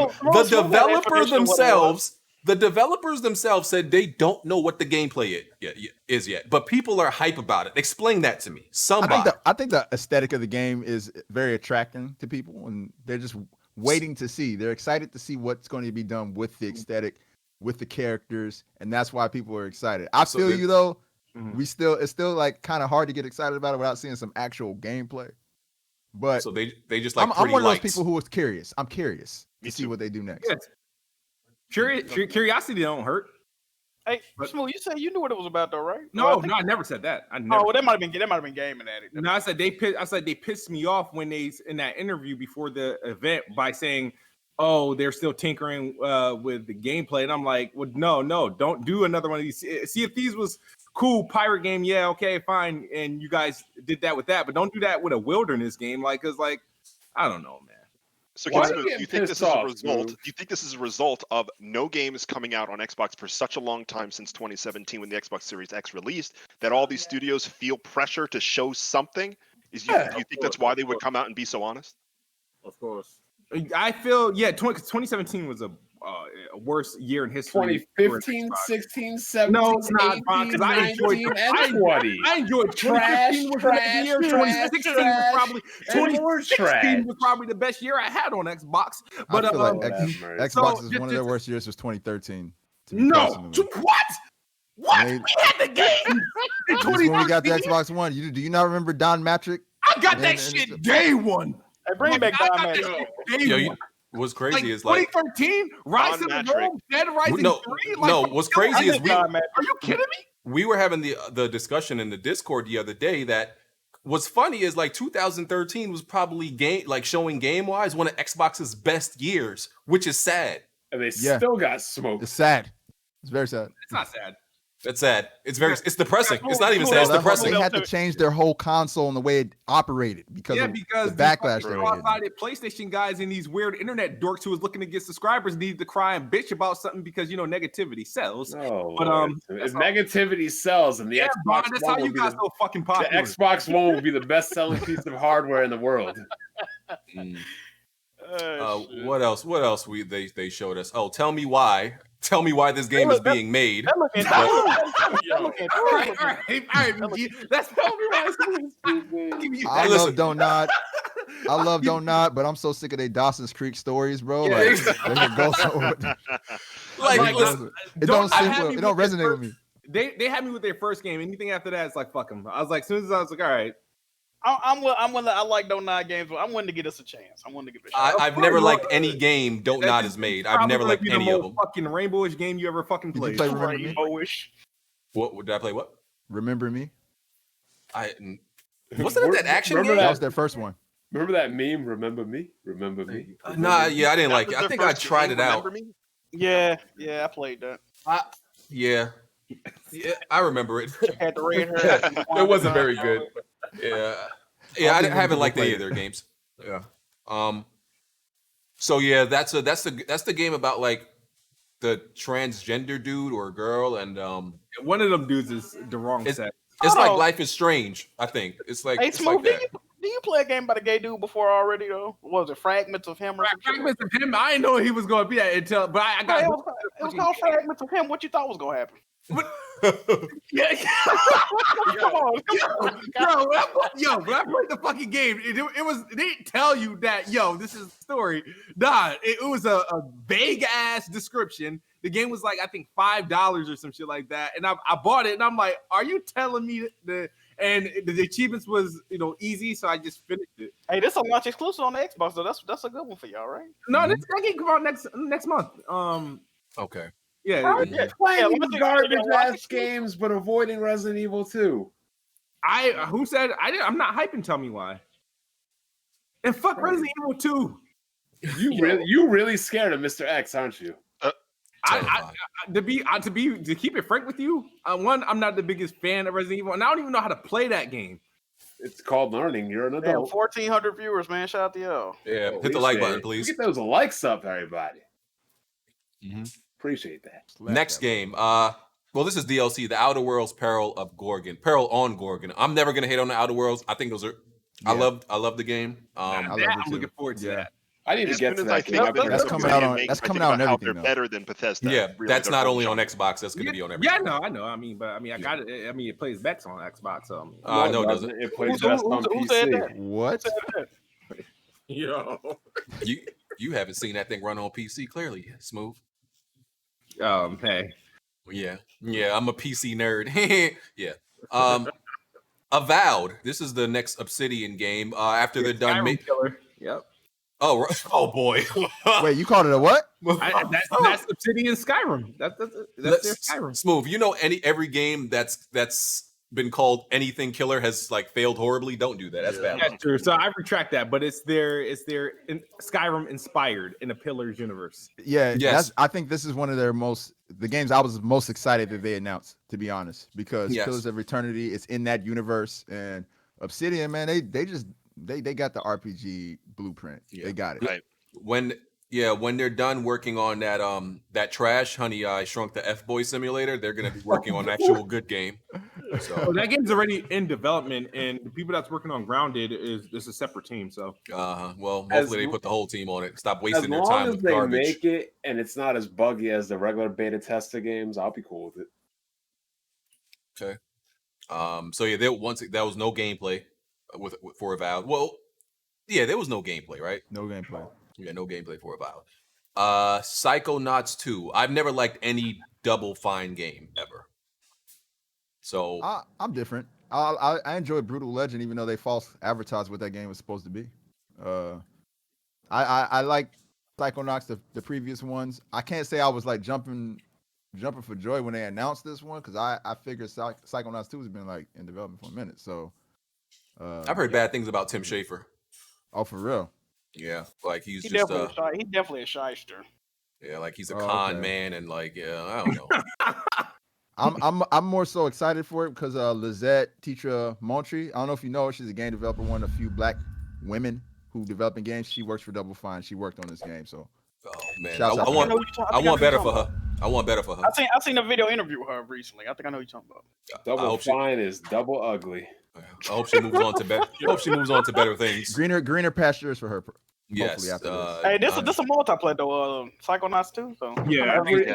Speaker 1: The developers themselves said they don't know what the gameplay is yet, but people are hype about it. Explain that to me. Somebody.
Speaker 4: I think the aesthetic of the game is very attracting to people, and they're just waiting to see. They're excited to see what's going to be done with the aesthetic, with the characters, and that's why people are excited. I feel you though.
Speaker 8: Mhm.
Speaker 4: It's still like kind of hard to get excited about it without seeing some actual gameplay. But
Speaker 1: So they just like
Speaker 4: I'm one of those
Speaker 1: lights.
Speaker 4: people who was curious. I'm curious
Speaker 3: Me
Speaker 4: to see
Speaker 3: too.
Speaker 4: what they do next.
Speaker 8: yes. Curiosity don't hurt.
Speaker 6: Hey, Smooth, you said you knew what it was about, though, right?
Speaker 8: No, I never said that. I never.
Speaker 6: Oh, well, that might have been gaming at it.
Speaker 8: No, I said they pissed me off when they in that interview before the event by saying, "Oh, they're still tinkering with the gameplay," and I'm like, "Well, no, don't do another one of these. Sea of Thieves was cool, pirate game, yeah, okay, fine, and you guys did that with that, but don't do that with a wilderness game, like, cause like, I don't know, man.
Speaker 3: So,
Speaker 7: Why
Speaker 3: Ken
Speaker 7: are you
Speaker 3: Smoove, do
Speaker 7: getting
Speaker 3: you think this
Speaker 7: pissed
Speaker 3: is a
Speaker 7: off,
Speaker 3: result?
Speaker 7: Smoove?
Speaker 3: Do you think this is a result of no games coming out on Xbox for such a long time since 2017 when the Xbox Series X released that all these studios feel pressure to show something? Do you think that's why they would come out and be so honest?
Speaker 2: Of course.
Speaker 8: I feel 2017 was a worst year in history. for
Speaker 7: 2015,
Speaker 8: Xbox.
Speaker 7: 16, 17,
Speaker 8: No, it's not, Ron,
Speaker 7: 18,
Speaker 8: 'cause I enjoyed
Speaker 7: 19, and 20.
Speaker 8: I enjoyed
Speaker 7: Trash,
Speaker 8: 2015 was
Speaker 7: trash,
Speaker 8: the year.
Speaker 7: trash,
Speaker 8: 2016 was
Speaker 7: trash,
Speaker 8: probably
Speaker 7: and more
Speaker 8: 2016 was probably the best year I had on Xbox. But
Speaker 4: I feel like
Speaker 7: Lord have mercy.
Speaker 4: Xbox
Speaker 8: So,
Speaker 4: is
Speaker 8: just-
Speaker 4: one of their
Speaker 8: just-
Speaker 4: worst years was 2013. To me
Speaker 8: no,
Speaker 4: personally.
Speaker 8: what? What?
Speaker 4: They-
Speaker 8: We had the game in
Speaker 4: Just when we got the
Speaker 8: 2013.
Speaker 4: Xbox One, do you not remember Don Matrick?
Speaker 8: I got that
Speaker 4: And
Speaker 8: shit day one.
Speaker 6: Hey, bring back
Speaker 8: I
Speaker 6: Don
Speaker 8: got that
Speaker 6: Matrick.
Speaker 8: shit day
Speaker 1: Yo,
Speaker 8: one.
Speaker 1: what's crazy is like
Speaker 8: 2013, Rise
Speaker 3: Don
Speaker 8: of the
Speaker 3: Matrick.
Speaker 8: Rome, Dead Rising
Speaker 1: no,
Speaker 8: 3.
Speaker 1: no. What's
Speaker 6: I
Speaker 1: crazy is
Speaker 6: miss Don Matrick.
Speaker 8: Are you kidding me?
Speaker 1: we were having the discussion in the Discord the other day that what's funny is like 2013 was probably showing game wise one of Xbox's best years, which is sad.
Speaker 7: And they
Speaker 4: Yeah.
Speaker 7: still got smoked.
Speaker 4: It's sad. It's very sad.
Speaker 8: It's not sad.
Speaker 1: That's sad. It's depressing.
Speaker 6: Yeah,
Speaker 1: It's not even
Speaker 6: cool,
Speaker 1: sad. It's
Speaker 6: cool.
Speaker 1: depressing.
Speaker 4: They had to change their whole console and the way it operated because of
Speaker 8: because
Speaker 4: the backlash
Speaker 8: these
Speaker 4: they were getting.
Speaker 8: cross-sided PlayStation guys and these weird internet dorks who was looking to get subscribers needed to cry and bitch about something because negativity sells.
Speaker 7: Oh,
Speaker 8: But,
Speaker 7: Lord.
Speaker 8: that's
Speaker 7: if negativity sells and the
Speaker 8: Yeah,
Speaker 7: Xbox
Speaker 8: Ron, that's
Speaker 7: One
Speaker 8: how
Speaker 7: will
Speaker 8: you
Speaker 7: be
Speaker 8: got
Speaker 7: the,
Speaker 8: so fucking
Speaker 7: the
Speaker 8: popular.
Speaker 7: Xbox One will be the best-selling piece of hardware in the world.
Speaker 1: Mm.
Speaker 6: Shit.
Speaker 1: What else? What else they showed us? Oh, tell me why. Tell me why this game is being made.
Speaker 6: That looking
Speaker 8: All right, let's tell me why it's
Speaker 4: I
Speaker 1: listen.
Speaker 4: love Don't Nod. I love Don't Nod, but I'm so sick of their Dawson's Creek stories, bro.
Speaker 1: Yeah,
Speaker 4: Like,
Speaker 1: exactly.
Speaker 4: they could go somewhere.
Speaker 1: Like, listen,
Speaker 4: It don't
Speaker 8: I'm
Speaker 4: sit
Speaker 8: happy
Speaker 4: well. It don't
Speaker 8: with
Speaker 4: resonate
Speaker 8: their
Speaker 4: with me.
Speaker 8: They had me with their first game. Anything after that, it's like fuck them. I was like, as soon as I was like, all right,
Speaker 6: I'm willing. I like Don't Nod games, but I'm willing to give us a chance. I'm willing to give it a shot.
Speaker 1: I've never liked any game Don't Nod is made. I've never liked any of them.
Speaker 8: Fucking rainbowish game you ever fucking
Speaker 4: Did you
Speaker 8: played.
Speaker 4: play Remember Me?
Speaker 6: Rainbowish.
Speaker 1: What did I play? What?
Speaker 4: Remember Me?
Speaker 1: Wasn't it that action
Speaker 7: Remember
Speaker 1: game?
Speaker 4: That was their first one.
Speaker 7: Remember that meme? Remember me? Remember me?
Speaker 1: Nah, yeah, I didn't
Speaker 3: That
Speaker 1: like
Speaker 3: was
Speaker 1: it. I
Speaker 3: their
Speaker 1: think I
Speaker 3: first
Speaker 1: tried
Speaker 3: game,
Speaker 1: it out.
Speaker 3: Remember Me?
Speaker 6: Yeah, I played that.
Speaker 1: Yeah, I remember it.
Speaker 6: Had the red hair.
Speaker 1: It wasn't very good. Yeah,
Speaker 4: I'll
Speaker 1: I
Speaker 4: be
Speaker 1: haven't
Speaker 4: willing
Speaker 1: liked
Speaker 4: to
Speaker 1: any
Speaker 4: play
Speaker 1: of their games. Yeah. So yeah, that's the game about like the transgender dude or girl, and
Speaker 8: One of them dudes is the wrong
Speaker 1: It's-
Speaker 8: sex.
Speaker 1: it's like
Speaker 6: Oh.
Speaker 1: Life is Strange. I think it's like
Speaker 6: Hey,
Speaker 1: it's
Speaker 6: Smoove,
Speaker 1: like that.
Speaker 6: do you play a game about a gay dude before already though? Was it Fragments of Him or some shit?
Speaker 8: Fragments of him. I didn't know he was going to be that until, but I
Speaker 6: No,
Speaker 8: got.
Speaker 6: it was called Fragments of Him. What you thought was gonna happen?
Speaker 8: Yeah,
Speaker 6: Come on.
Speaker 8: when I played the fucking game, it didn't tell you that, this is the story. Nah, it was a vague ass description. The game was like, I think $5 or some shit like that. And I bought it and I'm like, are you telling me and the achievements was, easy. So I just finished it.
Speaker 6: Hey, this is a launch exclusive on the Xbox, though. That's a good one for y'all, right?
Speaker 8: No, this game come out next month.
Speaker 1: Okay.
Speaker 8: Yeah.
Speaker 6: Yeah.
Speaker 7: Playing
Speaker 6: Yeah,
Speaker 7: these
Speaker 6: let's do-
Speaker 7: garbage
Speaker 6: yeah,
Speaker 7: ass games, but avoiding Resident Evil 2.
Speaker 8: Who said I'm not hyping? Tell me why. And fuck Resident Evil 2.
Speaker 7: You really scared of Mr. X, aren't you?
Speaker 8: To keep it frank with you, one, I'm not the biggest fan of Resident Evil, and I don't even know how to play that game.
Speaker 7: It's called learning. You're an
Speaker 6: Damn,
Speaker 7: adult.
Speaker 6: 1,400 viewers, man. Shout out to y'all.
Speaker 1: Yeah,
Speaker 7: Oh,
Speaker 1: hit the
Speaker 7: we
Speaker 1: like
Speaker 7: say-
Speaker 1: button, please.
Speaker 7: Get those likes up, everybody.
Speaker 1: Mhm.
Speaker 7: Appreciate that.
Speaker 1: Next game. Well, this is DLC, The Outer Worlds Peril of Gorgon. Peril on Gorgon. I'm never gonna hate on the Outer Worlds. I think those are I love the game.
Speaker 4: I love it
Speaker 8: I'm
Speaker 4: too.
Speaker 8: looking forward to
Speaker 4: Yeah.
Speaker 8: that.
Speaker 7: I need to
Speaker 3: As
Speaker 7: get
Speaker 3: soon
Speaker 7: to
Speaker 3: as I
Speaker 7: that
Speaker 3: think
Speaker 7: game.
Speaker 3: of it,
Speaker 4: That's
Speaker 3: as a
Speaker 4: coming
Speaker 3: video
Speaker 4: out on-
Speaker 3: game,
Speaker 4: that's
Speaker 3: I
Speaker 4: coming
Speaker 3: think
Speaker 4: out on
Speaker 3: about how
Speaker 4: everything,
Speaker 3: they're
Speaker 4: though.
Speaker 3: better than Bethesda.
Speaker 1: Yeah,
Speaker 3: Really,
Speaker 1: that's
Speaker 3: they're
Speaker 1: not only on
Speaker 3: really
Speaker 1: Xbox. That's gonna be on everything.
Speaker 8: Yeah, I know. I mean, but I got it. I mean, it plays best on Xbox. So
Speaker 1: No, it doesn't.
Speaker 7: It plays
Speaker 6: Who-
Speaker 7: best
Speaker 6: who-
Speaker 7: on
Speaker 6: who said
Speaker 7: PC.
Speaker 6: that?
Speaker 4: What?
Speaker 2: Yo.
Speaker 1: You haven't seen that thing run on PC clearly, Smoove.
Speaker 8: hey,
Speaker 1: Yeah, I'm a PC nerd. Yeah. Avowed. This is the next Obsidian game. After they're done.
Speaker 8: Skyrim killer. Yep.
Speaker 1: Oh boy.
Speaker 4: Wait, you called it a what?
Speaker 8: That's Obsidian Skyrim. That's their Skyrim.
Speaker 1: Smooth. You know, every game that's been called anything killer has like failed horribly. Don't do that. That's bad.
Speaker 8: That's true. So I retract that, but it's their Skyrim inspired in a Pillars universe.
Speaker 4: Yeah,
Speaker 1: Yes.
Speaker 4: I think this is one of the games I was most excited that they announced, to be honest, because
Speaker 1: Yes.
Speaker 4: Pillars of Eternity is in that universe, and Obsidian, man, they got the RPG blueprint.
Speaker 1: Yeah.
Speaker 4: They got it.
Speaker 3: Right.
Speaker 1: when they're done working on that trash Honey I Shrunk the F-Boy simulator, they're gonna be working on an actual good game. So
Speaker 8: that game's already in development, and the people that's working on Grounded is a separate team. So,
Speaker 1: well,
Speaker 7: As
Speaker 1: hopefully they
Speaker 7: l-
Speaker 1: put the whole team on it. Stop
Speaker 7: As
Speaker 1: wasting their
Speaker 7: long
Speaker 1: time
Speaker 7: as
Speaker 1: with
Speaker 7: they
Speaker 1: garbage.
Speaker 7: make it and it's not as buggy as the regular beta tester games, I'll be cool with it.
Speaker 1: Okay. So yeah, there was no gameplay for Avowed. Well, yeah, there was no gameplay, right?
Speaker 4: No gameplay.
Speaker 1: Yeah, no gameplay for Avowed. Psychonauts 2. I've never liked any Double Fine game ever. So
Speaker 4: I'm different. I enjoy Brutal Legend, even though they false advertised what that game was supposed to be. I like Psychonauts, the previous ones. I can't say I was like jumping for joy when they announced this one, because I figured Psychonauts 2 has been like in development for a minute. So
Speaker 1: I've heard bad things about Tim Schafer.
Speaker 4: Oh, for real?
Speaker 1: Yeah, like he's
Speaker 6: He
Speaker 1: just
Speaker 6: definitely a shyster.
Speaker 1: yeah, like he's a
Speaker 4: Oh,
Speaker 1: con
Speaker 4: okay.
Speaker 1: man, and like I don't know.
Speaker 4: I'm more so excited for it because Lizette Teacher Montry, I don't know if you know her, she's a game developer, one of the few black women who developing games. She works for Double Fine. She worked on this game, so
Speaker 1: Oh man,
Speaker 4: Shouts out
Speaker 1: I
Speaker 4: to
Speaker 1: want
Speaker 4: her.
Speaker 1: I want better for her. I want better for her.
Speaker 6: I seen a video interview with her recently. I think I know what you're talking about.
Speaker 7: Double
Speaker 1: hope she-
Speaker 7: Fine is double ugly.
Speaker 1: I hope she moves on to better. Hope she moves on to better things.
Speaker 4: greener pastures for her.
Speaker 1: Yes.
Speaker 4: Hopefully after this.
Speaker 6: Hey, this is a multiplayer though. Psychonauts 2. So
Speaker 8: yeah, I think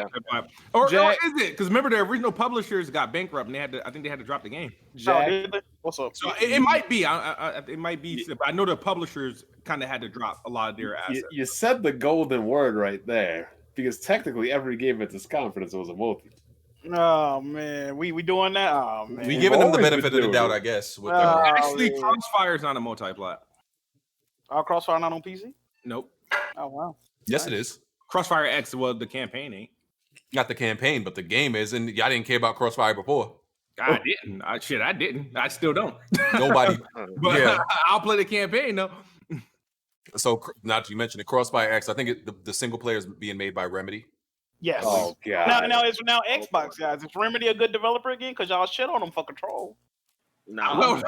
Speaker 8: or
Speaker 7: Jack-
Speaker 8: is it? Because remember, their original publishers got bankrupt, and I think they had to drop the game.
Speaker 7: Jack,
Speaker 6: What's up?
Speaker 8: So it might be. It might be. But I know the publishers kind of had to drop a lot of their assets.
Speaker 7: you said the golden word right there, because technically every game at this conference was a multi.
Speaker 6: Oh man, we doing that? Oh man,
Speaker 1: We giving them the
Speaker 7: always
Speaker 1: benefit of
Speaker 7: been
Speaker 1: the
Speaker 7: doing
Speaker 1: doubt,
Speaker 7: it.
Speaker 1: I guess. With
Speaker 8: Actually,
Speaker 6: man.
Speaker 8: Crossfire's not a multi-plat.
Speaker 6: Crossfire not on PC?
Speaker 8: Nope.
Speaker 6: Oh wow.
Speaker 1: yes, it is.
Speaker 8: Crossfire X, well, the campaign ain't.
Speaker 1: Not the campaign, but the game is, and y'all didn't care about Crossfire before.
Speaker 8: I didn't. I didn't. I still don't.
Speaker 1: Nobody.
Speaker 8: But
Speaker 1: Yeah.
Speaker 8: I'll play the campaign though.
Speaker 1: So not to mention the Crossfire X. I think the single player is being made by Remedy.
Speaker 6: Yes.
Speaker 7: Oh god.
Speaker 6: Now it's now Xbox guys. Is Remedy a good developer again? Because y'all shit on them for Control.
Speaker 8: No.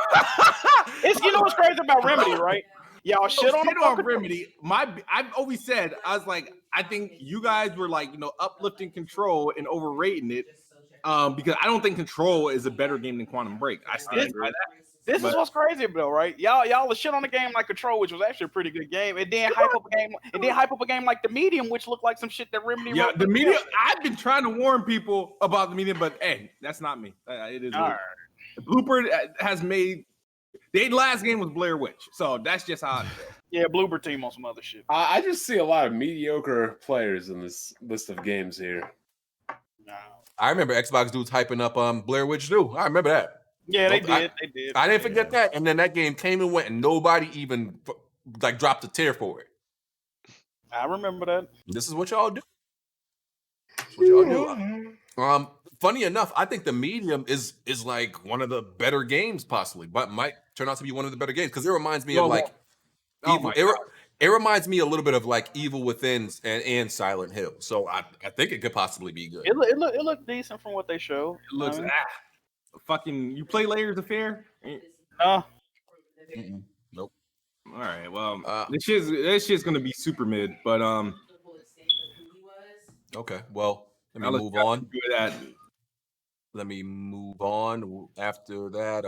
Speaker 6: It's what's crazy about Remedy, right? Y'all shit on them for Control.
Speaker 8: Remedy. I've always said, I was like, I think you guys were like, uplifting Control and overrating it. Because I don't think Control is a better game than Quantum Break. I stand by that.
Speaker 6: This is what's crazy, though, right? Y'all are shit on a game like Control, which was actually a pretty good game, and then hype up a game like The Medium, which looked like some shit that Remedy.
Speaker 8: Yeah,
Speaker 6: wrote.
Speaker 8: the Medium. I've been trying to warn people about the Medium, but hey, that's not me. It is.
Speaker 6: All right.
Speaker 8: The Blooper has made. Their last game was Blair Witch, so that's just how.
Speaker 6: Yeah, Bloober team on some other shit.
Speaker 7: I just see a lot of mediocre players in this list of games here.
Speaker 6: No.
Speaker 1: I remember Xbox dudes hyping up Blair Witch 2. I remember that.
Speaker 6: Yeah, they
Speaker 1: Nope,
Speaker 6: did. They did.
Speaker 1: I didn't forget that. And then that game came and went, and nobody even like dropped a tear for it.
Speaker 6: I remember that.
Speaker 1: This is what y'all do. That's what y'all do. Funny enough, I think The Medium is like one of the better games, possibly, but might turn out to be one of the better games because it reminds me of like Evil. It reminds me a little bit of like Evil Within and Silent Hill. So I think it could possibly be good.
Speaker 6: It looked decent from what they showed.
Speaker 8: It looks fucking. You play Layers of Fear?
Speaker 6: No.
Speaker 1: Nope.
Speaker 8: All right. Well, this shit's gonna be super mid, but
Speaker 1: Okay. Well, let me
Speaker 8: I'll
Speaker 1: move on.
Speaker 8: do that.
Speaker 1: Let me move on. After that,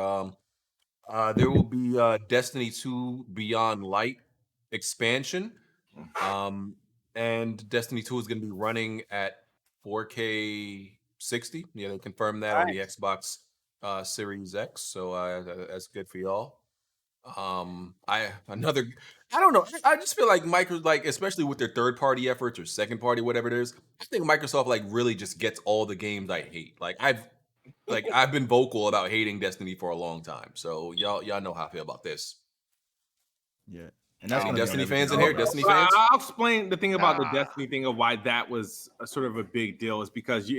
Speaker 1: there will be Destiny 2 Beyond Light expansion. And Destiny 2 is going to be running at 4K 60. Yeah, they confirmed that on the Xbox Series X. So that's good for y'all. I don't know. I just feel like especially with their third party efforts or second party, whatever it is, I think Microsoft like really just gets all the games I hate. I've been vocal about hating Destiny for a long time. So y'all know how I feel about this.
Speaker 4: Yeah. And that's
Speaker 1: Any
Speaker 4: gonna be
Speaker 1: Destiny
Speaker 4: on
Speaker 1: fans in
Speaker 4: everything.
Speaker 1: here? Destiny fans?
Speaker 8: I'll explain the thing about the Destiny thing of why that was a sort of a big deal is because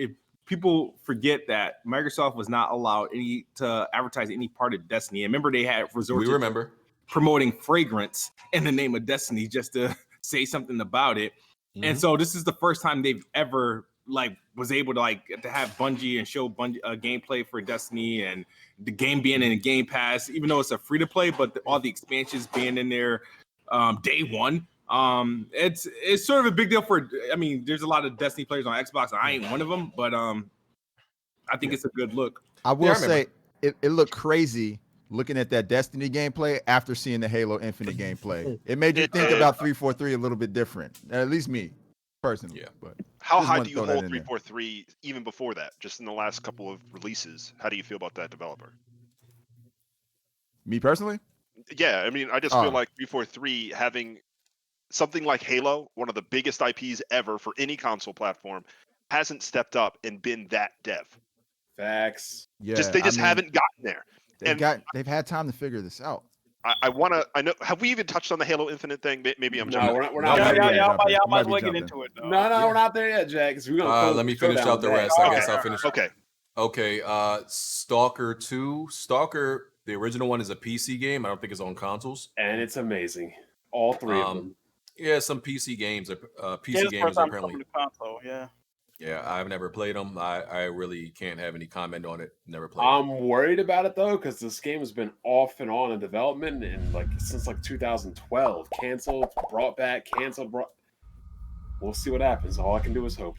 Speaker 8: people forget that Microsoft was not allowed to advertise any part of Destiny. And remember, they had resorted
Speaker 1: We remember
Speaker 8: promoting fragrance in the name of Destiny just to say something about it.
Speaker 1: Mm-hmm.
Speaker 8: And so this is the first time they've ever was able to to have Bungie and show Bungie gameplay for Destiny and the game being in a Game Pass, even though it's a free to play, but all the expansions being in there day one.
Speaker 5: It's sort of a big deal for. I mean, there's a lot of Destiny players on Xbox. I ain't one of them, but I think it's a good look.
Speaker 4: I will say it looked crazy looking at that Destiny gameplay after seeing the Halo Infinite gameplay. It made you
Speaker 3: It
Speaker 4: think
Speaker 3: did.
Speaker 4: about 343 a little bit different. At least me, personally.
Speaker 1: Yeah.
Speaker 4: But
Speaker 3: How
Speaker 4: just
Speaker 3: high
Speaker 4: wanted
Speaker 3: do
Speaker 4: to
Speaker 3: you
Speaker 4: throw that
Speaker 3: hold
Speaker 4: in there.
Speaker 3: 343 even before that? Just in the last couple of releases, how do you feel about that developer?
Speaker 4: Me personally?
Speaker 3: Yeah, I mean, I just feel like 343 having something like Halo, one of the biggest IPs ever for any console platform, hasn't stepped up and been that dev.
Speaker 7: Facts.
Speaker 4: Yeah.
Speaker 3: They just haven't gotten there.
Speaker 4: They've had time to figure this out.
Speaker 3: I know. Have we even touched on the Halo Infinite thing? Maybe I'm
Speaker 7: No,
Speaker 3: jumping.
Speaker 7: we're not.
Speaker 6: Y'all
Speaker 4: You
Speaker 6: might
Speaker 4: might
Speaker 6: as
Speaker 4: be
Speaker 6: well get
Speaker 4: jumping.
Speaker 6: into it. Though.
Speaker 7: No, we're not there yet, Jack. Because we're gonna
Speaker 1: Let me finish out the rest. I guess I'll finish.
Speaker 3: Okay.
Speaker 1: Okay. Stalker 2. Stalker, the original one, is a PC game. I don't think it's on consoles.
Speaker 7: And it's amazing. All three of them.
Speaker 1: Yeah, some PC games are
Speaker 6: Yeah,
Speaker 1: PC gamers are apparently.
Speaker 6: console, yeah.
Speaker 1: Yeah, I've never played them. I really can't have any comment on it. Never played.
Speaker 7: I'm worried about it though, because this game has been off and on in development and since 2012. Canceled, brought back, canceled, brought. We'll see what happens. All I can do is hope.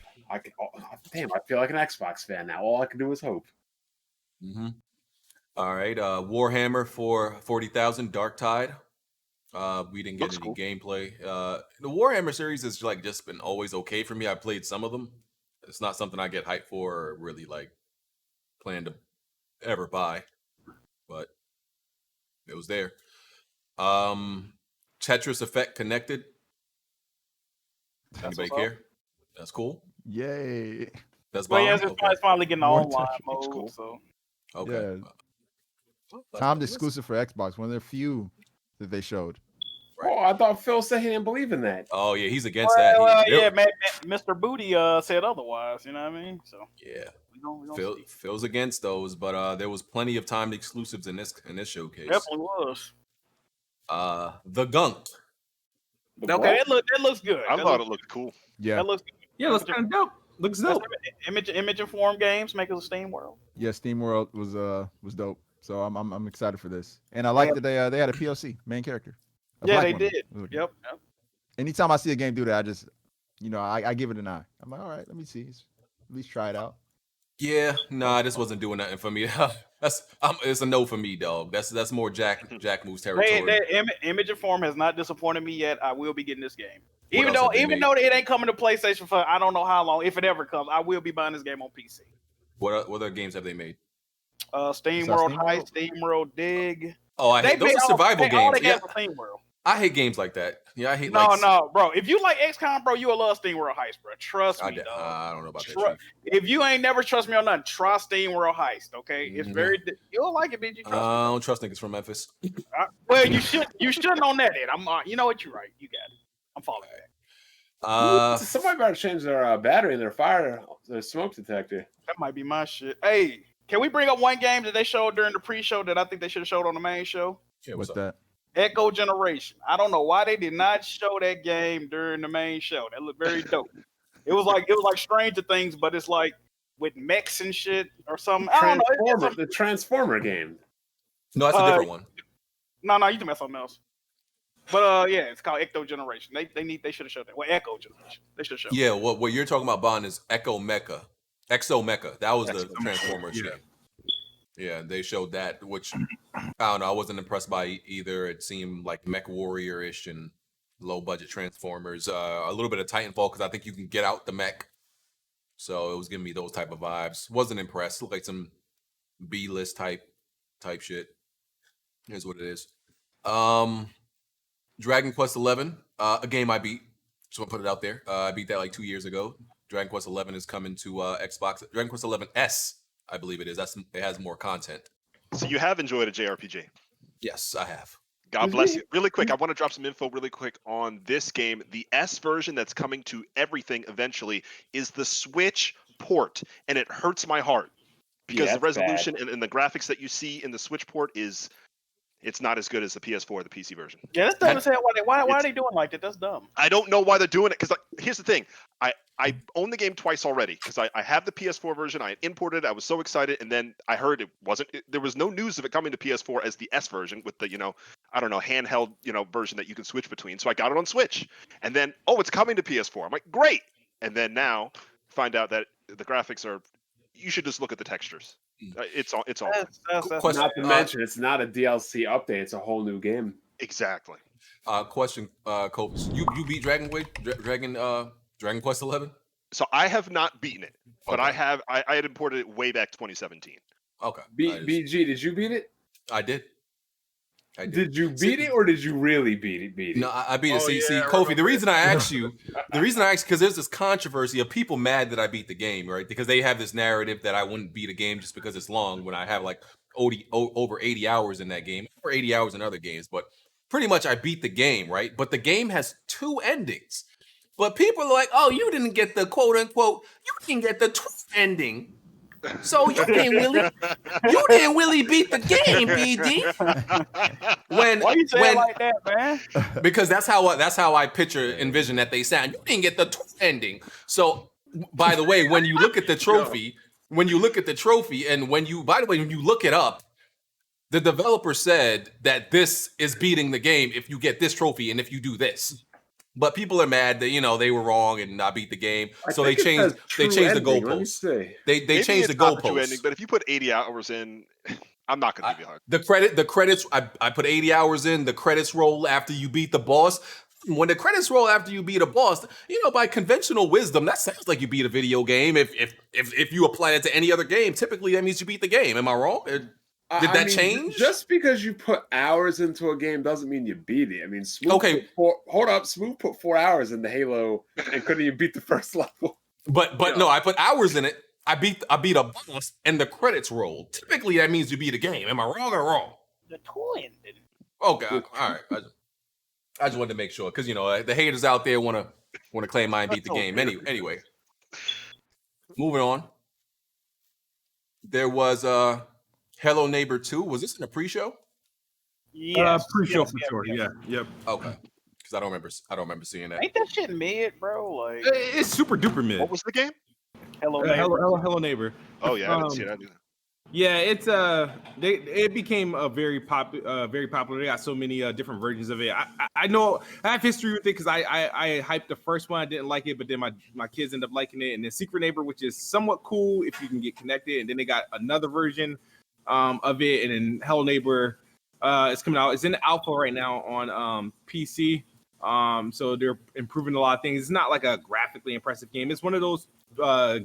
Speaker 7: Damn, I feel like an Xbox fan now. All I can do is hope.
Speaker 1: Mm-hmm. All right, Warhammer for 40,000 Dark Tide. We didn't get any gameplay. The Warhammer series has just been always okay for me. I played some of them. It's not something I get hyped for or really plan to ever buy, but it was there. Tetris Effect Connected. Anybody care? That's cool.
Speaker 4: Yay.
Speaker 1: That's
Speaker 6: well,
Speaker 1: bomb.
Speaker 6: it's finally getting the
Speaker 4: More
Speaker 6: online
Speaker 4: Tetris.
Speaker 6: mode.
Speaker 3: Cool.
Speaker 6: So
Speaker 1: Okay.
Speaker 4: Yeah. Timed exclusive for Xbox. One of the few that they showed.
Speaker 7: Right. Oh, I thought Phil said he didn't believe in that.
Speaker 1: Oh yeah, he's against that.
Speaker 6: Mr. Booty said otherwise. You know what I mean? So
Speaker 1: yeah,
Speaker 6: we
Speaker 1: Phil's against those, but there was plenty of timed exclusives in this showcase.
Speaker 6: Definitely was.
Speaker 1: The Gunk.
Speaker 6: Okay, that looks good.
Speaker 3: I thought it looked cool.
Speaker 4: Yeah,
Speaker 6: that looks good.
Speaker 5: Yeah, looks kind of dope. Looks dope.
Speaker 6: Image informed games make us a Steam World.
Speaker 4: Yeah, Steam World was dope. So I'm excited for this, and I like that they had a POC main character.
Speaker 6: Yeah, they did. Yep.
Speaker 4: Anytime I see a game do that, I just, I give it an eye. I'm like, all right, let me see, at least try it out.
Speaker 1: Yeah, nah, this wasn't doing nothing for me. It's a no for me, dog. That's more Jack moves territory.
Speaker 6: Image Inform has not disappointed me yet. I will be getting this game, even though it ain't coming to PlayStation for I don't know how long. If it ever comes, I will be buying this game on PC.
Speaker 1: What other games have they made?
Speaker 6: Steam World Heist, Steam World Dig.
Speaker 1: Oh, I hate those are survival games.
Speaker 6: Yeah. Steam World.
Speaker 1: I hate games like that. Yeah, I hate.
Speaker 6: No, bro. If you like XCOM, bro, you'll love Steam World Heist, bro. Trust me, dog.
Speaker 1: I don't know about that.
Speaker 6: If you ain't never trust me on nothing, try Steam World Heist. Okay, it's very. You'll like it, BG.
Speaker 1: I don't trust niggas from Memphis.
Speaker 6: Well, you shouldn't on that. I'm. You know what? You're right. You got it. I'm following that.
Speaker 7: Somebody better change their battery in their smoke detector.
Speaker 6: That might be my shit. Hey, can we bring up one game that they showed during the pre-show that I think they should have showed on the main show?
Speaker 1: Yeah,
Speaker 4: what's that?
Speaker 6: Echo Generation. I don't know why they did not show that game during the main show. That looked very dope. It was like Stranger Things, but it's like with mechs and shit or something. I don't know.
Speaker 7: The Transformer game.
Speaker 1: No, that's a different one.
Speaker 6: No, you can mess something else. But yeah, it's called Ecto Generation. They should have showed that. Well, Echo Generation. They should have showed.
Speaker 1: Yeah, what you're talking about, Bond, is Exo Mecha. That was the Transformers game. Yeah, they showed that, which I don't know. I wasn't impressed by either. It seemed like Mech Warrior-ish and low-budget Transformers. A little bit of Titanfall because I think you can get out the mech. So it was giving me those type of vibes. Wasn't impressed. Looked like some B-list type shit. Here's what it is. Dragon Quest 11, a game I beat. Just want to put it out there. I beat that like 2 years ago. Dragon Quest 11 is coming to Xbox. Dragon Quest 11S, I believe it is. It has more content.
Speaker 3: So you have enjoyed a JRPG?
Speaker 1: Yes, I have.
Speaker 3: God bless you. Really quick, I want to drop some info really quick on this game. The S version that's coming to everything eventually is the Switch port, and it hurts my heart because the resolution and the graphics that you see in the Switch port it's not as good as the PS4 or the PC version.
Speaker 6: Yeah, that's dumb to say. Why are they doing like that? That's dumb.
Speaker 3: I don't know why they're doing it because here's the thing. I own the game twice already because I have the PS4 version. I imported it. I was so excited, and then I heard there was no news of it coming to PS4 as the S version with the I don't know, handheld, version that you can switch between. So I got it on Switch, and then it's coming to PS4. I'm like, great. And then now find out that the graphics are. You should just look at the textures. It's all.
Speaker 6: That's
Speaker 1: Question-
Speaker 7: Not to mention, it's not a DLC update; it's a whole new game.
Speaker 3: Exactly.
Speaker 1: Question, Copus. You beat Dragon Quest 11?
Speaker 3: So I have not beaten it, but
Speaker 1: Okay.
Speaker 3: I had imported it way back 2017.
Speaker 1: Okay.
Speaker 7: BG, did you beat it?
Speaker 1: I did.
Speaker 7: Did you beat it, or did you really beat it?
Speaker 1: No, I beat it.
Speaker 2: Oh,
Speaker 1: See,
Speaker 2: yeah, I
Speaker 1: Kofi,
Speaker 2: remember
Speaker 1: the reason I asked you, because there's this controversy of people mad that I beat the game, right? Because they have this narrative that I wouldn't beat a game just because it's long when I have like over 80 hours in that game, or 80 hours in other games. But pretty much I beat the game, right? But the game has 2 endings. But people are like, oh, you didn't get the quote unquote, you didn't get the twist ending. So you didn't really beat the game, BD.
Speaker 6: Why you say it like that, man?
Speaker 1: Because that's how I envision that they sound. You didn't get the ending. So, by the way, when you look at the trophy, and when you look it up, the developer said that this is beating the game if you get this trophy and if you do this. But people are mad that they were wrong and I beat the game, so they changed the goalposts. They changed the goalposts.
Speaker 3: But if you put 80 hours in, I'm not going to give you a hard.
Speaker 1: The credits. I put 80 hours in. The credits roll after you beat the boss. When the credits roll after you beat a boss, by conventional wisdom, that sounds like you beat a video game. If you apply it to any other game, typically that means you beat the game. Am I wrong? Did that change?
Speaker 7: Just because you put hours into a game doesn't mean you beat it. I mean, Smoove Smoove put 4 hours into Halo and couldn't even beat the first level.
Speaker 1: But no, I put hours in it. I beat a boss and the credits rolled. Typically, that means you beat a game. Am I wrong or wrong?
Speaker 6: The toy ended.
Speaker 1: Okay, all right. I just wanted to make sure because the haters out there want to claim I beat the game. Anyway, moving on. There was Hello Neighbor 2. Was this in a pre-show?
Speaker 6: Yeah,
Speaker 8: pre-show for sure. Yeah, yep.
Speaker 1: Okay, because I don't remember seeing that.
Speaker 6: Ain't that shit mid, bro? Like
Speaker 8: It's super duper mid.
Speaker 3: What was the game?
Speaker 6: Hello Neighbor.
Speaker 8: Hello Neighbor.
Speaker 3: Oh yeah, I didn't see that either.
Speaker 8: Yeah, it's it became very popular. They got so many different versions of it. I know I have history with it because I hyped the first one. I didn't like it, but then my kids end up liking it. And then Secret Neighbor, which is somewhat cool if you can get connected. And then they got another version of it. And then Hello Neighbor is coming out. It's in alpha right now on PC. So they're improving a lot of things. It's not like a graphically impressive game. It's one of those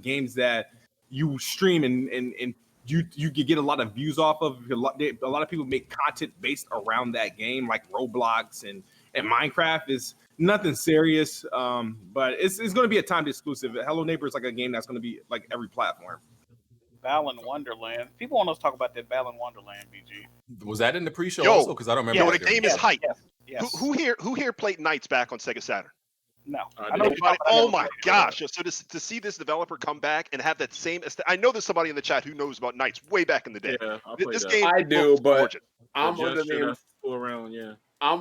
Speaker 8: games that you stream and you can get a lot of views off of. A lot of people make content based around that game, like Roblox and Minecraft. Is nothing serious, but it's going to be a timed exclusive. Hello Neighbor is like a game that's going to be like every platform.
Speaker 6: Balan Wonderland. People want us to talk about that Balan Wonderland, BG.
Speaker 1: Was that in the pre-show also? Because I don't remember.
Speaker 3: Yo, the game is hype.
Speaker 6: Yes.
Speaker 3: Who here played Knights back on Sega Saturn?
Speaker 6: No.
Speaker 3: Oh my gosh! So to see this developer come back and have that same, I know there's somebody in the chat who knows about Knights way back in the day.
Speaker 2: Yeah,
Speaker 3: This game,
Speaker 7: I do, but
Speaker 3: gorgeous.
Speaker 7: I'm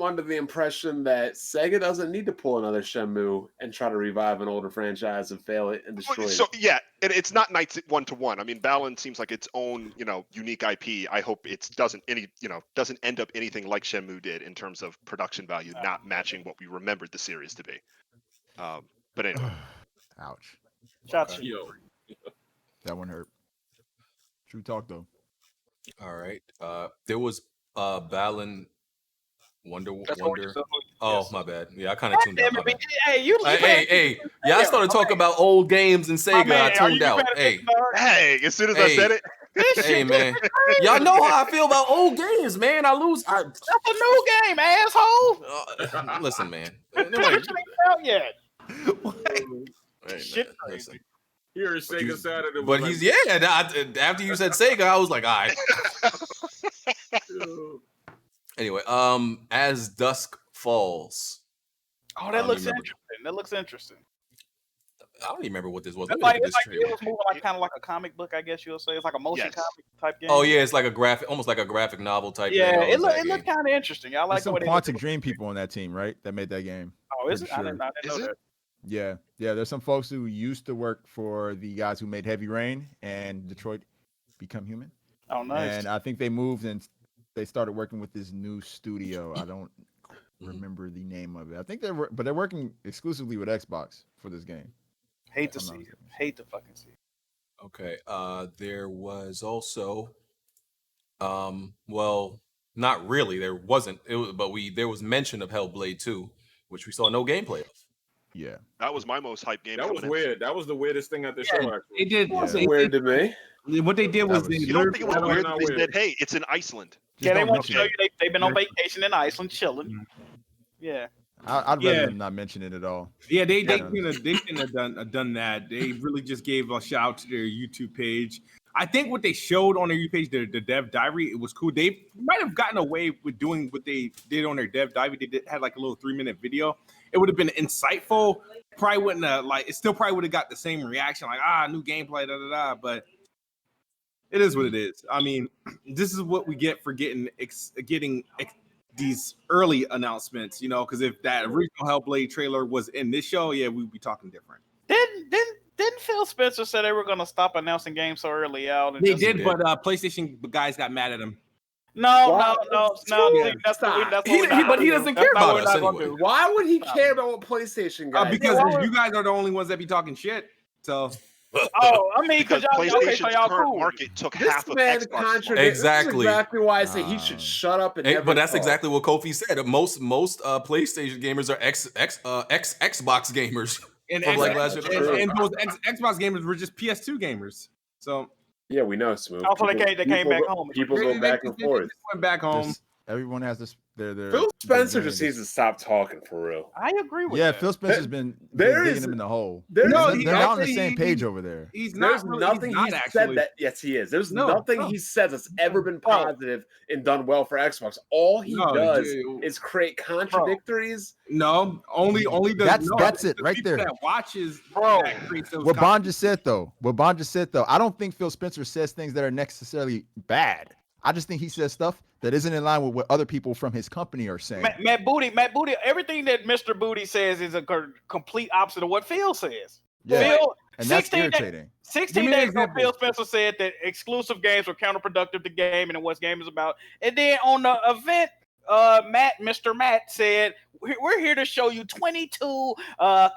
Speaker 7: under the impression that Sega doesn't need to pull another Shenmue and try to revive an older franchise and fail it and destroy it.
Speaker 3: So yeah, and it's not Knights 1-to-1. I mean, Balan seems like its own, unique IP. I hope it doesn't end up anything like Shenmue did in terms of production value, not matching what we remembered the series to be. But anyway,
Speaker 4: Ouch.
Speaker 6: Shots
Speaker 2: Yo.
Speaker 4: That one hurt. True talk though.
Speaker 1: All right. There was Balan Wonder. Oh, my bad. Yeah, I kind of tuned out. My bad. Hey. Yeah, I started talking about old games and Sega. I tuned out.
Speaker 3: hey, as soon as I said it,
Speaker 1: hey, man. Y'all know how I feel about old games, man.
Speaker 6: That's a new game, asshole.
Speaker 1: Listen, man.
Speaker 6: Ain't out yet.
Speaker 1: Hey,
Speaker 6: Shit
Speaker 1: man,
Speaker 6: crazy.
Speaker 1: listen.
Speaker 2: Here is Sega Saturday.
Speaker 1: But he's after you said Sega, I was like, all right. Anyway, as Dusk Falls.
Speaker 6: Oh, that looks interesting.
Speaker 1: I don't even remember what this was.
Speaker 6: It's like it was moving like kind of like a comic book, I guess you'll say. It's like a motion comic type game.
Speaker 1: Oh yeah, it's like almost like a graphic novel type.
Speaker 6: Yeah,
Speaker 1: thing.
Speaker 6: it looked kind of interesting. I like
Speaker 4: some Quantic Dream people on that team, right? That made that game.
Speaker 6: Oh, is it?
Speaker 4: Sure.
Speaker 6: I didn't know that.
Speaker 4: Yeah. There's some folks who used to work for the guys who made Heavy Rain and Detroit Become Human.
Speaker 6: Oh, nice.
Speaker 4: And I think they moved and they started working with this new studio. I don't remember the name of it. I think they're working exclusively with Xbox for this game.
Speaker 6: Hate to see it. Hate to fucking see it.
Speaker 1: Okay. There was also, well, not really. There wasn't. There was mention of Hellblade 2, which we saw no gameplay of.
Speaker 4: Yeah,
Speaker 3: That was my most hyped game.
Speaker 2: That was
Speaker 3: coming in.
Speaker 2: weird. That was the weirdest thing at the show.
Speaker 8: They
Speaker 2: Actually,
Speaker 8: did.
Speaker 4: Yeah.
Speaker 7: Wasn't weird to me.
Speaker 8: What they did was,
Speaker 4: was-
Speaker 8: they
Speaker 3: You don't think it was
Speaker 2: That was
Speaker 3: weird?
Speaker 2: not
Speaker 3: They
Speaker 2: weird.
Speaker 3: said, "Hey, it's in Iceland."
Speaker 6: Yeah, they
Speaker 4: don't
Speaker 6: want to
Speaker 4: mention
Speaker 6: show
Speaker 4: it.
Speaker 6: you they've been on vacation in Iceland, chilling. Yeah.
Speaker 4: I'd
Speaker 8: Yeah.
Speaker 4: rather them not mention it at all.
Speaker 8: Yeah, they
Speaker 4: Yeah.
Speaker 8: shouldn't have done that. They really just gave a shout out to their YouTube page. I think what they showed on their YouTube page, the dev diary, it was cool. They might have gotten away with doing what they did on their dev diary. Had like a little 3-minute video. It would have been insightful. Probably wouldn't have it still probably would have got the same reaction, like new gameplay, But it is what it is. I mean, this is what we get for getting these early announcements, because if that original Hellblade trailer was in this show, yeah, we'd be talking different.
Speaker 6: Didn't Phil Spencer say they were going to stop announcing games so early out? And
Speaker 8: They
Speaker 6: just-
Speaker 8: did, but PlayStation guys got mad at him.
Speaker 6: No.
Speaker 7: Yeah.
Speaker 6: That's what
Speaker 7: Stop.
Speaker 6: we
Speaker 8: But he doesn't care
Speaker 6: That's not
Speaker 8: about
Speaker 6: what
Speaker 8: us
Speaker 6: we're not gonna
Speaker 1: anyway.
Speaker 6: do.
Speaker 7: Why would he care about what PlayStation guys?
Speaker 8: Because
Speaker 6: Yeah,
Speaker 8: you guys are the only ones that be talking shit. So
Speaker 6: Oh, I mean,
Speaker 3: Because
Speaker 6: because y'all okay,
Speaker 3: PlayStation's
Speaker 6: so y'all
Speaker 3: current
Speaker 6: cool.
Speaker 3: market took
Speaker 7: This
Speaker 3: half of
Speaker 7: man
Speaker 3: Xbox.
Speaker 7: contradicts.
Speaker 1: Exactly.
Speaker 7: This is exactly why I say he should shut up and never
Speaker 1: But that's
Speaker 7: talk.
Speaker 1: exactly what Kofi said. Most PlayStation gamers are Xbox gamers.
Speaker 8: and
Speaker 1: From, like, last year.
Speaker 8: and those Xbox gamers were just PS2 gamers. So
Speaker 5: Yeah, we know, Smoove.
Speaker 6: Also, they came back home.
Speaker 5: People go back and forth.
Speaker 8: went back home.
Speaker 4: Just- everyone has this. Their
Speaker 7: Phil Spencer
Speaker 4: their
Speaker 7: just
Speaker 4: game.
Speaker 7: needs to stop talking for real.
Speaker 6: I agree with
Speaker 4: Yeah,
Speaker 6: that.
Speaker 4: Phil Spencer's been
Speaker 5: there
Speaker 4: digging
Speaker 5: is-
Speaker 4: him in the hole.
Speaker 7: There's
Speaker 8: No,
Speaker 4: they're
Speaker 8: he-
Speaker 4: they're not on the
Speaker 8: actually,
Speaker 4: same
Speaker 8: he-
Speaker 4: page over there.
Speaker 8: He's
Speaker 7: There's
Speaker 8: not.
Speaker 7: nothing
Speaker 8: he's
Speaker 7: he
Speaker 8: not
Speaker 7: said
Speaker 8: actually.
Speaker 7: that. Yes, he is. There's
Speaker 8: No,
Speaker 7: nothing
Speaker 8: no.
Speaker 7: he said that's ever been positive and done well for Xbox. All he
Speaker 8: No,
Speaker 7: does
Speaker 8: dude.
Speaker 7: is create contradictories.
Speaker 8: No, only the
Speaker 4: That's it
Speaker 8: the
Speaker 4: right
Speaker 8: people
Speaker 4: there.
Speaker 8: That watches
Speaker 6: Bro.
Speaker 8: that creates those
Speaker 4: What Bond just said though, I don't think Phil Spencer says things that are necessarily bad. I just think he says stuff that isn't in line with what other people from his company are saying.
Speaker 6: Matt Booty, everything that Mr. Booty says is a complete opposite of what Phil says.
Speaker 4: Yeah,
Speaker 6: Phil,
Speaker 4: and that's
Speaker 6: 16
Speaker 4: irritating.
Speaker 6: 16
Speaker 8: Give me an
Speaker 6: days ago,
Speaker 8: example.
Speaker 6: Phil Spencer said that exclusive games were counterproductive to game and what game is about. And then on the event, Mr. Matt said, we're here to show you 22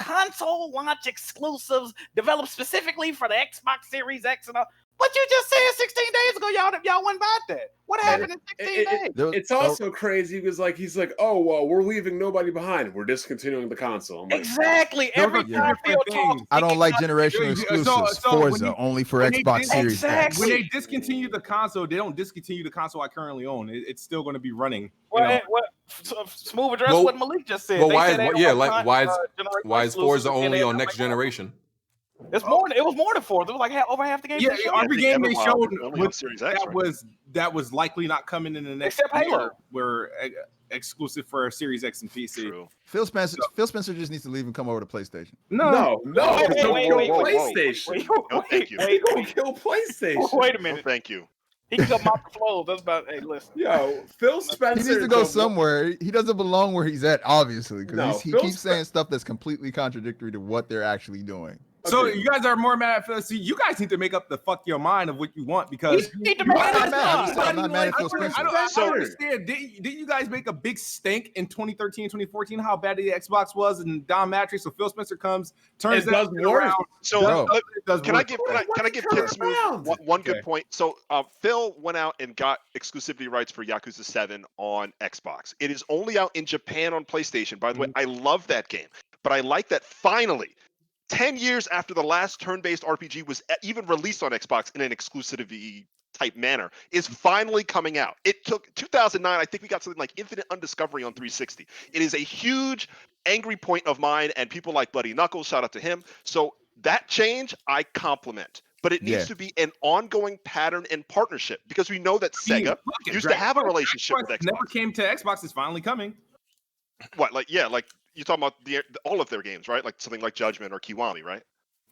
Speaker 6: console launch exclusives developed specifically for the Xbox Series X and all. But you just said 16 days ago, y'all went about that. What happened in 16 days?
Speaker 4: There was-
Speaker 7: It's also crazy because he's like, oh well, we're leaving nobody behind. We're discontinuing the console. I'm like,
Speaker 6: Exactly.
Speaker 8: Those
Speaker 6: Every
Speaker 8: are two
Speaker 6: time Phil
Speaker 8: different
Speaker 6: talks,
Speaker 8: things.
Speaker 4: I don't like
Speaker 6: he
Speaker 4: generational
Speaker 8: So-
Speaker 4: exclusives.
Speaker 8: so when
Speaker 4: Forza
Speaker 8: you-
Speaker 4: only for
Speaker 8: when they
Speaker 4: Xbox
Speaker 8: did-
Speaker 4: Series
Speaker 6: Exactly.
Speaker 8: When they discontinue the console, they don't discontinue the console I currently own. It's still going to be running.
Speaker 6: Smooth address
Speaker 1: Well-
Speaker 6: what Malik just said.
Speaker 1: Well,
Speaker 6: They
Speaker 1: why
Speaker 6: said
Speaker 1: is
Speaker 6: they don't like
Speaker 1: why is
Speaker 6: generational
Speaker 1: why is
Speaker 6: exclusives
Speaker 1: Forza
Speaker 6: and
Speaker 1: only
Speaker 6: they
Speaker 1: on
Speaker 6: don't
Speaker 1: next
Speaker 6: like-
Speaker 1: generation?
Speaker 6: It was more than Forza. It was like over half the game.
Speaker 8: Yeah, every game they
Speaker 3: Everwild
Speaker 8: showed
Speaker 3: is only on
Speaker 8: with,
Speaker 3: Series X, right?
Speaker 8: that was likely not coming in the next
Speaker 6: Except Halo.
Speaker 8: year were exclusive for Series X and PC.
Speaker 3: True.
Speaker 4: Phil Spencer just needs to leave and come over to PlayStation.
Speaker 7: no,
Speaker 6: Wait,
Speaker 7: don't
Speaker 6: wait,
Speaker 7: kill
Speaker 6: wait,
Speaker 3: wait, whoa.
Speaker 7: PlayStation.
Speaker 3: No, thank you.
Speaker 7: He gonna kill PlayStation.
Speaker 6: Wait a
Speaker 3: No,
Speaker 6: minute.
Speaker 3: thank you.
Speaker 6: He can come off the flows. That's about. Hey, listen.
Speaker 7: Yo, Phil Spencer
Speaker 4: He needs to go somewhere. He doesn't belong where he's at, obviously, because
Speaker 7: No,
Speaker 4: he
Speaker 7: Phil
Speaker 4: keeps
Speaker 7: Spe-
Speaker 4: saying stuff that's completely contradictory to what they're actually doing.
Speaker 8: So
Speaker 7: Agreed.
Speaker 8: you guys are more mad at Phil. See, you guys need to make up the fuck your mind of what you want because
Speaker 6: You need to
Speaker 8: you
Speaker 6: make
Speaker 8: guys-
Speaker 6: up
Speaker 4: I'm not mad. I'm not mad at Phil
Speaker 8: I don't-
Speaker 4: Spencer.
Speaker 8: I don't understand. Didn't you guys make a big stink in 2013, 2014? How bad the Xbox was and Don Matrix. So Phil Spencer comes, turns
Speaker 7: It
Speaker 8: that
Speaker 7: does
Speaker 8: shit
Speaker 7: worse.
Speaker 8: around.
Speaker 3: So
Speaker 4: No.
Speaker 3: let-
Speaker 8: It does
Speaker 3: can I
Speaker 8: worse.
Speaker 3: give Kid Smooth one good point? So Phil went out and got exclusivity rights for Yakuza 7 on Xbox. It is only out in Japan on PlayStation. By the way, I love that game, but I like that finally, 10 years after the last turn-based RPG was even released on Xbox in an exclusivity type manner, is finally coming out. It took 2009. I think we got something like Infinite Undiscovery on 360. It is a huge angry point of mine, and people like Bloody Knuckles, shout out to him. So that change, I compliment. But it needs
Speaker 4: Yeah.
Speaker 3: to be an ongoing pattern and partnership because we know that Sega
Speaker 8: Look at
Speaker 3: used to
Speaker 8: Dragon
Speaker 3: have a
Speaker 8: Quest.
Speaker 3: relationship with
Speaker 8: Dragon
Speaker 3: Xbox.
Speaker 8: Quest never came to Xbox. It's finally coming.
Speaker 3: What, like you're talking about all of their games, right? Like something like Judgment or Kiwami, right?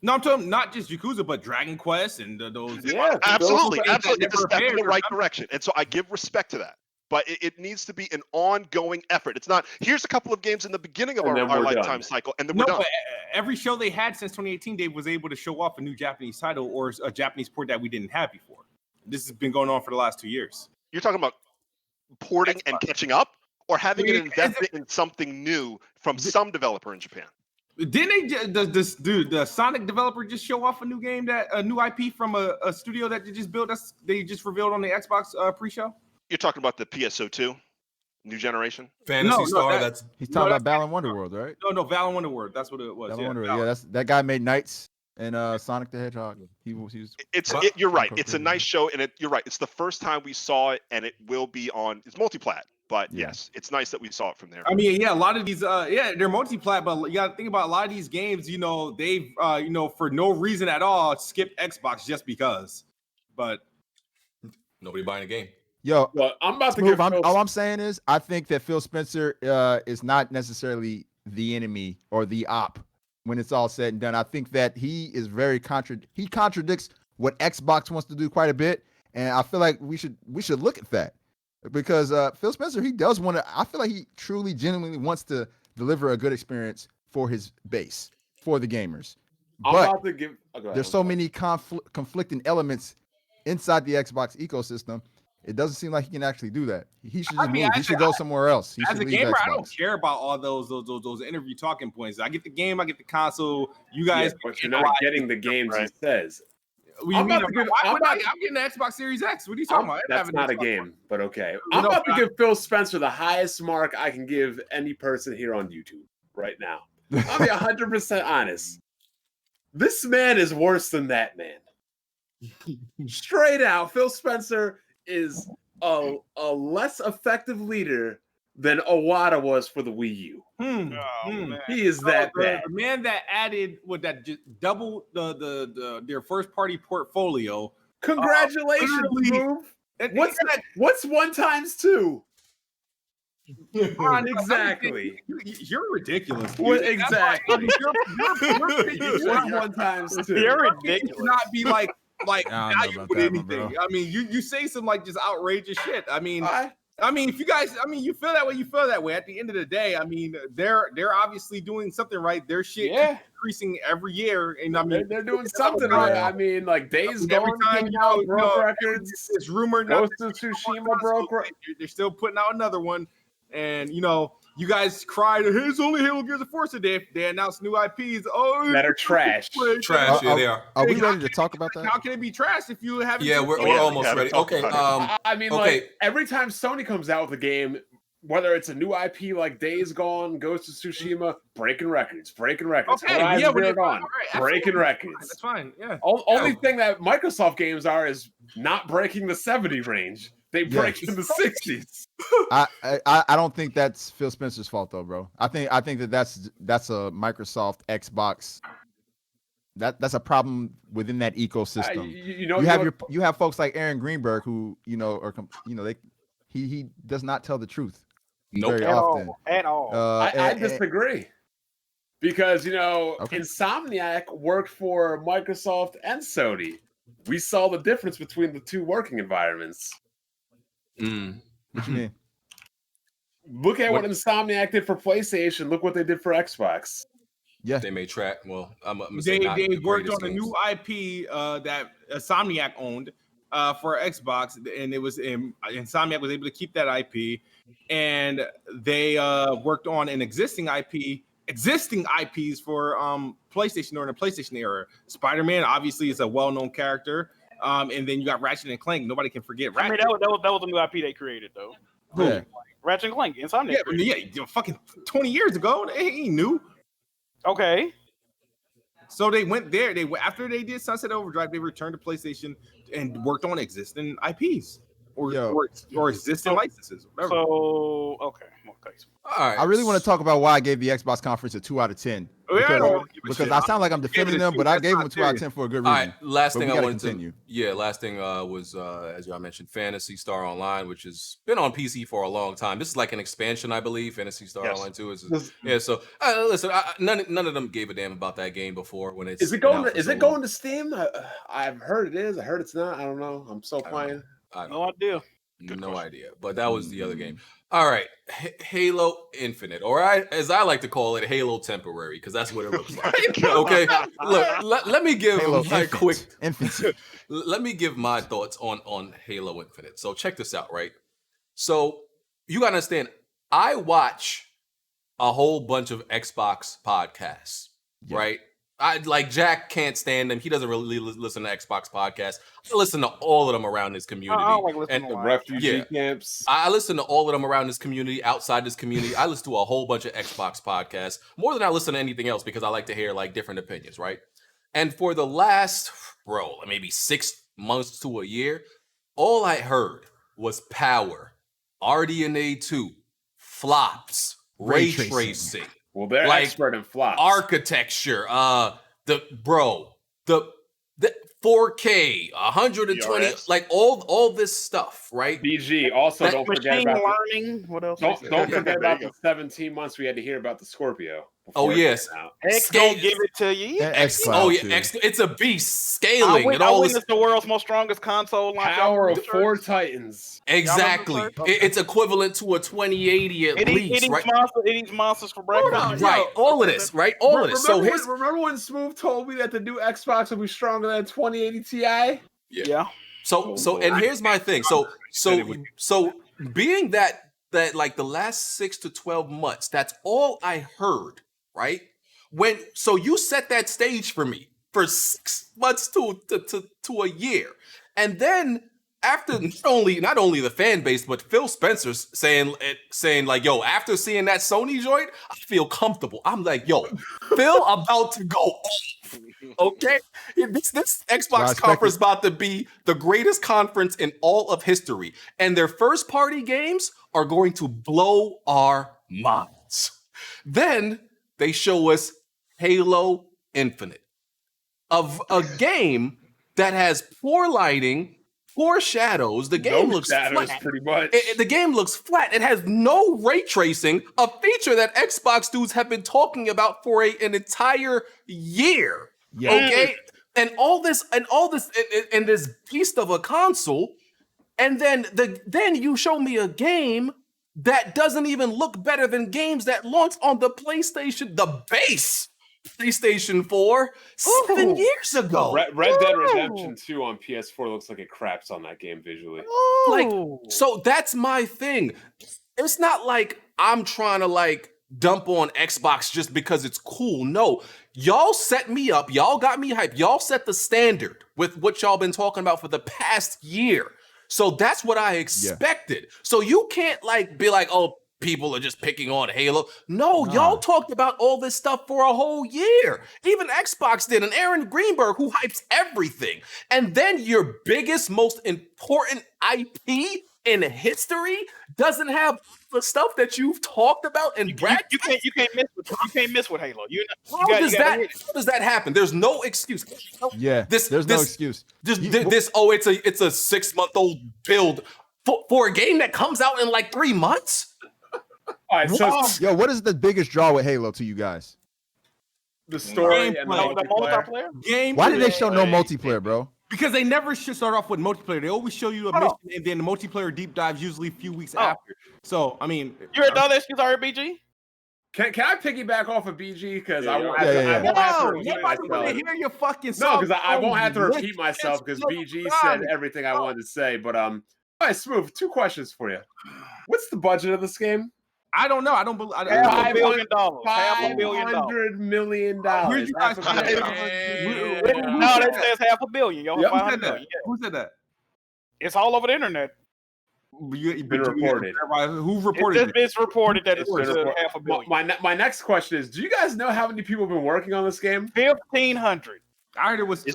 Speaker 8: No, I'm talking not just Yakuza, but Dragon Quest and those.
Speaker 7: Yeah,
Speaker 3: Absolutely,
Speaker 8: those
Speaker 3: absolutely. It's a
Speaker 8: never
Speaker 3: step in the
Speaker 8: appeared or
Speaker 3: right
Speaker 8: something.
Speaker 3: direction, and so I give respect to that. But it needs to be an ongoing effort. It's not here's a couple of games in the beginning of
Speaker 7: And then
Speaker 3: our
Speaker 7: we're
Speaker 3: lifetime
Speaker 7: done.
Speaker 3: cycle, and then
Speaker 8: No,
Speaker 3: we're done.
Speaker 8: but every show they had since 2018, Dave was able to show off a new Japanese title or a Japanese port that we didn't have before. This has been going on for the last 2 years.
Speaker 3: You're talking about porting and catching up, or having an
Speaker 5: Is it-
Speaker 3: investment in something new from some developer in Japan?
Speaker 5: Didn't they the Sonic developer just show off a new game a new IP from a studio that they just built? They just revealed on the Xbox pre-show.
Speaker 3: You're talking about the PSO2, new generation?
Speaker 1: Fantasy Star.
Speaker 5: that-
Speaker 1: That's
Speaker 4: He's talking
Speaker 5: No,
Speaker 4: about Balan WonderWorld, right?
Speaker 5: No, Balan WonderWorld. That's what it was.
Speaker 4: Balan
Speaker 5: Yeah,
Speaker 4: WonderWorld.
Speaker 5: Balan.
Speaker 4: Yeah, that guy made Knights and Sonic the Hedgehog. He was
Speaker 3: You're right. It's a nice show, and you're right. It's the first time we saw it, and it will be on. It's multi-plat, but
Speaker 4: Yeah.
Speaker 3: yes, it's nice that we saw it from there.
Speaker 5: I mean, yeah, a lot of these, they're multi-plat, but you got to think about a lot of these games. You know, they've, for no reason at all, skipped Xbox just because. But
Speaker 1: nobody buying a game.
Speaker 4: Yo,
Speaker 7: Well, I'm about to
Speaker 4: Smoove,
Speaker 7: give
Speaker 4: all I'm saying is I think that Phil Spencer is not necessarily the enemy or the op when it's all said and done. I think that he is very he contradicts what Xbox wants to do quite a bit, and I feel like we should look at that because Phil Spencer, he does want to. I feel like he truly, genuinely wants to deliver a good experience for his base, for the gamers.
Speaker 7: I'm
Speaker 4: But
Speaker 7: about to give. Oh, go ahead.
Speaker 4: there's so many conflicting elements inside the Xbox ecosystem. It doesn't seem like he can actually do that. He should just move. He should go somewhere else. He
Speaker 5: as
Speaker 4: should
Speaker 5: a
Speaker 4: leave
Speaker 5: gamer,
Speaker 4: Xbox.
Speaker 5: I don't care about all those interview talking points. I get the game, I get the console. You guys,
Speaker 7: but you're not getting the games he says.
Speaker 5: What do you
Speaker 7: I'm
Speaker 5: mean?
Speaker 7: about to give-
Speaker 5: Why
Speaker 7: I'm
Speaker 5: would I-
Speaker 7: about-
Speaker 5: I'm getting the Xbox Series X. What are you talking about? I
Speaker 7: That's
Speaker 5: have an
Speaker 7: not a
Speaker 5: Xbox
Speaker 7: game, but okay.
Speaker 5: You
Speaker 7: I'm
Speaker 5: know,
Speaker 7: about to
Speaker 5: but
Speaker 7: give Phil Spencer the highest mark I can give any person here on YouTube right now. I'll be 100% honest. This man is worse than that man. Straight out, Phil Spencer is a less effective leader than Iwata was for the Wii U.
Speaker 6: Oh, man.
Speaker 7: He is that bad.
Speaker 5: The man that added that just double their first party portfolio.
Speaker 7: Congratulations,
Speaker 5: literally-
Speaker 7: Smoove. What's 1 times 2? Exactly.
Speaker 5: You're ridiculous. dude.
Speaker 7: What exactly?
Speaker 5: You're
Speaker 7: 1 times 2.
Speaker 6: You're
Speaker 5: It
Speaker 6: ridiculous.
Speaker 5: should not be like
Speaker 4: I don't know
Speaker 5: value
Speaker 4: about
Speaker 5: with
Speaker 4: that one,
Speaker 5: anything.
Speaker 4: bro.
Speaker 5: I mean, you say some like just outrageous shit. I mean,
Speaker 7: I-
Speaker 5: if you guys, you feel that way, you feel that way. At the end of the day, I mean, they're obviously doing something right. Their shit
Speaker 7: Yeah.
Speaker 5: keeps increasing every year, and I mean,
Speaker 7: They're doing something right. I mean, like Days
Speaker 5: every
Speaker 7: Gone
Speaker 5: time
Speaker 7: came out, broke records.
Speaker 5: it's rumored not
Speaker 7: Ghost of Tsushima broke records.
Speaker 5: they're still putting out another one, and you guys cried, "Hey, it's only Halo Gears of Force today." They announced new IPs. Oh,
Speaker 7: That are trash.
Speaker 1: Trash. Yeah, they are.
Speaker 4: Are we
Speaker 5: Hey,
Speaker 4: ready to talk about
Speaker 5: How
Speaker 4: that?
Speaker 5: can it be trash if you haven't?
Speaker 1: Yeah,
Speaker 5: seen
Speaker 1: we're
Speaker 5: it?
Speaker 1: almost
Speaker 3: haven't
Speaker 1: ready.
Speaker 3: talked
Speaker 1: Okay.
Speaker 3: about it.
Speaker 7: I mean,
Speaker 1: Okay.
Speaker 7: like every time Sony comes out with a game, whether it's a new IP like Days Gone, Ghost of Tsushima, breaking records.
Speaker 5: Okay,
Speaker 7: Horizon
Speaker 5: yeah,
Speaker 7: Zero Dawn,
Speaker 5: all right,
Speaker 7: breaking
Speaker 5: absolutely.
Speaker 7: records.
Speaker 5: That's fine. Yeah.
Speaker 7: Only thing that Microsoft games are is not breaking the 70 range. They break
Speaker 4: Yes.
Speaker 7: in the 60s.
Speaker 4: I don't think that's Phil Spencer's fault though, bro. I think that's a Microsoft Xbox. That's a problem within that ecosystem. You have folks like Aaron Greenberg who he does not tell the truth
Speaker 1: Nope.
Speaker 4: very
Speaker 6: At
Speaker 4: often.
Speaker 6: all. At all.
Speaker 7: I disagree. Because,
Speaker 4: Okay.
Speaker 7: Insomniac worked for Microsoft and Sony. We saw the difference between the two working environments.
Speaker 4: What you mean?
Speaker 7: Look at what Insomniac did for PlayStation. Look what they did for Xbox.
Speaker 4: Yeah,
Speaker 1: They may track. Well, I'm gonna say
Speaker 5: They
Speaker 1: not the
Speaker 5: worked
Speaker 1: greatest
Speaker 5: on a
Speaker 1: games.
Speaker 5: new IP that Insomniac owned for Xbox, and it was Insomniac was able to keep that IP, and they worked on an existing IPs for PlayStation during the PlayStation era. Spider-Man obviously is a well-known character, and then you got Ratchet and Clank. Nobody can forget
Speaker 6: I mean,
Speaker 5: Ratchet.
Speaker 6: that was a new IP they created, though.
Speaker 4: Yeah.
Speaker 6: Ratchet and Clank, Insomniac.
Speaker 5: Yeah, fucking 20 years ago, they ain't new.
Speaker 6: Okay.
Speaker 5: So they went there. After they did Sunset Overdrive, they returned to PlayStation and worked on existing IPs or existing licenses. Whatever.
Speaker 6: So, okay.
Speaker 1: All right.
Speaker 4: I really want to talk about why I gave the Xbox conference a 2 out of 10.
Speaker 5: Oh, yeah, I
Speaker 4: Because,
Speaker 5: don't give a
Speaker 4: because
Speaker 5: shit.
Speaker 4: I sound like I'm defending them, but I gave them a 2 out of 10 for a good reason.
Speaker 1: All right, last
Speaker 4: But
Speaker 1: thing
Speaker 4: we
Speaker 1: I
Speaker 4: gotta
Speaker 1: wanted
Speaker 4: continue.
Speaker 1: last thing was as y'all mentioned, Fantasy Star Online, which has been on PC for a long time. This is like an expansion, I believe. Fantasy Star
Speaker 3: Yes.
Speaker 1: Online 2 is yeah. So listen, none of them gave a damn about that game before when it's
Speaker 7: Is it
Speaker 1: been
Speaker 7: going?
Speaker 1: out for
Speaker 7: Is
Speaker 1: so
Speaker 7: it
Speaker 1: long.
Speaker 7: going to Steam? I've heard it is. I heard it's not. I don't know. I'm so
Speaker 1: I don't know.
Speaker 7: playing.
Speaker 1: I don't
Speaker 6: No idea.
Speaker 1: No idea, but that was the other game. All right, Halo Infinite, or as I like to call it, Halo Temporary, because that's what it looks like. Okay, look, let me give
Speaker 4: Halo
Speaker 1: my quick.
Speaker 4: Infancy.
Speaker 1: Let me give my thoughts on Halo Infinite. So check this out, right? So you gotta understand, I watch a whole bunch of Xbox podcasts, right? I like Jack can't stand them. He doesn't really listen to Xbox podcasts. I listen to all of them around his community.
Speaker 6: I don't like listening
Speaker 1: And
Speaker 6: to
Speaker 5: The
Speaker 6: live.
Speaker 5: refugee camps.
Speaker 1: I listen to all of them around this community, outside this community. I listen to a whole bunch of Xbox podcasts, more than I listen to anything else because I like to hear like different opinions, right? And for the last, maybe 6 months to a year, all I heard was power, RDNA 2, flops, ray tracing.
Speaker 7: Well, they're
Speaker 1: like,
Speaker 7: expert in flops.
Speaker 1: Architecture, the 4K, 120,
Speaker 7: PRS.
Speaker 1: like all this stuff, right?
Speaker 7: BG. Also, don't forget
Speaker 6: Machine
Speaker 7: about
Speaker 6: learning. What else?
Speaker 7: don't forget
Speaker 3: There
Speaker 7: about
Speaker 3: you
Speaker 7: the 17 months we had to hear about the Scorpio.
Speaker 1: Oh,
Speaker 7: before it
Speaker 1: yes.
Speaker 7: came out.
Speaker 6: X gonna give it to you. Yeah.
Speaker 1: It's a beast scaling and
Speaker 6: I
Speaker 1: all
Speaker 6: witnessed
Speaker 1: this.
Speaker 6: the world's most strongest console launch.
Speaker 7: Power
Speaker 6: Y'all
Speaker 7: of 4 Titans.
Speaker 1: Exactly.
Speaker 6: Okay.
Speaker 1: It's equivalent to a 2080 at least, right?
Speaker 6: It eats monsters for breakfast.
Speaker 1: Right. All of this, right? All of this. So
Speaker 7: remember when Smoove told me that the new Xbox would be stronger than 2080 Ti?
Speaker 6: Yeah.
Speaker 1: And here's my thing. So being that like the last 6 to 12 months, that's all I heard, right? So you set that stage for me for 6 months to a year. And then after not only the fan base, but Phil Spencer's saying like, yo, after seeing that Sony joint, I feel comfortable. I'm like, yo, Phil about to go off. Okay? This Xbox conference about to be the greatest conference in all of history. And their first party games are going to blow our minds. Then they show us Halo Infinite, of a game that has poor lighting, poor shadows. The game looks
Speaker 7: shadows,
Speaker 1: flat.
Speaker 7: pretty much.
Speaker 1: The game looks flat. It has no ray tracing, a feature that Xbox dudes have been talking about for an entire year.
Speaker 4: Yeah.
Speaker 1: Okay, and all this in this beast of a console, and then you show me a game that doesn't even look better than games that launched on the PlayStation, the base PlayStation 4 7 years ago.
Speaker 7: Red Dead Redemption 2 on PS4 looks like it craps on that game visually.
Speaker 1: So that's my thing. It's not like I'm trying to like dump on Xbox just because it's cool. No, y'all set me up. Y'all got me hyped. Y'all set the standard with what y'all been talking about for the past year. So that's what I expected. Yeah. So you can't like be like, oh, people are just picking on Halo. No, y'all talked about all this stuff for a whole year. Even Xbox did, and Aaron Greenberg, who hypes everything. And then your biggest, most important IP in history doesn't have the stuff that you've talked about and bragged.
Speaker 6: You can't miss with Halo.
Speaker 1: How does that happen? There's no excuse.
Speaker 4: Yeah, there's no excuse.
Speaker 1: It's a 6-month-old build for a game that comes out in like 3 months.
Speaker 7: All right, so
Speaker 4: what is the biggest draw with Halo to you guys?
Speaker 7: The story and the
Speaker 6: multiplayer.
Speaker 8: Game.
Speaker 4: Why did they show no multiplayer, bro?
Speaker 8: Because they never should start off with multiplayer. They always show you a mission, and then the multiplayer deep dives usually a few weeks after. So, I mean,
Speaker 6: you heard all that shit, RBG?
Speaker 7: Can I piggyback off of BG? Because I won't
Speaker 8: have
Speaker 7: to repeat myself.
Speaker 8: Hear your fucking
Speaker 7: no, because I won't have to repeat myself because BG said everything I wanted to say. But all right, Smoove, 2 questions for you. What's the budget of this game?
Speaker 8: I don't know. I don't believe.
Speaker 6: $500 million.
Speaker 7: $500 million.
Speaker 8: Where'd you guys
Speaker 6: No, that says $500 million. Yo, $500 million.
Speaker 8: Who said that?
Speaker 6: It's all over the internet.
Speaker 7: Been reported.
Speaker 8: Who reported?
Speaker 6: It's reported that it's $500 million.
Speaker 7: My next question is: do you guys know how many people have been working on this game?
Speaker 6: 1,500.
Speaker 8: I heard it was.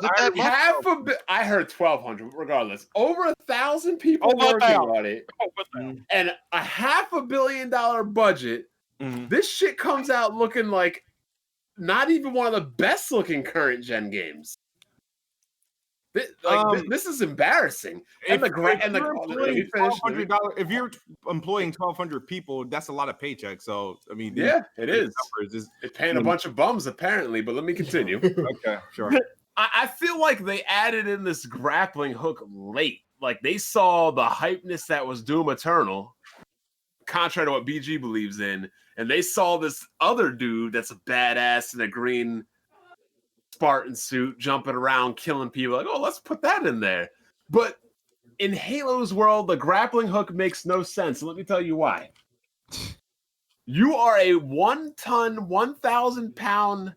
Speaker 7: I heard 1,200. Regardless, over 1,000 people working on it, and a $500 million budget. Mm-hmm. This shit comes out looking like not even one of the best looking current gen games. This is embarrassing. If
Speaker 8: you're employing 1,200 people, that's a lot of paychecks. So I mean,
Speaker 7: it is. It's paying a bunch of bums apparently. But let me continue.
Speaker 8: Okay, sure.
Speaker 7: I feel like they added in this grappling hook late. Like they saw the hypeness that was Doom Eternal, contrary to what BG believes in, and they saw this other dude that's a badass in a green Spartan suit jumping around killing people. Like, oh, let's put that in there. But in Halo's world, the grappling hook makes no sense. Let me tell you why. You are a 1-ton, 1,000-pound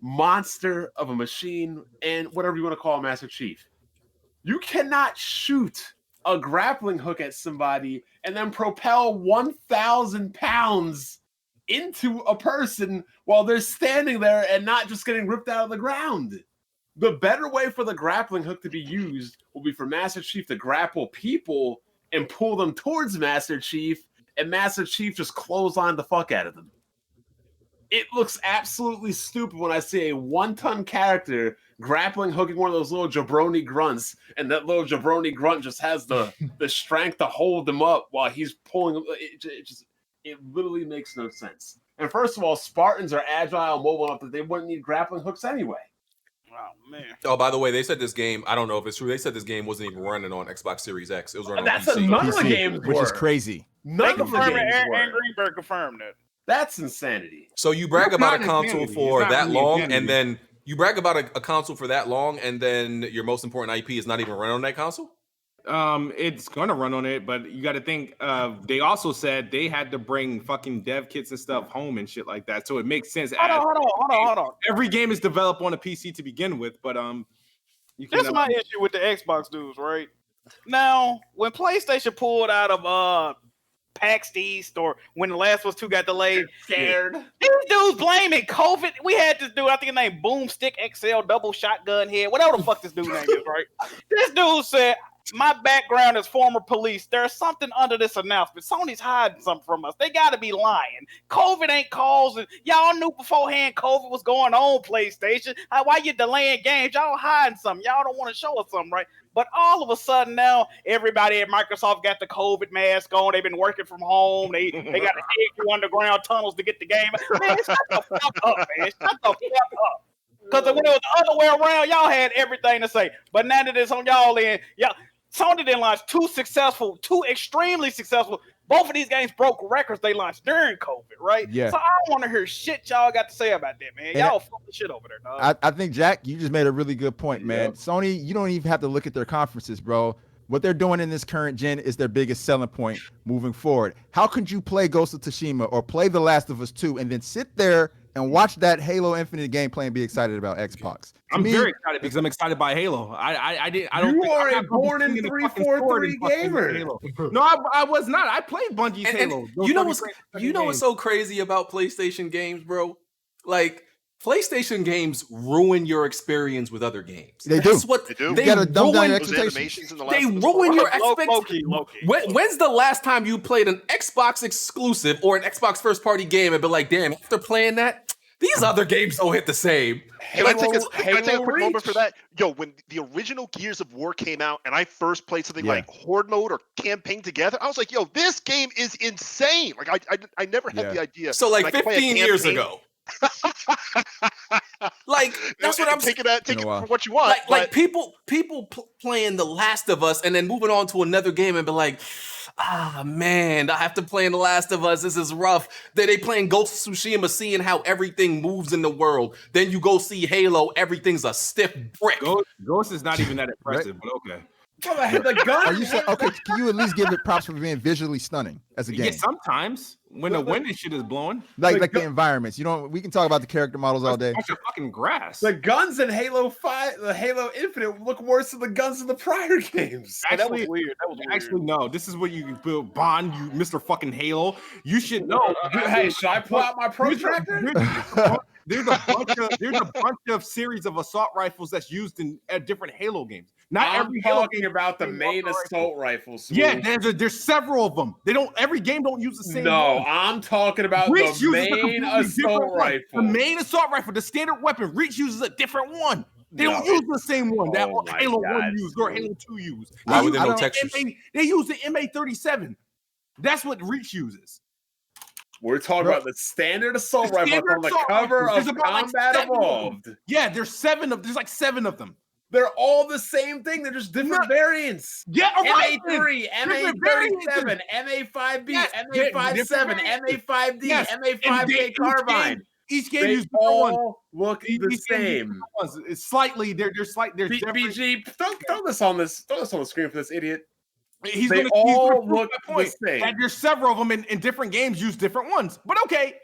Speaker 7: monster of a machine and whatever you want to call a Master Chief. You cannot shoot a grappling hook at somebody and then propel 1,000 pounds into a person while they're standing there and not just getting ripped out of the ground. The better way for the grappling hook to be used will be for Master Chief to grapple people and pull them towards Master Chief, and Master Chief just clothesline the fuck out of them. It looks absolutely stupid when I see a 1-ton character grappling hooking one of those little jabroni grunts, and that little jabroni grunt just has the strength to hold them up while he's pulling. It literally makes no sense. And first of all, Spartans are agile and mobile enough that they wouldn't need grappling hooks anyway.
Speaker 6: Oh man!
Speaker 1: Oh, by the way, they said this game. I don't know if it's true. They said this game wasn't even running on Xbox Series X. It was running on PC.
Speaker 7: None of the games
Speaker 4: which
Speaker 7: were.
Speaker 4: is crazy.
Speaker 7: None of the games were.
Speaker 6: Aaron Greenberg confirmed it.
Speaker 7: That's insanity.
Speaker 1: So you brag
Speaker 8: It's
Speaker 1: about a
Speaker 8: not
Speaker 1: console
Speaker 8: insanity.
Speaker 1: for
Speaker 8: It's not
Speaker 1: that
Speaker 8: really
Speaker 1: long,
Speaker 8: insanity.
Speaker 1: and then you brag about a console for that long, and then your most important IP is not even running on that console?
Speaker 8: It's gonna run on it, but you got to think. They also said they had to bring fucking dev kits and stuff home and shit like that, so it makes sense.
Speaker 6: Hold on.
Speaker 8: Every game is developed on a PC to begin with, but you can.
Speaker 6: That's my issue with the Xbox dudes, right? Now, when PlayStation pulled out of PAX East, or when The Last of Us 2 got delayed,
Speaker 7: Scared.
Speaker 6: these dudes blaming COVID. We had this dude, I think his name Boomstick XL Double Shotgun Head, whatever the fuck this dude name is, right? This dude said, my background is former police. There's something under this announcement. Sony's hiding something from us. They got to be lying. COVID ain't causing. Y'all knew beforehand COVID was going on, PlayStation. Why you delaying games? Y'all hiding something. Y'all don't want to show us something, right? But all of a sudden now, everybody at Microsoft got the COVID mask on. They've been working from home. They got to dig through underground tunnels to get the game. Man, shut the fuck up, man. Shut the fuck up. Because when it was the other way around, y'all had everything to say. But now that it's on y'all end, Sony didn't launch two extremely successful. Both of these games broke records they launched during COVID, right?
Speaker 4: Yeah.
Speaker 6: So I don't want to hear shit y'all got to say about that, man. Y'all full of shit over there, dog.
Speaker 4: I think, Jack, you just made a really good point, man. Sony, you don't even have to look at their conferences, bro. What they're doing in this current gen is their biggest selling point moving forward. How could you play Ghost of Tsushima or play The Last of Us 2 and then sit there and watch that Halo Infinite gameplay and be excited about Xbox?
Speaker 8: I'm very excited because I'm excited by Halo.
Speaker 7: You are a born in 343 gamer.
Speaker 8: No, I was not. I played Bungie's Halo.
Speaker 1: You know what's so crazy about PlayStation games, bro? Like, PlayStation games ruin your experience with other games.
Speaker 4: They
Speaker 1: That's
Speaker 4: do.
Speaker 1: what
Speaker 3: They do.
Speaker 1: They
Speaker 4: You gotta dumb down
Speaker 1: ruin-
Speaker 4: your
Speaker 3: Those
Speaker 4: expectations.
Speaker 3: animations in the
Speaker 1: They
Speaker 3: last
Speaker 1: ruin your
Speaker 6: Low-key.
Speaker 1: expectations. When's the last time you played an Xbox exclusive or an Xbox first party game and be like, damn, after playing that, these other games don't hit the same?
Speaker 3: Can I take a quick moment
Speaker 7: Reach.
Speaker 3: for that? Yo, when the original Gears of War came out and I first played something like Horde Mode or Campaign Together, I was like, yo, this game is insane. Like, I never had the idea.
Speaker 1: So like
Speaker 3: I could play a
Speaker 1: 15 years
Speaker 3: campaign.
Speaker 1: ago. Like, that's what I'm saying.
Speaker 3: Take it for what you want.
Speaker 1: Like people playing The Last of Us and then moving on to another game and be like, man, I have to play in The Last of Us. This is rough. Then they playing Ghost of Tsushima, seeing how everything moves in the world. Then you go see Halo, everything's a stiff brick.
Speaker 8: Ghost is not even that impressive, but okay.
Speaker 7: The gun.
Speaker 4: Are you saying, okay, can you at least give it props for being visually stunning as a game?
Speaker 8: Yeah, sometimes when the wind and shit is blowing,
Speaker 4: Like the environments. You know, we can talk about the character models all day.
Speaker 8: bunch of fucking grass.
Speaker 7: The guns in Halo 5, the Halo Infinite look worse than the guns in the prior games.
Speaker 6: That was weird.
Speaker 8: Actually, no. This is what you build, Bond. You, Mr. Fucking Halo. You should know.
Speaker 7: Hey, should I pull out my protractor?
Speaker 8: There's a bunch of series of assault rifles that's used in different Halo games. Not
Speaker 7: I'm
Speaker 8: every Halo
Speaker 7: talking about the main assault rifles.
Speaker 8: Yeah, there's several of them. Every game don't use the same.
Speaker 7: No,
Speaker 8: one.
Speaker 7: I'm talking about
Speaker 8: Reach
Speaker 7: the
Speaker 8: uses a
Speaker 7: main
Speaker 8: completely
Speaker 7: assault
Speaker 8: different one.
Speaker 7: rifle.
Speaker 8: The main assault rifle, the standard weapon. Reach uses a different one. They don't use the same one that
Speaker 7: Oh my
Speaker 8: Halo
Speaker 7: God,
Speaker 8: 1 used or Halo 2 used.
Speaker 1: Why would
Speaker 8: They
Speaker 1: there no
Speaker 8: use
Speaker 1: textures?
Speaker 8: They use the MA-37. That's what Reach uses.
Speaker 7: We're talking about the standard assault
Speaker 8: The
Speaker 7: rifle
Speaker 8: standard
Speaker 7: on the
Speaker 8: assault
Speaker 7: cover
Speaker 8: rifle.
Speaker 7: of
Speaker 8: There's about like
Speaker 7: Combat
Speaker 8: 7 of them.
Speaker 7: Evolved.
Speaker 8: Yeah, there's like seven of them.
Speaker 7: They're all the same thing. They're just different variants.
Speaker 8: Yeah, right.
Speaker 7: MA3, MA37, MA5B,
Speaker 8: Yes,
Speaker 7: MA57,
Speaker 8: different
Speaker 7: MA5D,
Speaker 8: Yes,
Speaker 7: MA5K
Speaker 8: each
Speaker 7: carbine.
Speaker 8: Each game
Speaker 7: They
Speaker 8: uses different ones.
Speaker 7: all look
Speaker 8: Each
Speaker 7: the
Speaker 8: game uses
Speaker 7: same.
Speaker 8: different ones. It's slightly they're slight. There's different.
Speaker 7: BG, throw this on the screen for this idiot.
Speaker 8: He's
Speaker 7: They
Speaker 8: gonna
Speaker 7: all
Speaker 8: prove
Speaker 7: look
Speaker 8: my point
Speaker 7: the same.
Speaker 8: that there's several of them in different games use different ones. But okay,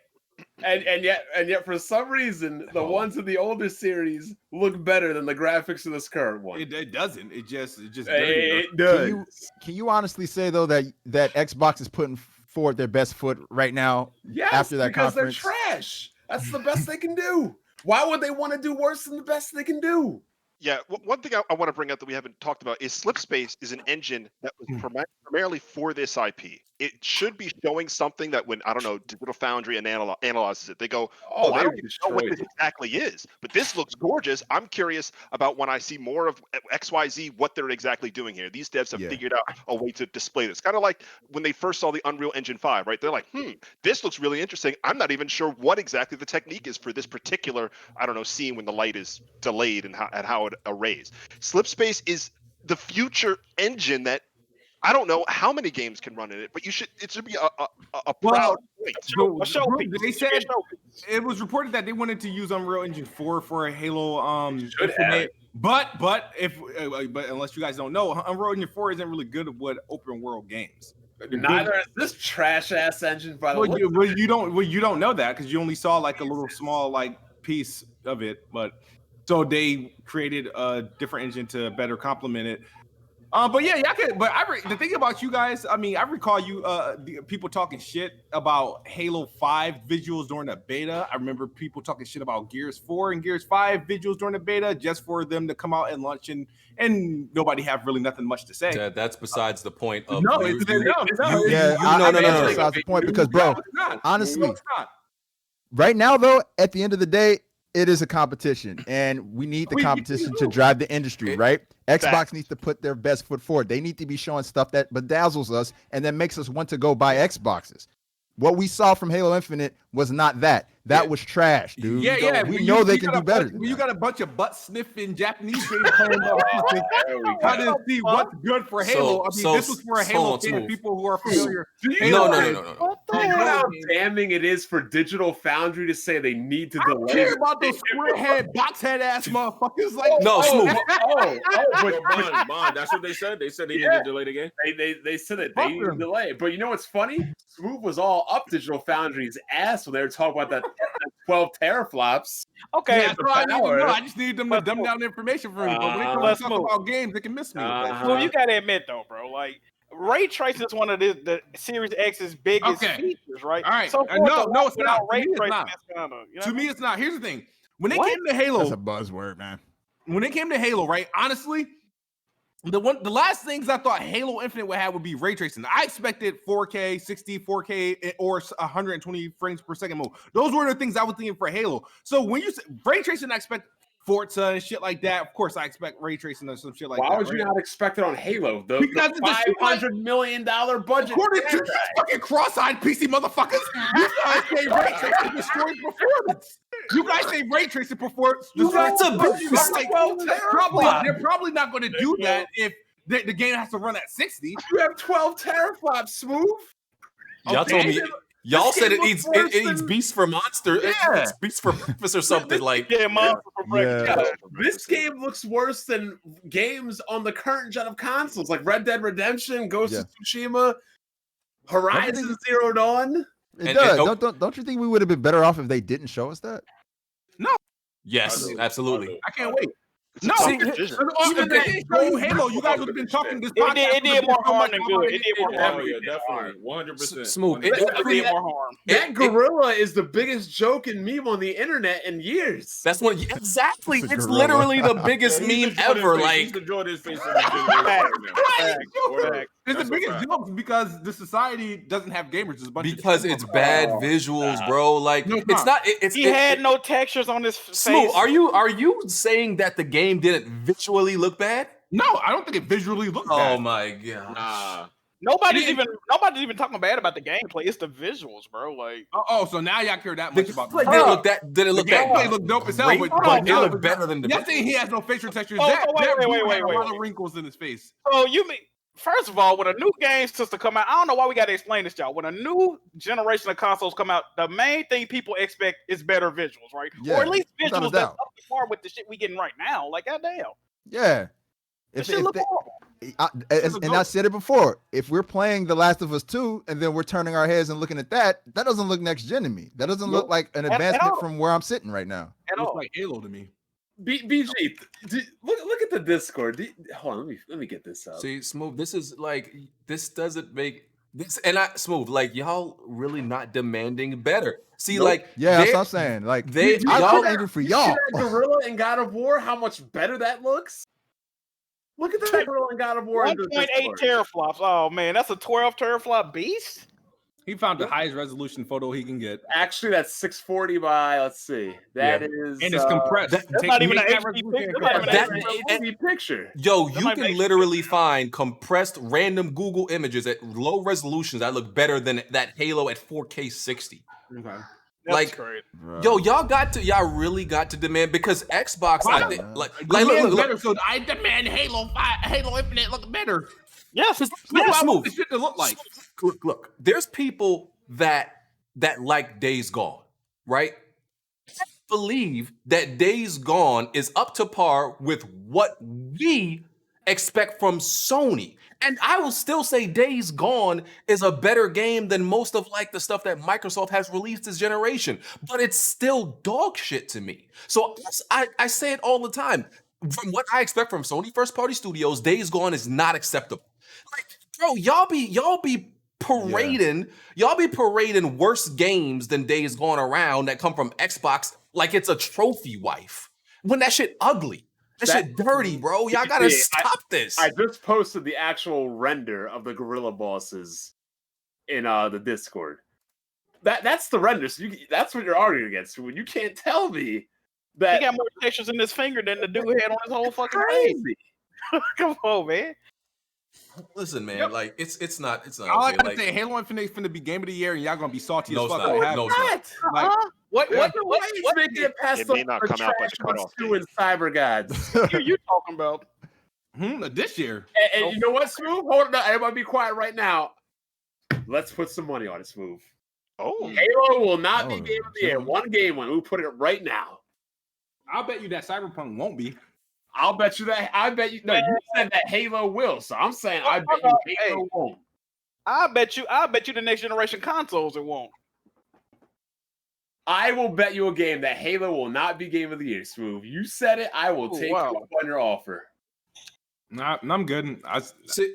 Speaker 7: And yet for some reason the ones in the older series look better than the graphics of this current one.
Speaker 8: it doesn't. It just
Speaker 7: It does.
Speaker 4: Can you honestly say though that Xbox is putting forward their best foot right now?
Speaker 7: Yes,
Speaker 4: after that
Speaker 7: because
Speaker 4: conference?
Speaker 7: they're trash. That's the best they can do. Why would they want to do worse than the best they can do?
Speaker 3: Yeah, one thing I want to bring up that we haven't talked about is Slipspace is an engine that was primarily for this IP. It should be showing something that when, I don't know, Digital Foundry and analyzes it, they go, oh, I don't even know what this exactly is, but this looks gorgeous. I'm curious about when I see more of XYZ, what they're exactly doing here. These devs have figured out a way to display this. Kind of like when they first saw the Unreal Engine 5, right? They're like, this looks really interesting. I'm not even sure what exactly the technique is for this particular, I don't know, scene when the light is delayed and how it arrays. Slipspace is the future engine that I don't know how many games can run in it, but it should be a proud point.
Speaker 8: They said it was reported that they wanted to use Unreal Engine 4 for a Halo. But unless you guys don't know, Unreal Engine 4 isn't really good with open world games.
Speaker 7: Neither is this trash ass engine. By the way,
Speaker 8: you don't know that because you only saw like a little small like piece of it. But so they created a different engine to better complement it. But yeah, y'all can. But the thing about you guys, I mean, I recall you the people talking shit about Halo 5 visuals during the beta. I remember people talking shit about Gears 4 and Gears 5 visuals during the beta, just for them to come out and launch and nobody have really nothing much to say.
Speaker 1: That's besides the point of
Speaker 8: no.
Speaker 4: Besides the point because, bro, honestly, right now though, at the end of the day, it is a competition, and we need the competition to drive the industry, right? Xbox needs to put their best foot forward. They need to be showing stuff that bedazzles us and then makes us want to go buy Xboxes. What we saw from Halo Infinite was not that. That was trash, dude. We know they can do better.
Speaker 8: You got a bunch of butt sniffing Japanese games playing trying to see what's good for Halo. I mean, this was for a Halo fan. People who are familiar.
Speaker 1: No.
Speaker 7: Do you know how damning it is for Digital Foundry to say they need to delay?
Speaker 8: I care about those square head, box head ass motherfuckers. Like
Speaker 2: but Bond, that's what they said. They said they needed to delay the game.
Speaker 7: They said that they need to delay. But you know what's funny? Smoove was all up Digital Foundry's ass when they were talking about that 12 teraflops.
Speaker 6: Okay,
Speaker 8: I just need them to dumb down the information for me. But when they come to talk about games, they can miss me.
Speaker 6: Well, you gotta admit though, bro, like ray tracing is one of the Series X's biggest features, right?
Speaker 8: All right.
Speaker 6: So
Speaker 8: no, it's not.
Speaker 6: Ray tracing,
Speaker 8: to me, it's not. Here's the thing: when they came to Halo,
Speaker 4: that's a buzzword, man.
Speaker 8: When they came to Halo, right? Honestly, the last things I thought Halo Infinite would have would be ray tracing. I expected 4K, 60, 4K, or 120 frames per second mode. Those were the things I was thinking for Halo. So when you say ray tracing, I expect Forza and shit like that. Of course, I expect ray tracing or some shit like that.
Speaker 7: Why would you not expect it on Halo? The $500 million budget.
Speaker 8: According to these fucking cross-eyed PC motherfuckers, you guys say ray tracing destroys performance. You guys say ray tracing performance.
Speaker 1: That's a big
Speaker 8: They're probably not going to do that if the game has to run at 60.
Speaker 7: You have 12 teraflops, Smoove.
Speaker 1: Y'all told me. Y'all said it eats beast for monster. It eats beast for breakfast or something like.
Speaker 6: Monster for breakfast.
Speaker 7: This game looks worse than games on the current gen of consoles, like Red Dead Redemption, Ghost of Tsushima, Horizon Zero Dawn.
Speaker 4: It does. Don't you think we would have been better off if they didn't show us that?
Speaker 8: No.
Speaker 1: Yes, absolutely.
Speaker 8: I can't wait. No, even if they didn't show you Halo, you guys would have been talking this podcast.
Speaker 6: It did more harm than good. It did more harm.
Speaker 2: Definitely, 100%.
Speaker 1: Smoove.
Speaker 6: It did more harm.
Speaker 7: That gorilla is the biggest joke and meme on the internet in years.
Speaker 1: That's what exactly. It's literally the biggest meme ever. Like
Speaker 2: enjoyed his face.
Speaker 8: It's the biggest joke because the society doesn't have gamers.
Speaker 1: Because it's bad visuals, bro. Like it's not.
Speaker 6: He had no textures on his face.
Speaker 1: Smoove, are you saying that the game didn't visually look bad?
Speaker 8: No, I don't think it visually looked bad.
Speaker 1: Oh my god.
Speaker 6: Nobody's even talking bad about the gameplay. It's the visuals, bro. Like,
Speaker 8: so now y'all care that much about
Speaker 1: the gameplay. Did it look that?
Speaker 8: Gameplay looked dope as hell,
Speaker 1: but it looked better than the.
Speaker 8: You're saying he has no facial textures.
Speaker 6: Wait.
Speaker 8: A lot of wrinkles in his face.
Speaker 6: Oh, you mean? First of all, when a new game system come out, I don't know why we got to explain this, y'all. When a new generation of consoles come out, the main thing people expect is better visuals, right?
Speaker 4: Yeah,
Speaker 6: or at least
Speaker 4: without a
Speaker 6: visuals that's
Speaker 4: doubt.
Speaker 6: up to par with the shit we getting right now. Like, goddamn,
Speaker 4: Yeah.
Speaker 6: this shit look horrible.
Speaker 4: And I said it before. If we're playing The Last of Us 2 and then we're turning our heads and looking at that doesn't look next gen to me. That doesn't look like an advancement
Speaker 6: all.
Speaker 4: from where I'm sitting right now.
Speaker 6: At
Speaker 8: Looks
Speaker 6: all.
Speaker 8: like Halo to me.
Speaker 7: BG, look at the Discord. Hold on, let me get this up.
Speaker 1: See, Smoove, this is like, this doesn't make this, and Smoove, like, y'all really not demanding better. See, like,
Speaker 4: Yeah, that's what I'm saying. Like,
Speaker 1: they-
Speaker 4: I'm
Speaker 1: y'all-
Speaker 4: angry for y'all.
Speaker 7: Gorilla and God of War, how much better that looks? Look at that Gorilla and God of War.
Speaker 6: 1.8 teraflops. Oh man, that's a 12 teraflop beast.
Speaker 8: He found the highest resolution photo he can get.
Speaker 7: Actually, that's 640 by, let's see. That is.
Speaker 8: And it's compressed.
Speaker 1: that-
Speaker 6: That's not even an
Speaker 8: Take
Speaker 6: HD
Speaker 8: resolution
Speaker 6: picture.
Speaker 8: and
Speaker 6: That's not even
Speaker 8: compress
Speaker 6: an
Speaker 8: it.
Speaker 1: that-
Speaker 7: HD picture.
Speaker 1: Yo,
Speaker 6: That
Speaker 1: you
Speaker 6: might
Speaker 1: can
Speaker 6: make
Speaker 1: literally find compressed random Google images at low resolutions that look better than that Halo at 4K 60.
Speaker 8: Okay.
Speaker 6: That's
Speaker 1: Like,
Speaker 6: great.
Speaker 1: Yo, y'all really got to demand, because Xbox, I think, like
Speaker 8: Demand's
Speaker 1: look,
Speaker 8: better, so I demand Halo Infinite look better.
Speaker 6: Yes,
Speaker 8: That's
Speaker 1: yeah,
Speaker 8: what I
Speaker 1: Smoove.
Speaker 8: want this shit to look like.
Speaker 1: Look, there's people that like Days Gone, right? Believe that Days Gone is up to par with what we expect from Sony. And I will still say Days Gone is a better game than most of like the stuff that Microsoft has released this generation, but it's still dog shit to me. So I say it all the time. From what I expect from Sony first party studios, Days Gone is not acceptable. Like, bro, y'all be parading worse games than Days Gone around that come from Xbox like it's a trophy wife. When that shit ugly. That shit dirty, bro. Y'all gotta stop this.
Speaker 7: I just posted the actual render of the gorilla bosses in the Discord. That's the render. So that's what you're arguing against. When you can't tell me that
Speaker 6: He got more textures in his finger than the dude had on his whole fucking face.
Speaker 7: crazy.
Speaker 6: Come on, man.
Speaker 1: Listen, man,
Speaker 8: Yep.
Speaker 1: like it's not
Speaker 8: All I
Speaker 1: okay.
Speaker 8: gotta
Speaker 1: Like,
Speaker 8: say, Halo Infinite finna be game of the year, and y'all gonna be salty
Speaker 1: No,
Speaker 8: as
Speaker 1: it's
Speaker 8: fuck.
Speaker 1: not.
Speaker 8: when it
Speaker 1: No,
Speaker 8: happens.
Speaker 1: it's not.
Speaker 7: What?
Speaker 8: Like,
Speaker 6: What
Speaker 7: He's making it past
Speaker 3: It may not come out by the
Speaker 7: Trash
Speaker 3: cutoff
Speaker 7: 2 and Cyber Gods.
Speaker 6: you talking about?
Speaker 8: this year.
Speaker 7: And you know what, Smoove? Hold on, everybody be quiet right now. Let's put some money on it, Smoove.
Speaker 3: Oh,
Speaker 7: Halo will not be
Speaker 4: Oh,
Speaker 7: game of the year.
Speaker 4: sure.
Speaker 7: One game one. We'll put it right now.
Speaker 8: I'll bet you that Cyberpunk won't be.
Speaker 7: I'll bet you that. I bet you. No, you said that Halo will. So I'm saying I bet you Halo won't.
Speaker 6: I bet you the next generation consoles it won't.
Speaker 7: I will bet you a game that Halo will not be game of the year, Smoove. You said it. I will take you up on your offer.
Speaker 8: Nah, I'm good.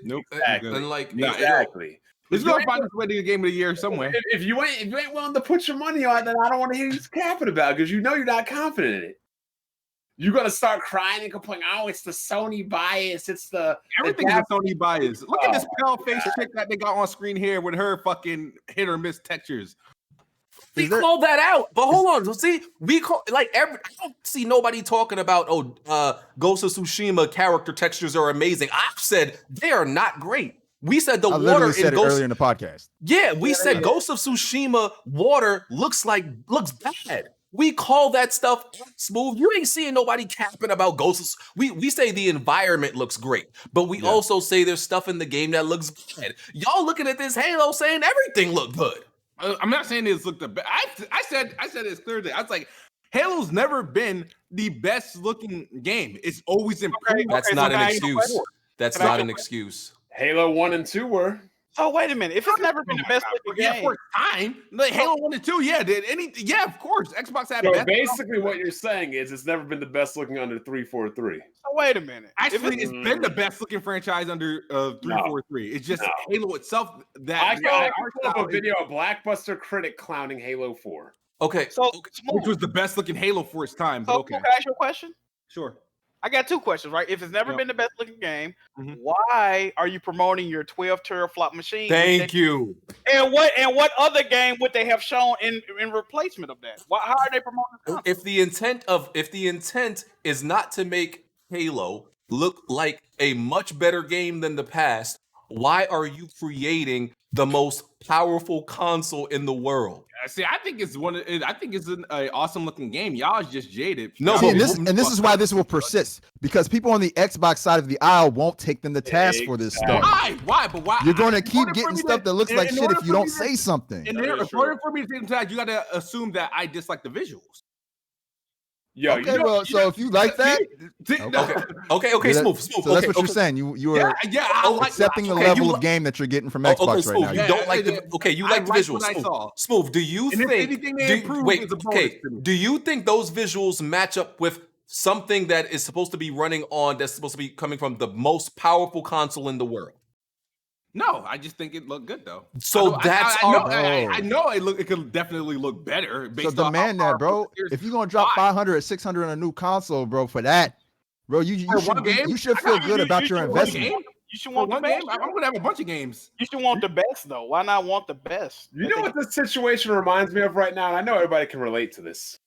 Speaker 8: Nope.
Speaker 7: Exactly.
Speaker 1: And like,
Speaker 7: Exactly.
Speaker 8: He's gonna find his way to the game of the year somewhere.
Speaker 7: If you ain't willing to put your money on it, then I don't want to hear you capping about it because you know you're not confident in it. You're gonna start crying and complaining. Oh, it's the Sony bias. It's the
Speaker 8: Everything is a Sony bias. Look at this pale face chick that they got on screen here with her fucking hit or miss textures.
Speaker 1: we called that out, but hold on. So see, we call I don't see nobody talking about Ghost of Tsushima character textures are amazing. I've said they are not great. We said the
Speaker 4: I
Speaker 1: water
Speaker 4: literally said
Speaker 1: in
Speaker 4: it
Speaker 1: Ghost.
Speaker 4: earlier in the podcast.
Speaker 1: Yeah, we said Ghost of Tsushima water looks bad. We call that stuff Smoove. You ain't seeing nobody capping about Ghosts. We say the environment looks great, but we also say there's stuff in the game that looks bad. Y'all looking at this Halo saying everything look good.
Speaker 8: I'm not saying this looked the best. I said it's Thursday. I was like, Halo's never been the best looking game. It's always improved.
Speaker 1: That's not an excuse. That's not an excuse.
Speaker 7: Halo 1 and 2 were.
Speaker 6: Oh, wait a minute. If it's never been the best looking
Speaker 8: Yeah,
Speaker 6: game,
Speaker 8: for time. Like Halo 1 and 2, yeah. Yeah, of course. Xbox had
Speaker 7: So
Speaker 8: best.
Speaker 7: basically, what you're saying is it's never been the best looking under 343.
Speaker 6: oh, wait a minute.
Speaker 8: Actually, it's been the best looking franchise under 343. It's just Halo itself that
Speaker 7: I can pull up a video of Blackbuster Critic clowning Halo 4.
Speaker 1: Okay.
Speaker 6: So,
Speaker 8: which was the best looking Halo for its time. But
Speaker 6: so
Speaker 8: okay,
Speaker 6: can I ask you a question?
Speaker 8: sure.
Speaker 6: I got two questions, right? If it's never
Speaker 8: Yep.
Speaker 6: been the best looking game,
Speaker 8: Mhm.
Speaker 6: why are you promoting your 12 teraflop machine?
Speaker 1: Thank you.
Speaker 6: And what other game would they have shown in replacement of that? How are they promoting this console?
Speaker 1: If the intent is not to make Halo look like a much better game than the past, why are you creating the most powerful console in the world?
Speaker 8: See, I think it's an awesome looking game. Y'all is just jaded.
Speaker 1: No,
Speaker 4: See,
Speaker 1: but
Speaker 4: and this is why this will persist, because people on the Xbox side of the aisle won't take them to task for this stuff.
Speaker 8: Why? But why?
Speaker 4: You're going to
Speaker 8: in
Speaker 4: keep
Speaker 8: order for
Speaker 4: getting
Speaker 8: me
Speaker 4: stuff that looks like
Speaker 8: in
Speaker 4: shit
Speaker 8: order
Speaker 4: if you
Speaker 8: for
Speaker 4: don't
Speaker 8: me to-
Speaker 4: say something.
Speaker 8: In
Speaker 2: That is
Speaker 8: order for me to take them to task, you got to assume that I dislike the visuals.
Speaker 5: Yo,
Speaker 4: Okay, well, so if you like that,
Speaker 1: okay, Smoove.
Speaker 4: so that's what you're saying. You are
Speaker 8: I like
Speaker 4: accepting the
Speaker 1: okay,
Speaker 4: level
Speaker 1: you
Speaker 4: of game that you're getting from
Speaker 1: Okay,
Speaker 4: Xbox right
Speaker 1: Smoove,
Speaker 4: now.
Speaker 1: you
Speaker 8: Yeah,
Speaker 1: don't like the you like the
Speaker 8: like
Speaker 1: visuals.
Speaker 8: what I saw.
Speaker 1: Smoove, do you
Speaker 8: And if
Speaker 1: think?
Speaker 8: anything they improve, it's a bonus to me.
Speaker 1: Do you think those visuals match up with something that is supposed to be running on that's supposed to be coming from the most powerful console in the world?
Speaker 8: No, I just think it looked good though.
Speaker 1: So
Speaker 8: I know it could definitely look better.
Speaker 4: So
Speaker 8: Based on
Speaker 4: demand
Speaker 8: how
Speaker 4: that, bro.
Speaker 8: powerful it is.
Speaker 4: If you're gonna drop 500 or 600 on a new console, bro, for that, bro, you
Speaker 8: For one game?
Speaker 4: should feel good about your investment.
Speaker 8: Game?
Speaker 6: You should
Speaker 8: For
Speaker 6: want the
Speaker 8: one
Speaker 6: best.
Speaker 8: game, I'm gonna have a bunch of games.
Speaker 6: You should want the best though. Why not want the best?
Speaker 7: You know what this situation reminds me of right now? And I know everybody can relate to this.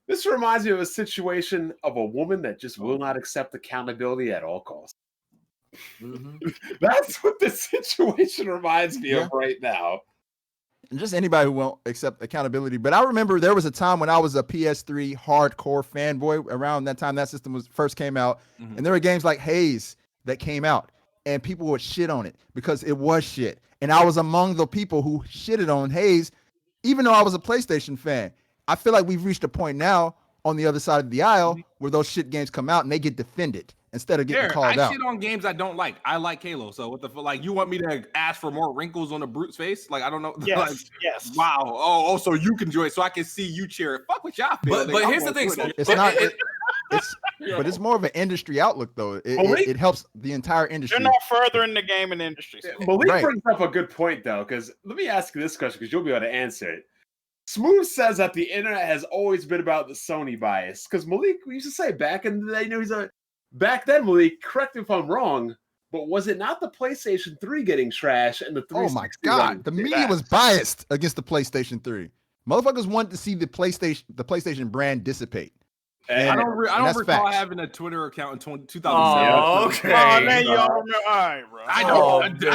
Speaker 7: This reminds me of a situation of a woman that just will not accept accountability at all costs. That's what this situation reminds me of right now.
Speaker 4: And just anybody who won't accept accountability. But I remember there was a time when I was a PS3 hardcore fanboy around that time that system first came out. And there were games like Haze that came out and people would shit on it because it was shit. And I was among the people who shitted on Haze, even though I was a PlayStation fan. I feel like we've reached a point now on the other side of the aisle where those shit games come out and they get defended instead of getting called out.
Speaker 8: I shit on games I don't like. I like Halo, so what the fuck? Like, you want me to ask for more wrinkles on a brute's face? Like, I don't know.
Speaker 6: Yes,
Speaker 8: Like,
Speaker 6: yes.
Speaker 8: Wow. Oh, so you can enjoy it, so I can see you cheer it. Fuck what y'all feel.
Speaker 1: But here's the thing, Smoove.
Speaker 4: It's not. But it's more of an industry outlook, though. It helps the entire industry.
Speaker 6: You're not furthering the game in the industry.
Speaker 7: Malik
Speaker 4: Right.
Speaker 7: brings up a good point, though, because let me ask you this question, because you'll be able to answer it. Smoove says that the internet has always been about the Sony bias, because Malik used to say back in the day, you know, back then, Malik, correct me if I'm wrong, but was it not the PlayStation 3 getting trashed and the 360?
Speaker 4: Oh my god, the media was biased against the PlayStation 3. Motherfuckers wanted to see the PlayStation brand dissipate.
Speaker 7: And
Speaker 8: I don't
Speaker 4: that's
Speaker 8: recall
Speaker 4: facts.
Speaker 8: having a Twitter account in 2007.
Speaker 1: Oh, okay.
Speaker 6: Oh, man, you all remember? All right, bro.
Speaker 8: I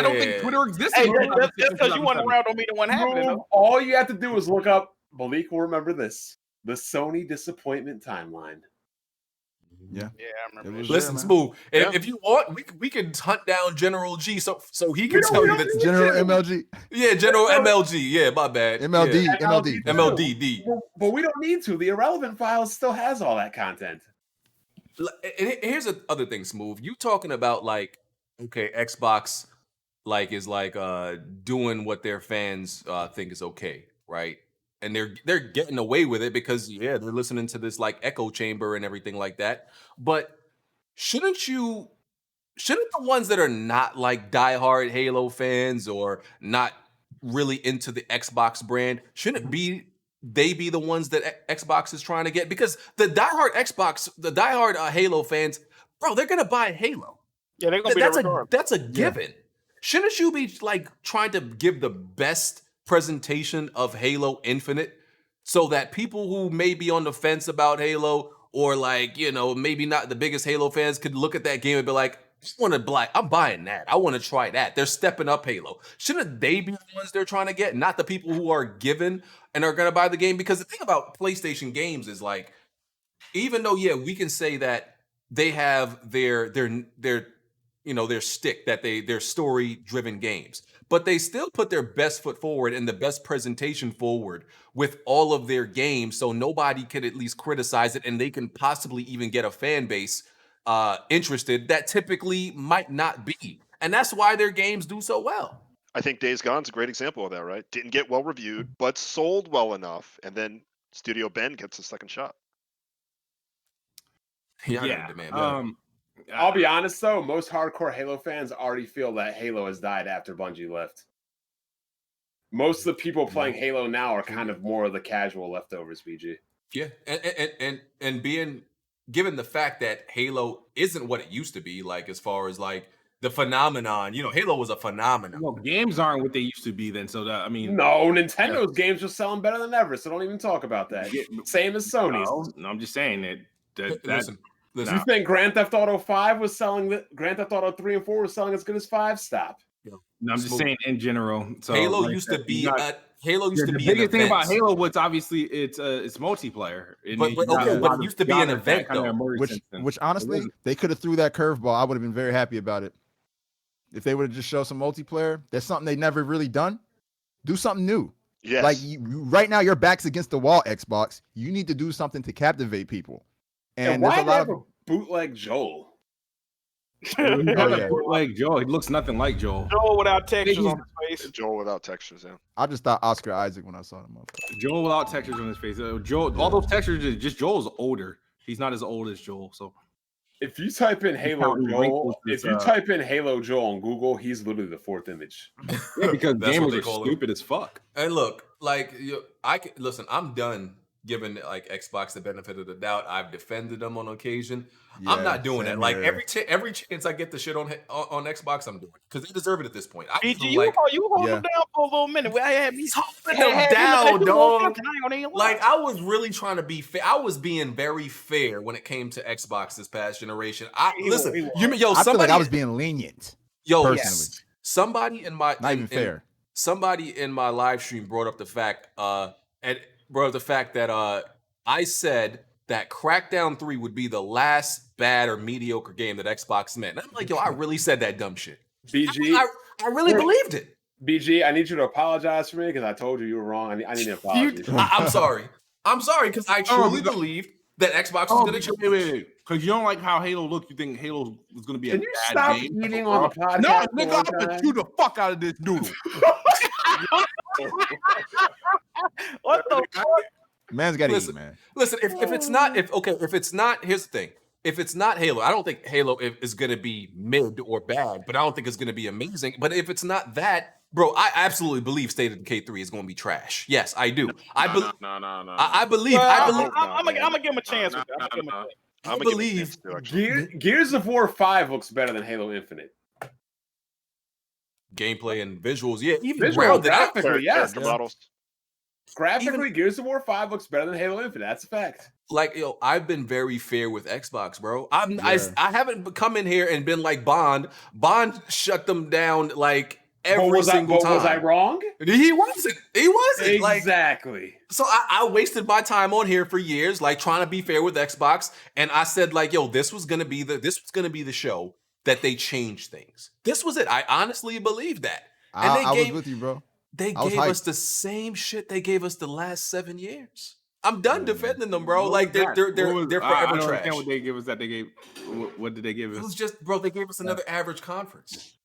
Speaker 8: don't think Twitter existed.
Speaker 6: Hey,
Speaker 8: in
Speaker 6: just because
Speaker 8: 2007.
Speaker 6: you weren't around don't mean it wasn't happening.
Speaker 7: Smoove, all you have to do is look up, Malik will remember this, the Sony disappointment timeline.
Speaker 4: Yeah.
Speaker 6: Yeah, I remember.
Speaker 4: It was-
Speaker 1: Listen,
Speaker 4: man.
Speaker 1: Smoove. If you want, we can hunt down General G so he can tell you that.
Speaker 4: General MLG,
Speaker 1: Yeah, General MLG. Yeah, my bad.
Speaker 4: MLD,
Speaker 1: Yeah.
Speaker 4: MLD.
Speaker 1: MLDD.
Speaker 7: But we don't need to. The Irrelevant Files still has all that content.
Speaker 1: And here's the other thing, Smoove. You talking about like, okay, Xbox like is like doing what their fans think is okay, right? And they're getting away with it because they're listening to this like echo chamber and everything like that. But shouldn't the ones that are not like diehard Halo fans or not really into the Xbox brand, shouldn't they be the ones that Xbox is trying to get? Because the diehard Halo fans, bro, they're gonna buy Halo.
Speaker 6: Yeah, they're gonna be there regardless.
Speaker 1: That's a given. Shouldn't you be like trying to give the best presentation of Halo Infinite so that people who may be on the fence about Halo or like, you know, maybe not the biggest Halo fans could look at that game and be like, I'm buying that. I want to try that. They're stepping up Halo. Shouldn't they be the ones they're trying to get, not the people who are given and are going to buy the game? Because the thing about PlayStation games is like, even though, we can say that they have their stick, that they're story-driven games, but they still put their best foot forward and the best presentation forward with all of their games, so nobody could at least criticize it, and they can possibly even get a fan base interested that typically might not be. And that's why their games do so well.
Speaker 3: I think Days Gone's a great example of that, right? Didn't get well reviewed, but sold well enough, and then Studio Ben gets a second shot.
Speaker 7: I'll be honest though, most hardcore Halo fans already feel that Halo has died after Bungie left. Most of the people playing Halo now are kind of more of the casual leftovers, BG.
Speaker 1: Yeah, and being given the fact that Halo isn't what it used to be, like as far as like the phenomenon, Halo was a phenomenon.
Speaker 8: Well, games aren't what they used to be then, so that
Speaker 7: No, Nintendo's games are selling better than ever, so don't even talk about that. Same as Sony's.
Speaker 8: No, I'm just saying that
Speaker 1: Listen.
Speaker 7: You think Grand Theft Auto 5 was selling, Grand Theft Auto 3 and 4 was selling as good as 5? Stop.
Speaker 8: No, I'm just
Speaker 1: Smoove.
Speaker 8: saying in general. So
Speaker 1: Halo
Speaker 8: like
Speaker 1: used
Speaker 8: that,
Speaker 1: to be
Speaker 8: you got-
Speaker 1: the
Speaker 8: the
Speaker 1: be an
Speaker 8: biggest thing about
Speaker 1: event.
Speaker 8: Halo was obviously it's multiplayer. And
Speaker 1: But-
Speaker 8: you
Speaker 1: but
Speaker 8: got
Speaker 1: okay,
Speaker 8: a
Speaker 1: but
Speaker 8: lot
Speaker 1: it
Speaker 8: of
Speaker 1: used to be an
Speaker 8: genres that
Speaker 1: event,
Speaker 8: kinda
Speaker 1: though.
Speaker 8: emerged
Speaker 4: Which
Speaker 8: since
Speaker 4: honestly,
Speaker 8: then.
Speaker 4: they could have threw that curveball. I would have been very happy about it. If they would have just showed some multiplayer, that's something they never really done. Do something new.
Speaker 3: Yes.
Speaker 4: Like right now, your back's against the wall, Xbox. You need to do something to captivate people.
Speaker 7: And
Speaker 4: there's
Speaker 7: why
Speaker 4: a lot
Speaker 7: never bootleg Joel?
Speaker 8: He's not
Speaker 4: Oh,
Speaker 8: a
Speaker 4: yeah.
Speaker 8: bootleg Joel. He looks nothing like Joel.
Speaker 6: Joel without textures
Speaker 8: He's-
Speaker 6: on his face.
Speaker 3: Joel without textures, yeah.
Speaker 4: I just thought Oscar Isaac when I saw him.
Speaker 8: Joel without textures on his face. Joel, all those textures is just Joel's older. He's not as old as Joel. So
Speaker 7: If you type in Halo
Speaker 8: counting
Speaker 7: Joel,
Speaker 8: wrinkles
Speaker 7: if
Speaker 8: as,
Speaker 7: you type in Halo Joel on Google, he's literally the fourth image.
Speaker 8: yeah, because
Speaker 1: That's what
Speaker 8: gamers
Speaker 1: they
Speaker 8: are
Speaker 1: call him.
Speaker 8: stupid as fuck.
Speaker 1: And look, like I can listen. I'm done giving like Xbox the benefit of the doubt. I've defended them on occasion. I'm not doing that. Like every chance I get the shit on Xbox, I'm doing it because they deserve it at this point. I
Speaker 6: BG,
Speaker 1: feel
Speaker 6: you
Speaker 1: like
Speaker 6: hold them down for a little minute. I had me
Speaker 1: holding them down, dog.
Speaker 6: Like
Speaker 1: Like I was really trying to be fair. I was being very fair when it came to Xbox this past generation. Listen,
Speaker 6: he was.
Speaker 1: you yo
Speaker 4: I feel
Speaker 1: somebody
Speaker 4: like I was being lenient.
Speaker 1: yo
Speaker 4: personally.
Speaker 1: somebody in my
Speaker 4: Not even fair.
Speaker 1: Somebody in my live stream brought up the fact that I said that Crackdown 3 would be the last bad or mediocre game that Xbox meant. And I'm like, yo, I really said that dumb shit.
Speaker 7: BG,
Speaker 1: I really believed it.
Speaker 7: BG, I need you to apologize for me because I told you were wrong. I need an apology.
Speaker 1: I'm sorry. I'm sorry because I truly believed that Xbox was going to change.
Speaker 8: Wait. Because you don't like how Halo looked. You think Halo was going to be a
Speaker 7: Can you
Speaker 8: bad
Speaker 7: stop
Speaker 8: game.
Speaker 7: eating on the podcast?
Speaker 8: No,
Speaker 7: all
Speaker 8: nigga, I'm
Speaker 7: the
Speaker 8: gonna
Speaker 7: time?
Speaker 8: chew the fuck out of this noodle.
Speaker 6: what the fuck?
Speaker 4: Man's got to eat,
Speaker 1: Listen,
Speaker 4: man.
Speaker 1: Listen, if it's not, here's the thing. If it's not Halo, I don't think Halo is going to be mid or bad, but I don't think it's going to be amazing. But if it's not that, bro, I absolutely believe State of Decay 3 is going to be trash. Yes, I do. I believe.
Speaker 2: No.
Speaker 1: I believe.
Speaker 6: I'm gonna give him a chance. with that. I'm gonna give him a chance.
Speaker 1: I believe.
Speaker 7: Gears of War 5 looks better than Halo Infinite.
Speaker 1: Gameplay and visuals, yeah, even
Speaker 7: Visual
Speaker 1: rounded out.
Speaker 7: graphically, yes.
Speaker 3: Character models.
Speaker 7: Graphically, Gears of War 5 looks better than Halo Infinite. That's a fact.
Speaker 1: Like, yo, I've been very fair with Xbox, bro. I haven't come in here and been like Bond. Bond shut them down like every single time.
Speaker 7: Was I wrong?
Speaker 1: He wasn't.
Speaker 7: Exactly.
Speaker 1: Like, so I wasted my time on here for years, like trying to be fair with Xbox, and I said like, yo, this was gonna be the show that they changed things. This was it. I honestly believe that. And
Speaker 4: I was with you, bro.
Speaker 1: They gave us the same shit they gave us the last 7 years. I'm done defending them, bro. Like they're forever
Speaker 8: I don't
Speaker 1: trash.
Speaker 8: understand what they give us. That they gave. What did they give
Speaker 1: It
Speaker 8: us?
Speaker 1: was just, bro. They gave us another average conference.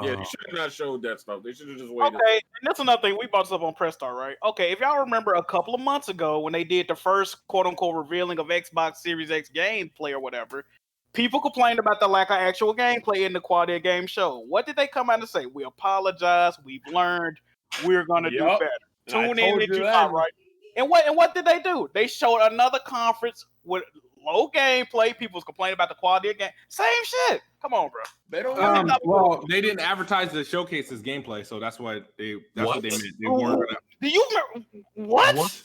Speaker 2: Yeah, they should have not showed that stuff. They should have just waited.
Speaker 6: Okay, and that's another thing. We brought this up on Press Start, right? Okay, if y'all remember a couple of months ago when they did the first quote-unquote revealing of Xbox Series X gameplay or whatever, people complained about the lack of actual gameplay in the quality of game show. What did they come out and say? We apologize. We've learned. We're gonna do better. Tune in and you not right. And what did they do? They showed another conference with low gameplay. People was complaining about the quality of game. Same shit. Come on, bro.
Speaker 7: They don't.
Speaker 8: Well, they didn't advertise the showcase as gameplay, so that's what they meant. They weren't.
Speaker 6: Do you remember what?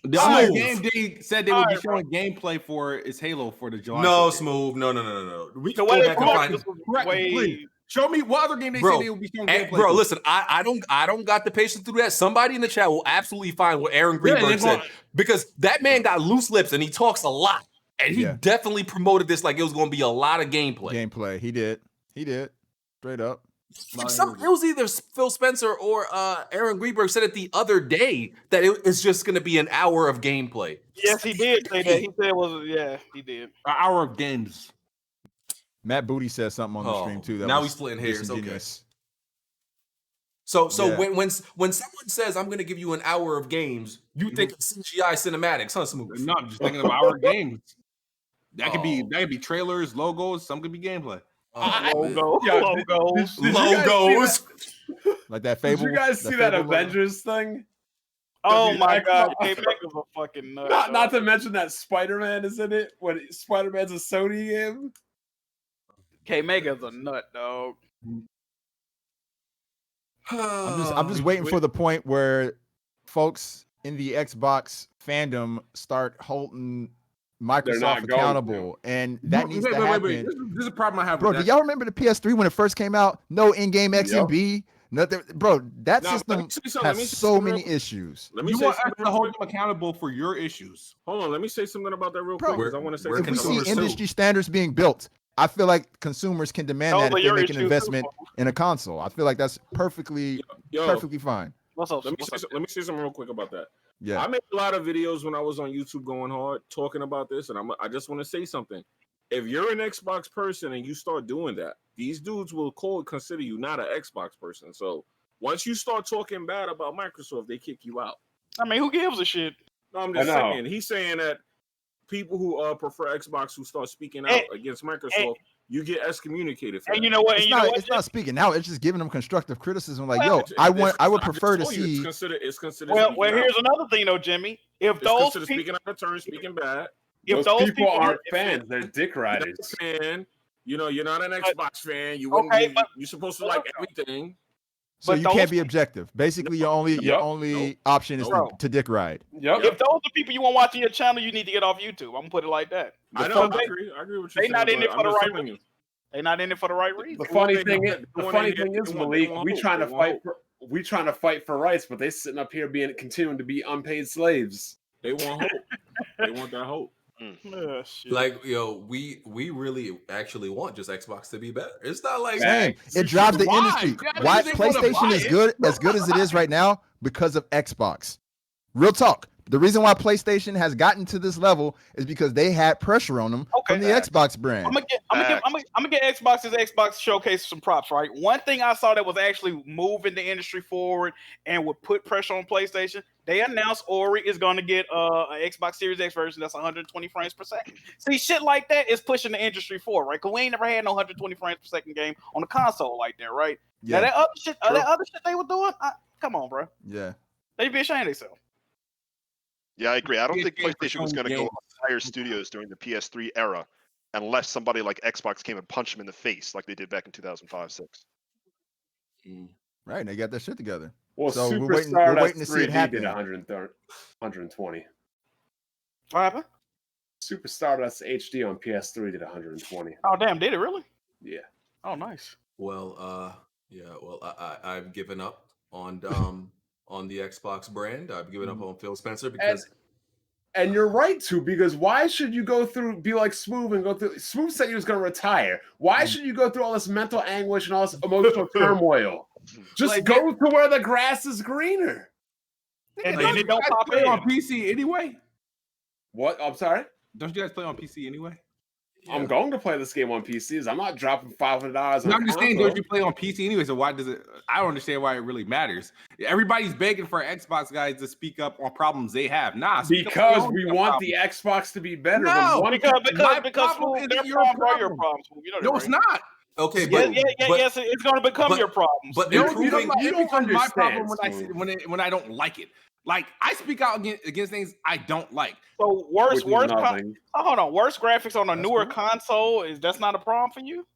Speaker 8: The only game they said they would be showing gameplay for is Halo for the July.
Speaker 1: No,
Speaker 8: showcase.
Speaker 1: Smoove. No. We
Speaker 6: The
Speaker 1: can
Speaker 6: way
Speaker 1: go
Speaker 6: they
Speaker 1: back and
Speaker 6: promoted
Speaker 1: find.
Speaker 6: this was
Speaker 8: Correct, please. Show me what other game they said they would be showing gameplay.
Speaker 1: Bro,
Speaker 8: for.
Speaker 1: listen, I don't got the patience to do that. Somebody in the chat will absolutely find what Aaron Greenberg said because that man got loose lips and he talks a lot, and he definitely promoted this like it was going to be a lot of gameplay.
Speaker 4: He did. Straight up.
Speaker 1: Like it was either Phil Spencer or Aaron Greenberg said it the other day that it's just going to be an hour of gameplay.
Speaker 6: Yes, he did say that. He said it was he did.
Speaker 8: An hour of games.
Speaker 4: Matt Booty said something on the stream too. That
Speaker 1: now
Speaker 4: was
Speaker 1: we splitting hairs. Okay.
Speaker 4: disingenuous.
Speaker 1: So when someone says I'm going to give you an hour of games, you think it's CGI cinematics, huh, Smoove?
Speaker 8: No, I'm just thinking of our games. That could be trailers, logos. Some could be gameplay.
Speaker 6: Logos.
Speaker 4: Like that Fable.
Speaker 7: Did you guys see that
Speaker 4: Fable
Speaker 7: Avengers thing?
Speaker 6: Oh my god, K-Mac is a fucking nut.
Speaker 7: Not to mention that Spider-Man is in it when Spider-Man's a Sony game.
Speaker 6: K-Mac is a nut, dog.
Speaker 4: I'm just waiting for the point where folks in the Xbox fandom start holding
Speaker 7: going
Speaker 5: to.
Speaker 4: Microsoft accountable, and that needs to happen.
Speaker 8: Wait. This is a problem I have.
Speaker 4: Bro,
Speaker 8: with
Speaker 4: do
Speaker 8: that.
Speaker 4: y'all remember the PS3 when it first came out? No in-game XMB, nothing. Bro, that
Speaker 2: Now,
Speaker 4: system
Speaker 2: let me say something. Let me
Speaker 4: has
Speaker 2: say
Speaker 4: so
Speaker 2: something
Speaker 4: many
Speaker 2: real-
Speaker 4: issues.
Speaker 2: Let me
Speaker 8: You
Speaker 2: say
Speaker 8: want us
Speaker 2: something
Speaker 8: to
Speaker 2: real
Speaker 8: hold
Speaker 2: quick.
Speaker 8: them accountable for your issues.
Speaker 2: Hold on, let me say something about that real
Speaker 4: Bro,
Speaker 2: quick because I want to say
Speaker 1: we're
Speaker 4: If we
Speaker 2: something.
Speaker 4: see
Speaker 1: consumers too.
Speaker 4: industry standards being built, I feel like consumers can demand
Speaker 6: Those
Speaker 4: that
Speaker 6: are
Speaker 4: if they
Speaker 6: your
Speaker 4: make an
Speaker 6: issues,
Speaker 4: investment
Speaker 6: too.
Speaker 4: in a console. I feel like that's perfectly fine.
Speaker 6: What's up?
Speaker 2: Let me say something real quick about that.
Speaker 4: Yeah.
Speaker 2: I made a lot of videos when I was on YouTube going hard talking about this, and I just want to say something. If you're an Xbox person and you start doing that, these dudes will consider you not an Xbox person. So once you start talking bad about Microsoft, they kick you out.
Speaker 6: I mean, who gives a shit?
Speaker 2: No, I'm just saying. He's saying that people who prefer Xbox who start speaking out against Microsoft, you get excommunicated for
Speaker 6: And
Speaker 2: that.
Speaker 6: you know what?
Speaker 4: It's not speaking out. It's just giving them constructive criticism. Like,
Speaker 6: Well,
Speaker 4: I would prefer to see.
Speaker 2: It's considered.
Speaker 6: Well, here's another thing, though, Jimmy. If
Speaker 2: it's
Speaker 6: those
Speaker 2: considered speaking out of turn, speaking bad.
Speaker 6: if
Speaker 5: Those
Speaker 6: those
Speaker 5: people aren't fans; they're dick
Speaker 2: You're not
Speaker 5: riders.
Speaker 2: a fan. You know, you're not an Xbox fan. You wouldn't. You're supposed to like everything.
Speaker 4: So
Speaker 6: But
Speaker 4: you can't
Speaker 6: those-
Speaker 4: be objective. Basically, your only option is to dick ride.
Speaker 5: Yep.
Speaker 6: If those are people you want watching your channel, you need to get off YouTube. I'm gonna put it like that.
Speaker 2: I know.
Speaker 6: Because
Speaker 2: I agree with you.
Speaker 6: They not in it for
Speaker 2: I'm
Speaker 6: the
Speaker 2: just
Speaker 6: right
Speaker 2: telling
Speaker 6: reason. They not in it for the right reason.
Speaker 5: The funny thing is,
Speaker 2: they
Speaker 5: Malik,
Speaker 2: want
Speaker 5: we
Speaker 2: hope.
Speaker 5: trying to
Speaker 2: They want
Speaker 5: fight for rights, but they sitting up here continuing to be unpaid slaves.
Speaker 2: They want hope. They want that hope.
Speaker 6: Oh, shit.
Speaker 1: Like, we really actually want just Xbox to be better. It's not like
Speaker 4: Same. It drives the
Speaker 8: Why?
Speaker 4: industry.
Speaker 8: Yeah,
Speaker 4: Why
Speaker 8: because they wanna
Speaker 4: PlayStation
Speaker 8: buy
Speaker 4: is
Speaker 8: it.
Speaker 4: good as it is right now because of Xbox. Real talk. The reason why PlayStation has gotten to this level is because they had pressure on them from the Xbox brand.
Speaker 6: I'm gonna get Xbox's Xbox showcase some props, right? One thing I saw that was actually moving the industry forward and would put pressure on PlayStation. They announced Ori is going to get an Xbox Series X version that's 120 frames per second. See, shit like that is pushing the industry forward, right? Because we ain't never had no 120 frames per second game on the console like that, right?
Speaker 4: Yeah.
Speaker 6: Now that other shit they were doing, come on, bro.
Speaker 4: Yeah.
Speaker 6: They'd be ashamed of themselves.
Speaker 3: Yeah, I agree. I don't
Speaker 8: Be
Speaker 3: think
Speaker 8: ashamed for
Speaker 3: PlayStation was
Speaker 8: showing
Speaker 3: going to go
Speaker 8: games.
Speaker 3: hire studios during the PS3 era unless somebody like Xbox came and punched them in the face like they did back in 2005-06.
Speaker 4: Right. They got their shit together.
Speaker 5: Well,
Speaker 4: So we're
Speaker 5: Superstar
Speaker 4: waiting to see it
Speaker 5: 3D
Speaker 4: happen.
Speaker 5: did 120.
Speaker 6: What happened?
Speaker 5: Super Stardust HD on PS3 did 120.
Speaker 6: Oh, damn, did it really?
Speaker 5: Yeah.
Speaker 6: Oh, nice.
Speaker 1: Well, I've given up on the Xbox brand. I've given up on Phil Spencer because
Speaker 5: And you're right to, because why should you be like Smoove and go through? Smoove said he was going to retire. Why should you go through all this mental anguish and all this emotional turmoil? Just go to where the grass is greener.
Speaker 6: And then it don't pop
Speaker 8: play
Speaker 6: in.
Speaker 8: on PC anyway.
Speaker 5: What? I'm sorry?
Speaker 8: Don't you guys play on PC anyway?
Speaker 5: I'm going to play this game on PCs. I'm not dropping $500 on
Speaker 8: No, I'm just saying,
Speaker 5: console.
Speaker 8: don't you play on PC anyway? So why does it? I don't understand why it really matters. Everybody's begging for Xbox guys to speak up on problems they have. Nah, speak up
Speaker 5: Because
Speaker 8: on
Speaker 5: we
Speaker 8: your
Speaker 5: want
Speaker 8: problems.
Speaker 5: the Xbox to be better.
Speaker 8: No,
Speaker 5: We want
Speaker 6: Because
Speaker 8: problem
Speaker 6: Smoove,
Speaker 8: isn't
Speaker 6: their
Speaker 8: your
Speaker 6: problems are your
Speaker 8: problem.
Speaker 6: problems. You know that,
Speaker 8: No, it's
Speaker 6: right?
Speaker 8: not.
Speaker 1: okay,
Speaker 6: Yes, it's going to become your problems.
Speaker 1: But
Speaker 8: You
Speaker 1: improving.
Speaker 8: don't, it becomes my problem
Speaker 5: understand,
Speaker 8: when I don't like it. Like I speak out against things I don't like.
Speaker 6: So worse
Speaker 5: nothing.
Speaker 6: hold on, worse graphics on a
Speaker 8: That's
Speaker 6: newer
Speaker 8: cool.
Speaker 6: console that's not a problem for you?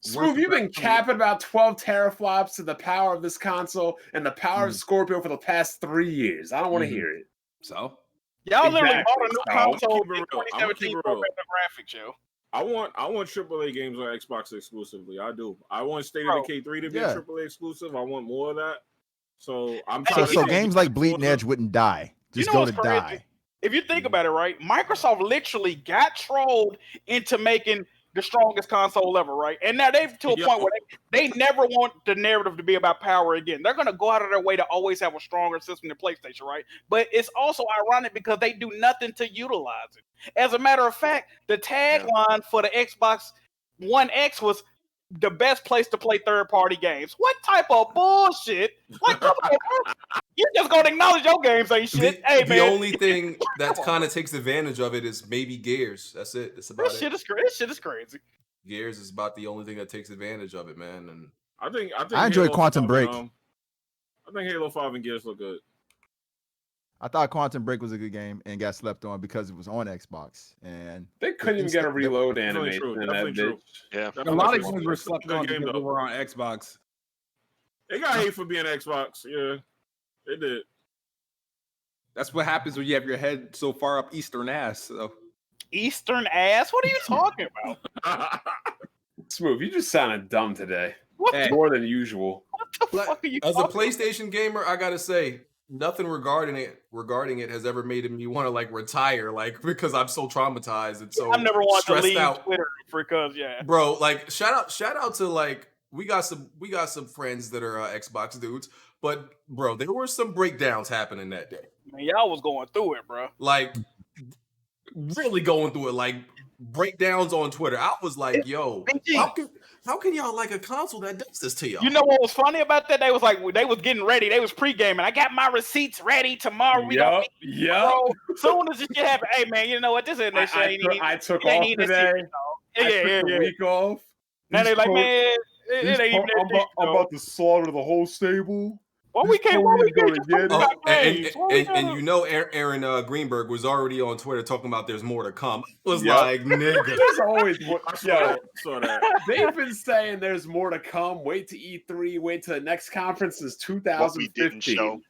Speaker 5: Smoove, you've been capping about 12 teraflops to the power of this console and the power of Scorpio for the past 3 years. I don't want to hear it.
Speaker 8: So
Speaker 6: Y'all literally
Speaker 5: Exactly.
Speaker 6: bought a new
Speaker 5: So,
Speaker 6: console
Speaker 2: keep it
Speaker 6: in
Speaker 2: real. I'ma keep
Speaker 6: 2017
Speaker 2: it
Speaker 6: for
Speaker 2: real.
Speaker 6: better graphics, yo.
Speaker 2: I want AAA games on Xbox exclusively. I do. I want State of
Speaker 6: Bro.
Speaker 2: Decay 3 to be
Speaker 4: Yeah.
Speaker 2: a AAA exclusive. I want more of that. So I'm
Speaker 4: So,
Speaker 2: trying
Speaker 4: so
Speaker 2: to
Speaker 4: games like Bleeding Edge wouldn't die. Just
Speaker 6: know
Speaker 4: go
Speaker 6: what's
Speaker 4: to
Speaker 6: crazy?
Speaker 4: die.
Speaker 6: If you think about it, right, Microsoft literally got trolled into making the strongest console ever, right? And now they've to a point where they never want the narrative to be about power again. They're going to go out of their way to always have a stronger system than PlayStation, right? But it's also ironic because they do nothing to utilize it. As a matter of fact, the tagline for the Xbox One X was the best place to play third-party games. What type of bullshit? Like, come on, bro. You're just going to acknowledge your games ain't shit. Hey,
Speaker 1: the
Speaker 6: man.
Speaker 1: only thing that kind of takes advantage of it is maybe Gears. That's it. That's about
Speaker 6: This
Speaker 1: it.
Speaker 6: shit is crazy.
Speaker 1: Gears is about the only thing that takes advantage of it, man. And
Speaker 2: I think
Speaker 4: I enjoyed
Speaker 2: Halo
Speaker 4: Quantum
Speaker 2: 5
Speaker 4: Break.
Speaker 2: I think Halo 5 and Gears look good.
Speaker 4: I thought Quantum Break was a good game and got slept on because it was on Xbox. And
Speaker 5: They couldn't even get a reload
Speaker 2: Definitely
Speaker 5: animation
Speaker 2: true.
Speaker 5: in that
Speaker 2: Definitely true.
Speaker 5: bitch.
Speaker 3: Yeah.
Speaker 8: a lot of
Speaker 2: Definitely
Speaker 8: games
Speaker 2: true.
Speaker 8: were slept
Speaker 2: Good
Speaker 8: on
Speaker 2: game,
Speaker 8: because they
Speaker 2: though.
Speaker 8: were on Xbox.
Speaker 2: They got hate for being Xbox. Yeah, they did.
Speaker 8: That's what happens when you have your head so far up Eastern ass. So
Speaker 6: Eastern ass. What are you talking about?
Speaker 7: Smoove, you just sounded dumb today.
Speaker 6: What,
Speaker 5: Hey.
Speaker 7: More than usual.
Speaker 6: what the fuck are you
Speaker 1: As a
Speaker 6: talking
Speaker 1: PlayStation gamer, I gotta say, nothing regarding it has ever made me want to like retire, like because I'm so traumatized and so
Speaker 6: I've never wanted to
Speaker 1: stressed
Speaker 6: leave
Speaker 1: out.
Speaker 6: Twitter because
Speaker 1: Bro, like shout out to like we got some friends that are Xbox dudes, but bro, there were some breakdowns happening that day.
Speaker 6: man, y'all was going through it, bro.
Speaker 1: Like really going through it, like breakdowns on Twitter. I was like, yo,
Speaker 6: BG.
Speaker 1: how can y'all like a console that does this to y'all?
Speaker 6: You know what was funny about that? They was like, they was getting ready. They was pre-gaming. I got my receipts ready tomorrow. We gonna be bro. Soon as this shit happen, hey man, you know what? This ain't that shit.
Speaker 7: I took
Speaker 6: it ain't
Speaker 7: off
Speaker 6: even
Speaker 7: today.
Speaker 6: serious, dog.
Speaker 7: I took a week off.
Speaker 6: Now they like, man, it
Speaker 7: These
Speaker 6: ain't even that deep,
Speaker 7: I'm
Speaker 6: dog.
Speaker 7: about to slaughter the whole stable.
Speaker 6: Why we can't just talk
Speaker 1: Oh,
Speaker 6: about
Speaker 1: and
Speaker 6: games? Why we gotta-
Speaker 1: you know, Aaron Greenberg was already on Twitter talking about there's more to come. I was
Speaker 7: Yep.
Speaker 1: like, nigga.
Speaker 7: There's always more. Yo,
Speaker 2: So that
Speaker 7: they've been saying there's more to come. Wait to E3. Wait to the next conference is
Speaker 3: What we didn't
Speaker 7: 2015.
Speaker 3: show.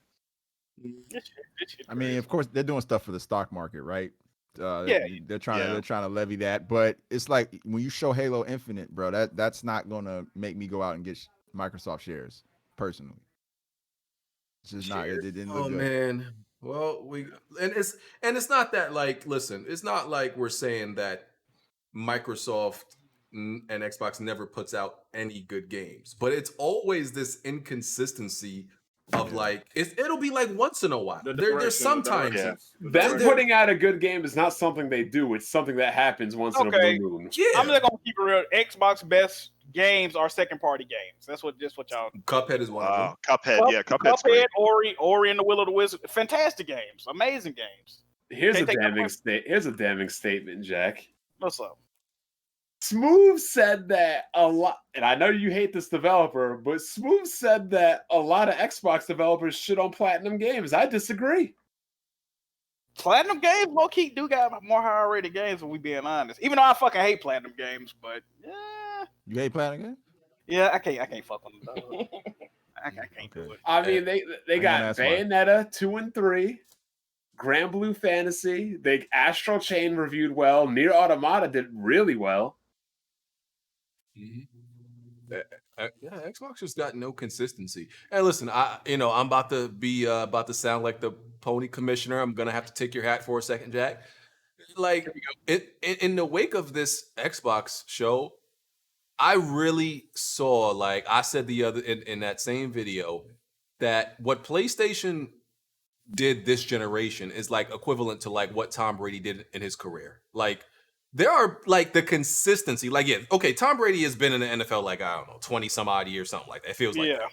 Speaker 6: This shit
Speaker 4: I mean, of course, they're doing stuff for the stock market, right?
Speaker 6: Yeah.
Speaker 4: They're trying to levy that, but it's like when you show Halo Infinite, bro, that's not gonna make me go out and get Microsoft shares personally. It's just not. It didn't look
Speaker 1: Oh
Speaker 4: good.
Speaker 1: man. Well, it's not that like listen, it's not like we're saying that Microsoft and Xbox never puts out any good games, but it's always this inconsistency of like it'll be like once in a while. There's sometimes
Speaker 7: Them putting out a good game is not something they do. It's something that happens once in a blue moon.
Speaker 6: I'm just gonna keep it real. Xbox best games are second party games. That's what y'all.
Speaker 1: Cuphead is one of them.
Speaker 3: Cuphead, Cuphead's great.
Speaker 6: Ori and the Will of the Wisp, fantastic games, amazing games.
Speaker 7: Here's
Speaker 6: Can't
Speaker 7: a
Speaker 6: take that
Speaker 7: damning statement, Jack.
Speaker 6: What's up?
Speaker 7: Smoove said that a lot, and I know you hate this developer, but Smoove said that a lot of Xbox developers shit on Platinum Games. I disagree.
Speaker 6: Platinum games, low key, do got more higher rated games. If we being honest, even though I fucking hate Platinum games, but
Speaker 4: You hate Platinum Games?
Speaker 6: yeah, I can't fuck with them. Dog. I can't do it.
Speaker 7: I mean, they got
Speaker 4: that's why.
Speaker 7: Bayonetta 2 and 3, Grand Blue Fantasy. They Astral Chain reviewed well. Nier Automata did really well.
Speaker 1: Yeah, Xbox just got no consistency. And listen, I'm about to sound like the pony commissioner. I'm gonna have to take your hat for a second, Jack. Like in the wake of this Xbox show, I really saw, like I said the other in that same video, that what PlayStation did this generation is like equivalent to like what Tom Brady did in his career. Like there are like the consistency, like Tom Brady has been in the NFL like I don't know 20 some odd years, something like that. It feels like that.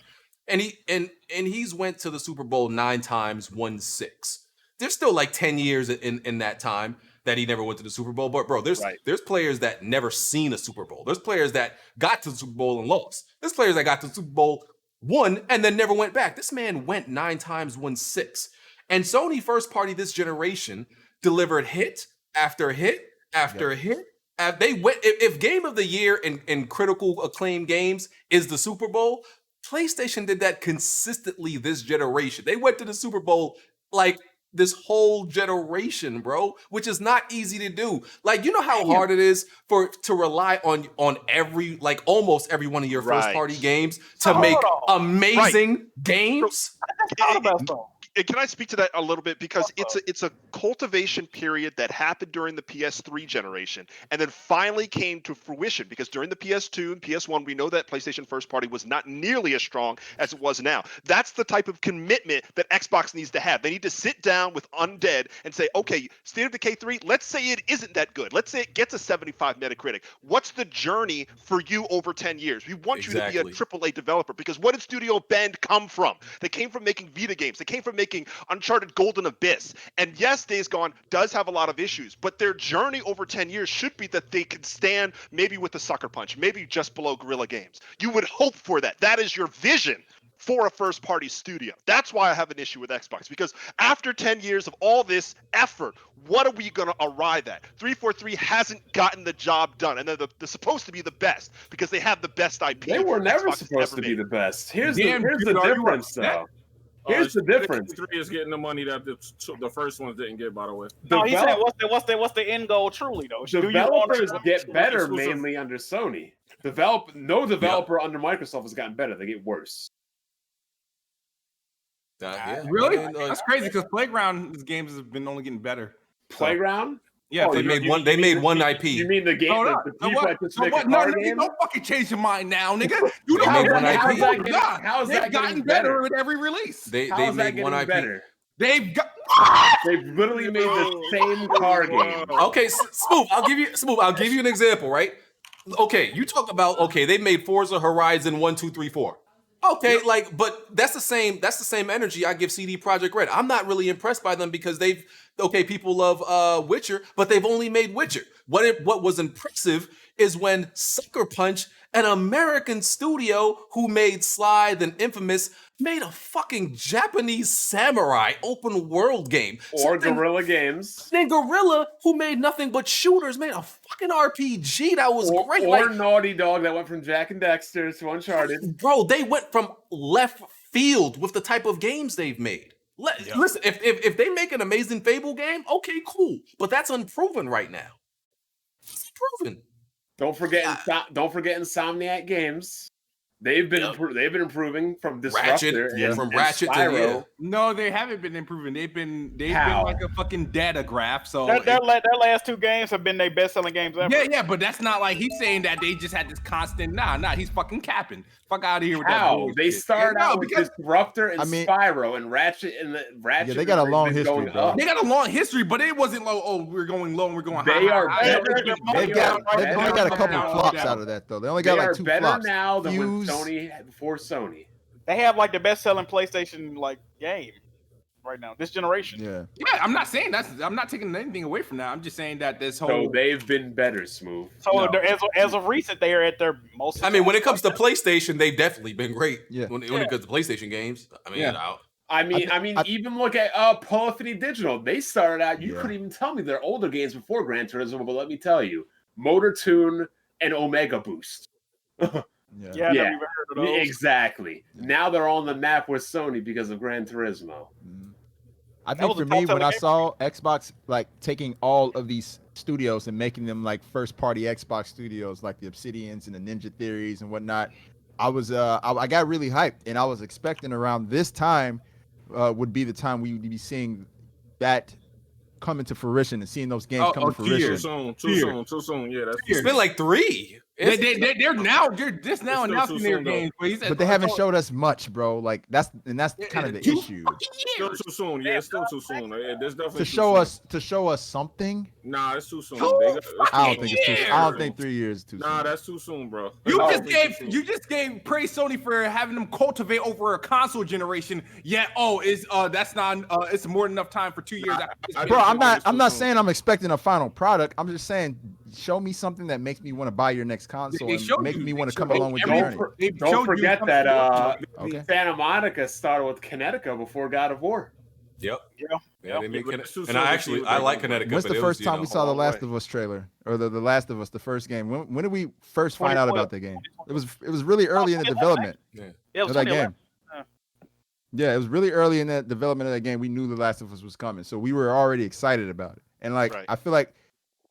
Speaker 1: And he's went to the Super Bowl 9 times, won 6. There's still like 10 years in that time that he never went to the Super Bowl. But bro, there's players that never seen a Super Bowl. There's players that got to the Super Bowl and lost. There's players that got to the Super Bowl, won, and then never went back. This man went 9 times, won 6. And Sony first party this generation delivered hit after hit after hit. They went if game of the year in critical acclaim games is the Super Bowl, PlayStation did that consistently this generation. They went to the Super Bowl like this whole generation, bro, which is not easy to do. Like, you know how hard it is to rely on every, like almost every one of your first party games to make amazing games?
Speaker 3: Can I speak to that a little bit? Because it's a cultivation period that happened during the PS3 generation and then finally came to fruition, because during the PS2 and PS1, we know that PlayStation first party was not nearly as strong as it was now. That's the type of commitment that Xbox needs to have. They need to sit down with Undead and say, okay, State of Decay 3, let's say it isn't that good. Let's say it gets a 75 Metacritic. What's the journey for you over 10 years? We want you to be a AAA developer, because what did Studio Bend come from? They came from making Vita games. They came from making Uncharted Golden Abyss. And yes, Days Gone does have a lot of issues, but their journey over 10 years should be that they could stand maybe with a Sucker Punch, maybe just below Guerrilla Games. You would hope for that. That is your vision for a first-party studio. That's why I have an issue with Xbox, because after 10 years of all this effort, what are we going to arrive at? 343 hasn't gotten the job done, and they're supposed to be the best because they have the best IP.
Speaker 7: They were never
Speaker 3: Xbox
Speaker 7: supposed to be the best. Here's the difference, though. Here's the difference.
Speaker 2: 3 is getting the money that the first ones didn't get, by the way.
Speaker 6: No, he's saying what's the end goal truly though?
Speaker 7: Developers get better
Speaker 2: exclusive?
Speaker 7: mainly under Sony. No developer under Microsoft has gotten better. They get worse.
Speaker 8: Really?
Speaker 1: I mean,
Speaker 8: That's crazy because Playground games have been only getting better.
Speaker 7: Playground?
Speaker 8: Yeah,
Speaker 1: they made one. They made one IP.
Speaker 7: You mean the game?
Speaker 8: Hold
Speaker 7: The
Speaker 8: up.
Speaker 7: people that just make a
Speaker 8: No,
Speaker 7: car
Speaker 8: nigga,
Speaker 7: game?
Speaker 8: don't fucking change your mind now, nigga. You
Speaker 1: They
Speaker 8: don't
Speaker 1: made
Speaker 8: have
Speaker 1: one IP.
Speaker 7: How's
Speaker 8: They've
Speaker 7: that
Speaker 8: gotten
Speaker 7: getting
Speaker 8: better
Speaker 7: better?
Speaker 8: with every release.
Speaker 1: They
Speaker 7: How's that
Speaker 1: made
Speaker 7: getting
Speaker 1: one IP.
Speaker 7: better?
Speaker 8: They've got.
Speaker 7: They've literally made the same car game.
Speaker 1: Okay, Smoove, I'll give you an example, right? Okay, you talk about they made Forza Horizon 1, 2, 3, 4. Okay, but that's the same energy I give CD Projekt Red. I'm not really impressed by them because people love Witcher, but they've only made Witcher. What was impressive is when Sucker Punch, an American studio who made Sly then Infamous, made a fucking Japanese samurai open world game.
Speaker 7: Or Guerrilla Games.
Speaker 1: Then Guerrilla, who made nothing but shooters, made a fucking RPG that was great.
Speaker 7: Or Naughty Dog that went from Jack and Dexter to Uncharted.
Speaker 1: Bro, they went from left field with the type of games they've made. Listen, if they make an amazing Fable game, okay, cool. But that's unproven right now. It's unproven.
Speaker 7: Don't forget Insomniac Games. They've been improving from Disruptor
Speaker 1: from
Speaker 7: and
Speaker 1: Ratchet
Speaker 7: Spyro.
Speaker 1: to
Speaker 8: No, they haven't been improving. They've been like a fucking data graph. So
Speaker 6: their last 2 games have been their best-selling games ever.
Speaker 8: Yeah, but that's not like he's saying that they just had this constant. Nah, he's fucking capping. Fuck out of here with that.
Speaker 7: How
Speaker 8: bullshit.
Speaker 7: they started out with
Speaker 8: because
Speaker 7: Disruptor and Spyro and Ratchet and Ratchet.
Speaker 4: Yeah, they got a long
Speaker 7: been
Speaker 4: history,
Speaker 7: going
Speaker 4: bro.
Speaker 7: up.
Speaker 8: they got a long history, but it wasn't low. Oh, we're going low and we're going
Speaker 7: They
Speaker 8: high.
Speaker 7: are
Speaker 8: high.
Speaker 7: better.
Speaker 4: They've only got a couple flops out of that though. They only got
Speaker 7: They
Speaker 4: like
Speaker 7: are
Speaker 4: 2
Speaker 7: better
Speaker 4: flops.
Speaker 7: now than when
Speaker 4: Fuse.
Speaker 7: Sony had before Sony.
Speaker 6: They have like the best-selling PlayStation game right now, this generation.
Speaker 4: Yeah.
Speaker 8: Yeah, I'm not saying I'm not taking anything away from that. I'm just saying that this whole.
Speaker 7: So they've been better, Smoove.
Speaker 6: So as of recent, they are at their most.
Speaker 1: I mean, when it comes to PlayStation, they've definitely been great.
Speaker 4: Yeah.
Speaker 1: When it comes to PlayStation games,
Speaker 7: I mean, even look at Paul Affinity Digital. They started out. You couldn't even tell me their older games before Gran Turismo, but let me tell you, Motor Tune and Omega Boost.
Speaker 6: Yeah, I never even heard of those.
Speaker 7: Exactly. Now they're on the map with Sony because of Gran Turismo.
Speaker 4: I think for me, when I saw Xbox like taking all of these studios and making them like first-party Xbox studios, like the Obsidians and the Ninja Theories and whatnot, I was I got really hyped, and I was expecting around this time would be the time we would be seeing that come into fruition and seeing those games come to fruition.
Speaker 2: Too soon. Yeah,
Speaker 1: it's been like 3.
Speaker 8: They're just now announcing their games,
Speaker 4: but they haven't showed us much, bro. Like that's kind of the issue.
Speaker 2: Still too soon. Yeah, it's still too soon. There's definitely
Speaker 4: to show us something.
Speaker 2: Nah, it's too soon.
Speaker 4: I don't think it's too soon. I don't think 3 years is too soon.
Speaker 2: Nah, that's too soon, bro.
Speaker 8: You just gave praise Sony for having them cultivate over a console generation. Yet, that's not. It's more than enough time for 2 years.
Speaker 4: Bro, I'm not saying I'm expecting a final product. I'm just saying show me something that makes me want to buy your next console and make me want to come along with the journey.
Speaker 7: Don't forget that Santa Monica started with Connecticut before God of War.
Speaker 1: Yep.
Speaker 6: Yeah.
Speaker 1: They make and I like Connecticut.
Speaker 4: When's the first time we saw the Last of Us trailer or the Last of Us, the first game? When did we first find out about the game? It was really early in the development of that game. Yeah, it was really early in the development of that game. We knew The Last of Us was coming, so we were already excited about it. And I feel like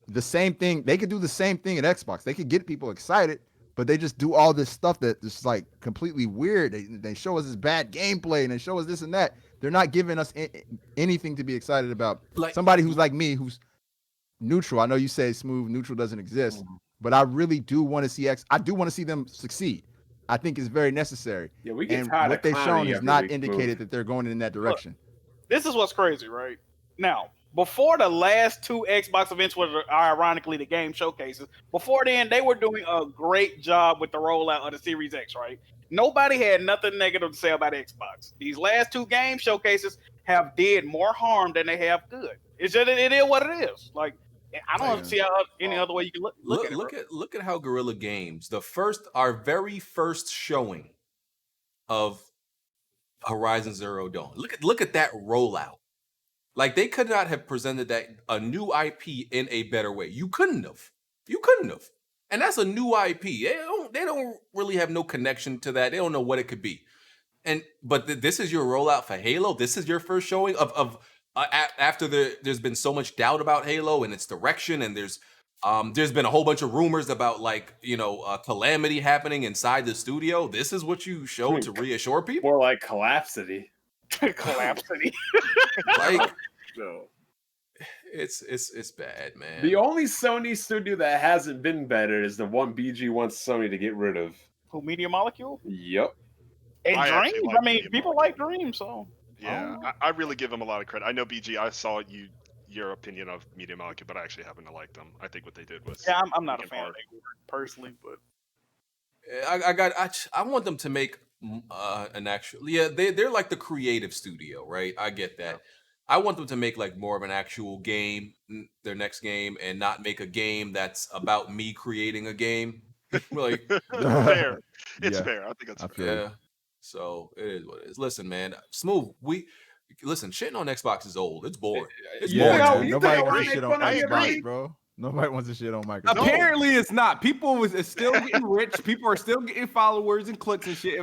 Speaker 4: the same thing, they could do the same thing at Xbox. They could get people excited, but they just do all this stuff that is like completely weird. They show us this bad gameplay and they show us this and that. They're not giving us anything to be excited about. Like somebody who's like me, who's neutral. I know you say Smoove, neutral doesn't exist, but I really do want to see I do want to see them succeed. I think it's very necessary.
Speaker 7: Yeah, we get
Speaker 4: and
Speaker 7: tired
Speaker 4: what
Speaker 7: of
Speaker 4: they've shown has not
Speaker 7: week,
Speaker 4: indicated that they're going in that direction.
Speaker 6: Look, this is what's crazy, right? Now, before the last 2 Xbox events, which are ironically the game showcases, before then they were doing a great job with the rollout of the Series X, right? Nobody had nothing negative to say about Xbox. These last 2 game showcases have did more harm than they have good. It's just it is what it is. Like I don't see any other way you can look at it.
Speaker 1: Look at how Guerrilla Games, our very first showing of Horizon Zero Dawn. Look at that rollout. Like they could not have presented a new IP in a better way. You couldn't have. And that's a new IP. They don't really have no connection to that. They don't know what it could be. But this is your rollout for Halo. This is your first showing of after there's been so much doubt about Halo and its direction, and there's been a whole bunch of rumors about like calamity happening inside the studio. This is what you show to reassure people.
Speaker 7: More like collapsity.
Speaker 6: Collapsity.
Speaker 1: Like
Speaker 2: No.
Speaker 1: it's bad, man.
Speaker 7: The only Sony studio that hasn't been better is the one BG wants Sony to get rid of.
Speaker 6: Who, Media Molecule?
Speaker 7: Yep.
Speaker 6: And
Speaker 3: I actually
Speaker 6: Dream.
Speaker 3: like
Speaker 6: I mean,
Speaker 3: Media
Speaker 6: people like Dream, so.
Speaker 3: Yeah, I really give them a lot of credit. I know BG. I saw your opinion of Media Molecule, but I actually happen to like them. I think what they did was
Speaker 6: Yeah, I'm not a
Speaker 3: freaking
Speaker 6: fan
Speaker 3: hard.
Speaker 6: of their work personally, but
Speaker 1: I want them to make an actual they're like the creative studio, right? I get that. I want them to make like more of an actual game, their next game, and not make a game that's about me creating a game. Like
Speaker 3: fair. It's
Speaker 4: Yeah.
Speaker 3: fair. I think that's
Speaker 4: I
Speaker 3: fair.
Speaker 4: feel you.
Speaker 1: yeah. So it is what it is. Listen, man, Smoove. Listen. Shitting on Xbox is old. It's boring. It's
Speaker 4: Yeah,
Speaker 1: boring.
Speaker 4: man.
Speaker 5: you
Speaker 4: Nobody
Speaker 5: think
Speaker 4: wants
Speaker 5: I
Speaker 4: to shit
Speaker 5: make
Speaker 4: on
Speaker 5: fun of
Speaker 3: you,
Speaker 4: Xbox,
Speaker 3: everybody?
Speaker 4: bro. Nobody wants to shit on Microsoft.
Speaker 8: Apparently, it's not. People is still getting rich. People are still getting followers and clicks and shit.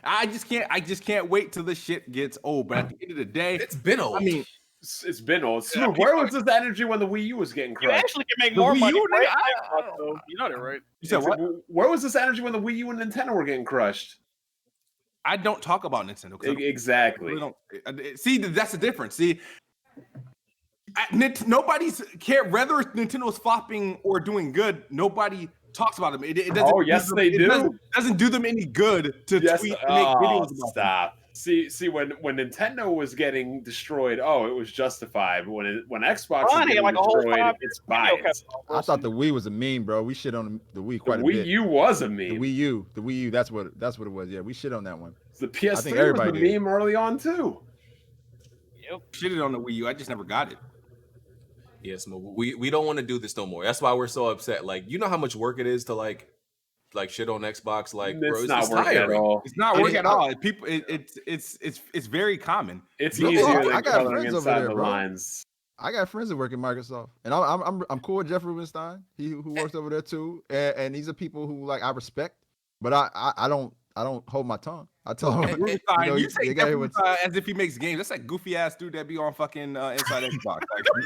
Speaker 8: I just can't wait till this shit gets old. But at the end of the day,
Speaker 1: It's been old.
Speaker 8: I mean,
Speaker 7: It's been old. Smoove, where was this energy when the Wii U was getting
Speaker 6: you
Speaker 7: crushed?
Speaker 6: actually can make
Speaker 8: The
Speaker 6: more
Speaker 8: Wii
Speaker 6: money.
Speaker 8: U,
Speaker 6: for
Speaker 8: nigga,
Speaker 6: Xbox, though. You know that, right?
Speaker 8: you said what?
Speaker 7: Where was this energy when the Wii U and Nintendo were getting crushed?
Speaker 8: I don't talk about Nintendo. 'Cause I don't-
Speaker 7: Exactly.
Speaker 8: really don't. See, that's the difference. See, nobody's care whether Nintendo's flopping or doing good. Nobody talks about them. It doesn't.
Speaker 7: Oh, yes, they do.
Speaker 8: Doesn't do them any good to
Speaker 7: Yes.
Speaker 8: tweet and make videos about them.
Speaker 7: Stop. See, when Nintendo was getting destroyed, it was justified. But when Xbox was
Speaker 6: Ron had
Speaker 7: getting
Speaker 6: like a whole
Speaker 7: destroyed,
Speaker 6: 5
Speaker 7: it's
Speaker 6: video
Speaker 7: biased.
Speaker 6: catalog,
Speaker 4: I thought the Wii was a meme, bro. We shit on the Wii
Speaker 7: The
Speaker 4: quite a
Speaker 7: Wii
Speaker 4: bit.
Speaker 7: U was a
Speaker 4: The
Speaker 7: meme.
Speaker 4: Wii U. That's what it was. Yeah, we shit on that one.
Speaker 7: The
Speaker 4: I
Speaker 7: PS3
Speaker 4: think
Speaker 7: was
Speaker 4: everybody
Speaker 7: the
Speaker 4: did.
Speaker 7: meme early on too.
Speaker 8: Shitted on the Wii U. I just never got it.
Speaker 1: yes, we don't want to do this no more. That's why we're so upset. Like, you know how much work it is to like shit on Xbox. Like, bro,
Speaker 7: It's not
Speaker 1: it's
Speaker 7: working at
Speaker 1: tiring.
Speaker 7: all.
Speaker 8: It's not
Speaker 1: I
Speaker 8: working
Speaker 1: mean,
Speaker 8: at all. People, it's very common.
Speaker 7: It's
Speaker 4: Look,
Speaker 7: easier
Speaker 4: I
Speaker 7: than
Speaker 4: got
Speaker 7: coloring
Speaker 4: friends over
Speaker 7: inside
Speaker 4: there,
Speaker 7: the
Speaker 4: bro.
Speaker 7: lines.
Speaker 4: I got friends that work at Microsoft, and I'm cool with Jeff Rubenstein. He who works over there too, and these are people who like I respect, but I don't hold my tongue. I tell him,
Speaker 8: Rubenstein,
Speaker 4: know,
Speaker 8: you
Speaker 4: you
Speaker 8: say
Speaker 4: gotta hear
Speaker 8: Jeff Rubenstein as if he makes games. That's that goofy ass dude that be on fucking Inside Xbox.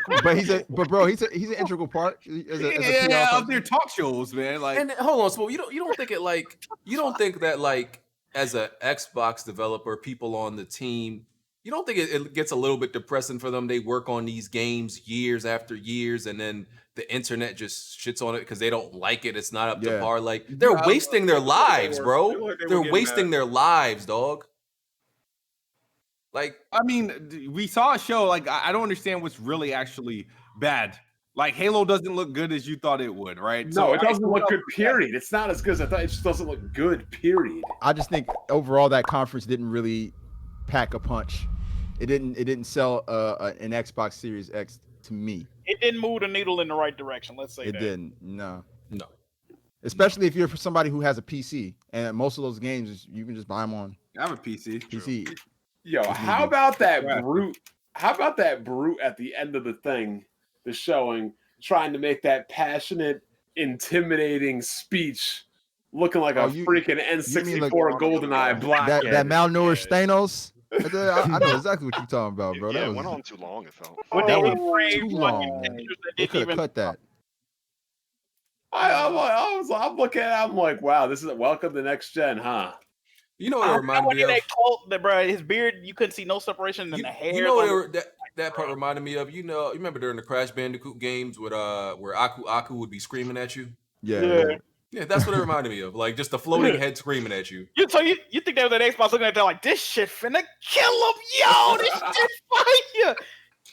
Speaker 8: Like,
Speaker 4: but he's an integral part. As a PR
Speaker 8: yeah,
Speaker 4: person.
Speaker 8: of their talk shows, man. Like,
Speaker 1: And hold on, Smoke. You don't think that like as a Xbox developer, people on the team, you don't think it gets a little bit depressing for them? They work on these games years after years, and then the internet just shits on it because they don't like it. It's not up to
Speaker 4: Yeah.
Speaker 1: par. Like, they're
Speaker 2: Yeah,
Speaker 1: wasting their
Speaker 2: I feel like they
Speaker 1: lives,
Speaker 2: were-
Speaker 1: bro.
Speaker 2: I feel like they were
Speaker 1: They're
Speaker 2: getting
Speaker 1: wasting
Speaker 2: mad.
Speaker 1: their lives, dog. Like,
Speaker 8: I mean, we saw a show. Like, I don't understand what's really actually bad. Like, Halo doesn't look good as you thought it would, right?
Speaker 7: No, it
Speaker 8: I
Speaker 7: doesn't
Speaker 8: think
Speaker 7: look
Speaker 8: what
Speaker 7: good.
Speaker 8: else is bad?
Speaker 7: Period. It's not as good as I thought. It just doesn't look good. Period.
Speaker 4: I just think overall that conference didn't really pack a punch. It didn't sell an Xbox Series X to me.
Speaker 6: It didn't move the needle in the right direction. Let's say
Speaker 4: It
Speaker 6: that.
Speaker 4: didn't. No.
Speaker 1: no.
Speaker 4: Especially if you're for somebody who has a PC, and most of those games you can just buy them on
Speaker 8: I have a PC.
Speaker 4: PC.
Speaker 7: Yo,
Speaker 4: It's
Speaker 7: how
Speaker 4: needed.
Speaker 7: about that
Speaker 8: Yeah.
Speaker 7: brute? How about that brute at the end of the thing, the showing, trying to make that passionate, intimidating speech, looking like
Speaker 4: Oh,
Speaker 7: a
Speaker 4: you
Speaker 7: freaking
Speaker 4: mean
Speaker 7: N64
Speaker 4: like-
Speaker 7: GoldenEye block.
Speaker 4: That malnourished Thanos. I know exactly what you're talking about, bro.
Speaker 3: Yeah,
Speaker 4: That
Speaker 3: it
Speaker 4: was,
Speaker 3: went on too long. It felt.
Speaker 6: With
Speaker 4: that
Speaker 6: the
Speaker 4: was
Speaker 6: in-frame
Speaker 4: too
Speaker 6: fucking
Speaker 4: long.
Speaker 6: pictures that
Speaker 4: They
Speaker 6: didn't
Speaker 4: could have
Speaker 6: even.
Speaker 4: cut that.
Speaker 7: I'm looking at it, I'm like, wow, this is a welcome to next gen, huh?
Speaker 1: You know what it
Speaker 6: I
Speaker 1: reminded
Speaker 6: when
Speaker 1: me
Speaker 6: in
Speaker 1: of?
Speaker 6: that cult, that bro, his beard, you couldn't see no separation in
Speaker 1: You,
Speaker 6: the hair.
Speaker 1: you know
Speaker 6: like-
Speaker 1: what that part reminded me of? You remember during the Crash Bandicoot games with where Aku would be screaming at you?
Speaker 7: Yeah.
Speaker 1: Yeah, that's what it reminded me of. Like just the floating head screaming at you.
Speaker 6: You think that was an Xbox looking at that like this shit finna kill him, yo, this shit fire.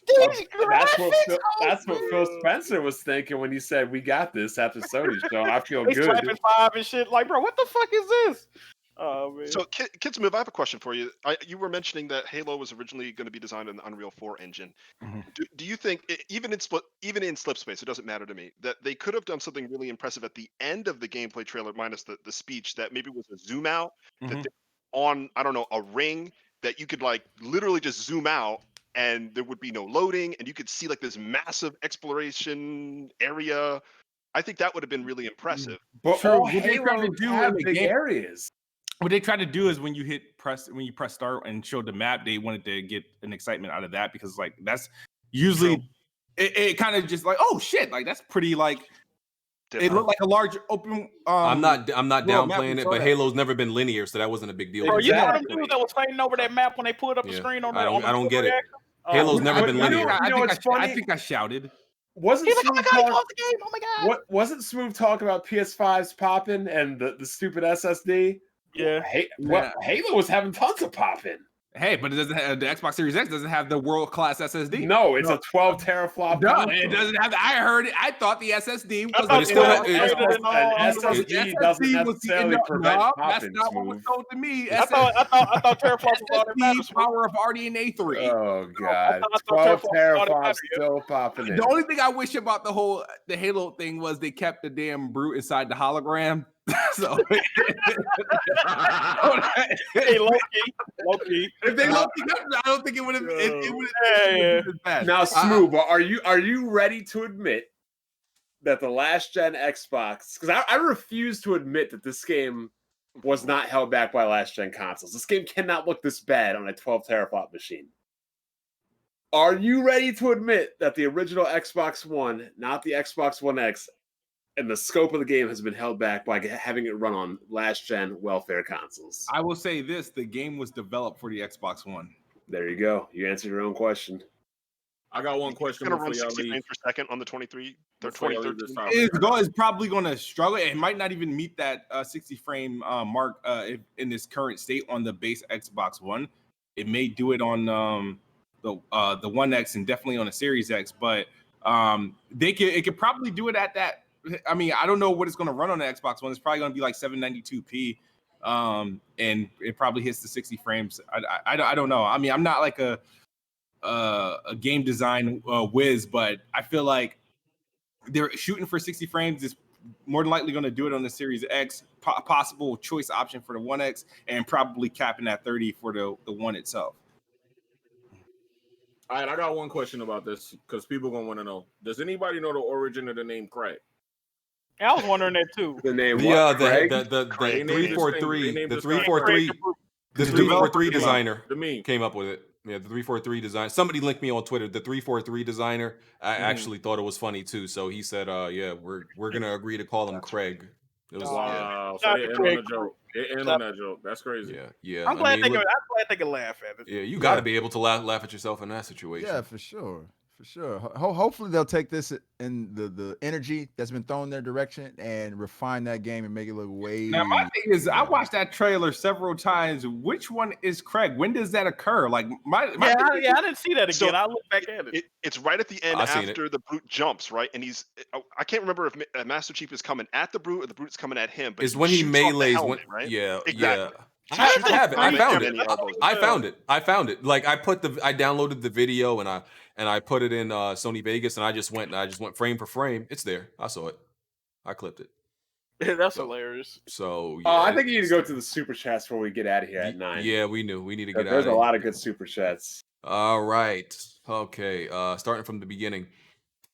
Speaker 6: These graphics,
Speaker 7: That's what Phil Spencer was thinking when he said, "We got this" after Sony show. I feel
Speaker 6: They
Speaker 7: good.
Speaker 6: slapping 5 and shit. Like, bro, what the fuck is this? Oh man.
Speaker 3: So, Kids Move, I have a question for you. You were mentioning that Halo was originally going to be designed in the Unreal 4 engine.
Speaker 8: Mhm.
Speaker 3: Do you think, even in Slipspace, it doesn't matter to me, that they could have done something really impressive at the end of the gameplay trailer, minus the speech, that maybe was a zoom out that
Speaker 8: Mhm.
Speaker 3: they- on, I don't know, a ring that you could like literally just zoom out and there would be no loading and you could see like this massive exploration area? I think that would have been really impressive.
Speaker 7: But
Speaker 8: True.
Speaker 7: all
Speaker 8: What they trying to
Speaker 7: Halos
Speaker 8: do
Speaker 7: have
Speaker 8: in the
Speaker 7: big
Speaker 8: game-
Speaker 7: areas.
Speaker 8: what they tried to do is when you press start and showed the map, they wanted to get an excitement out of that because like that's usually it kind of just like, oh shit, like that's pretty like it looked like a large open.
Speaker 1: I'm not
Speaker 8: world map.
Speaker 1: downplaying
Speaker 8: We
Speaker 1: it,
Speaker 8: saw
Speaker 1: but
Speaker 8: that.
Speaker 1: Halo's never been linear, so that wasn't a big deal.
Speaker 6: Bro,
Speaker 1: to me.
Speaker 6: you know them
Speaker 7: Exactly.
Speaker 6: dudes that was fighting over that map when they pulled up the
Speaker 1: Yeah.
Speaker 6: screen on
Speaker 1: I
Speaker 6: the
Speaker 1: don't get it.
Speaker 6: reaction?
Speaker 1: Halo's never
Speaker 7: but
Speaker 1: been
Speaker 7: you know-
Speaker 1: linear.
Speaker 7: you know what's funny?
Speaker 8: I think I shouted.
Speaker 7: Wasn't
Speaker 6: He's like, oh my
Speaker 7: Smoove
Speaker 6: god, he
Speaker 7: talk-
Speaker 6: lost the game. Oh my god.
Speaker 7: what wasn't Smoove talking about PS5s popping and the stupid SSD?
Speaker 6: Yeah.
Speaker 7: Halo was having tons of popping.
Speaker 8: Hey, but it doesn't have the Xbox Series X doesn't have the world class SSD.
Speaker 7: No, it's a 12 teraflop.
Speaker 8: No,
Speaker 7: console.
Speaker 8: it doesn't have. I heard it. I thought the SSD was.
Speaker 1: But it still
Speaker 7: An
Speaker 1: had-
Speaker 7: SSD doesn't necessarily prevent
Speaker 8: That's
Speaker 7: popping.
Speaker 8: not what was
Speaker 7: Smoove.
Speaker 8: told to me.
Speaker 6: I thought teraflops was all that matters.
Speaker 8: SSD power of RDNA 3.
Speaker 7: Oh god,
Speaker 6: I thought
Speaker 7: 12
Speaker 6: teraflops was all that
Speaker 7: teraflops
Speaker 6: matters,
Speaker 7: still popping in.
Speaker 8: The only thing I wish about the Halo thing was they kept the damn brute inside the hologram. So
Speaker 6: Hey, low key.
Speaker 8: if they looked it up, I don't think it would have. It would
Speaker 6: Yeah.
Speaker 8: have bad.
Speaker 7: Now, Smoove, are you ready to admit that the last gen Xbox? Because I refuse to admit that this game was not held back by last gen consoles. This game cannot look this bad on a 12 teraflop machine. Are you ready to admit that the original Xbox One, not the Xbox One X, and the scope of the game has been held back by having it run on last gen welfare consoles?
Speaker 8: I will say this: the game was developed for the Xbox One.
Speaker 7: There you go. You answered your own question.
Speaker 2: I got one question
Speaker 3: It's gonna
Speaker 2: before
Speaker 3: run
Speaker 2: y'all
Speaker 3: 60
Speaker 2: leave.
Speaker 3: frames per second on the 23,
Speaker 2: Before y'all leave this
Speaker 3: 2013.
Speaker 2: topic.
Speaker 8: It's probably going to struggle. It might not even meet that 60 frame mark in this current state on the base Xbox One. It may do it on the One X and definitely on the Series X, but it could probably do it at that. I mean, I don't know what it's going to run on the Xbox One. It's probably going to be like 792p, and it probably hits the 60 frames. I don't know. I mean, I'm not like a game design whiz, but I feel like they're shooting for 60 frames is more than likely going to do it on the Series X, possible choice option for the One X, and probably capping at 30 for the One itself.
Speaker 2: All right, I got one question about this because people gonna want to know. Does anybody know the origin of the name Craig?
Speaker 6: I was wondering that too.
Speaker 7: The name
Speaker 1: The
Speaker 7: what, Craig?
Speaker 1: the
Speaker 2: They named this thing-
Speaker 1: 343
Speaker 2: they named
Speaker 1: the
Speaker 2: this
Speaker 1: 343
Speaker 2: guy
Speaker 1: the
Speaker 8: The
Speaker 1: 343
Speaker 2: developer
Speaker 1: designer
Speaker 2: The meme.
Speaker 1: came up with it. Yeah, the 343 design. Somebody linked me on Twitter. The 343 designer. I actually thought it was funny too. So he said, "Yeah, we're gonna agree to call him Craig." It was
Speaker 2: Wow, so
Speaker 6: Shout
Speaker 2: they
Speaker 6: out
Speaker 2: end
Speaker 6: to
Speaker 2: on
Speaker 6: Craig.
Speaker 2: a joke. They end on that joke. That's crazy.
Speaker 1: yeah.
Speaker 6: I'm glad
Speaker 1: I mean, look-
Speaker 6: they can laugh at it.
Speaker 1: yeah, you got to be able to laugh at yourself in that situation.
Speaker 4: Yeah, for sure. For sure. Hopefully they'll take this in the energy that's been thrown their direction and refine that game and make it look way.
Speaker 8: Now, my thing is, I watched that trailer several times. Which one is Craig? When does that occur? Like, my thing is-
Speaker 6: I didn't see that again.
Speaker 3: So,
Speaker 6: I looked back at it.
Speaker 3: It's right at the end
Speaker 1: I seen
Speaker 3: after the brute jumps, right? And I can't remember if Master Chief is coming at the brute or the brute's coming at him. But
Speaker 1: It's when he
Speaker 3: shoots off the
Speaker 1: melees.
Speaker 3: helmet, right?
Speaker 1: Yeah,
Speaker 3: Exactly.
Speaker 1: yeah. I have it. I found it. I found
Speaker 6: it.
Speaker 1: it. I found it. Like I downloaded the video and I put it in Sony Vegas and I just went frame for frame. It's there. I saw it. I clipped it.
Speaker 6: That's hilarious.
Speaker 1: So
Speaker 7: I think you need to go to the super chats before we get out of here at 9.
Speaker 1: Yeah, we knew. We need to get out.
Speaker 7: There's a lot of good super chats.
Speaker 1: All right. Okay. Starting from the beginning.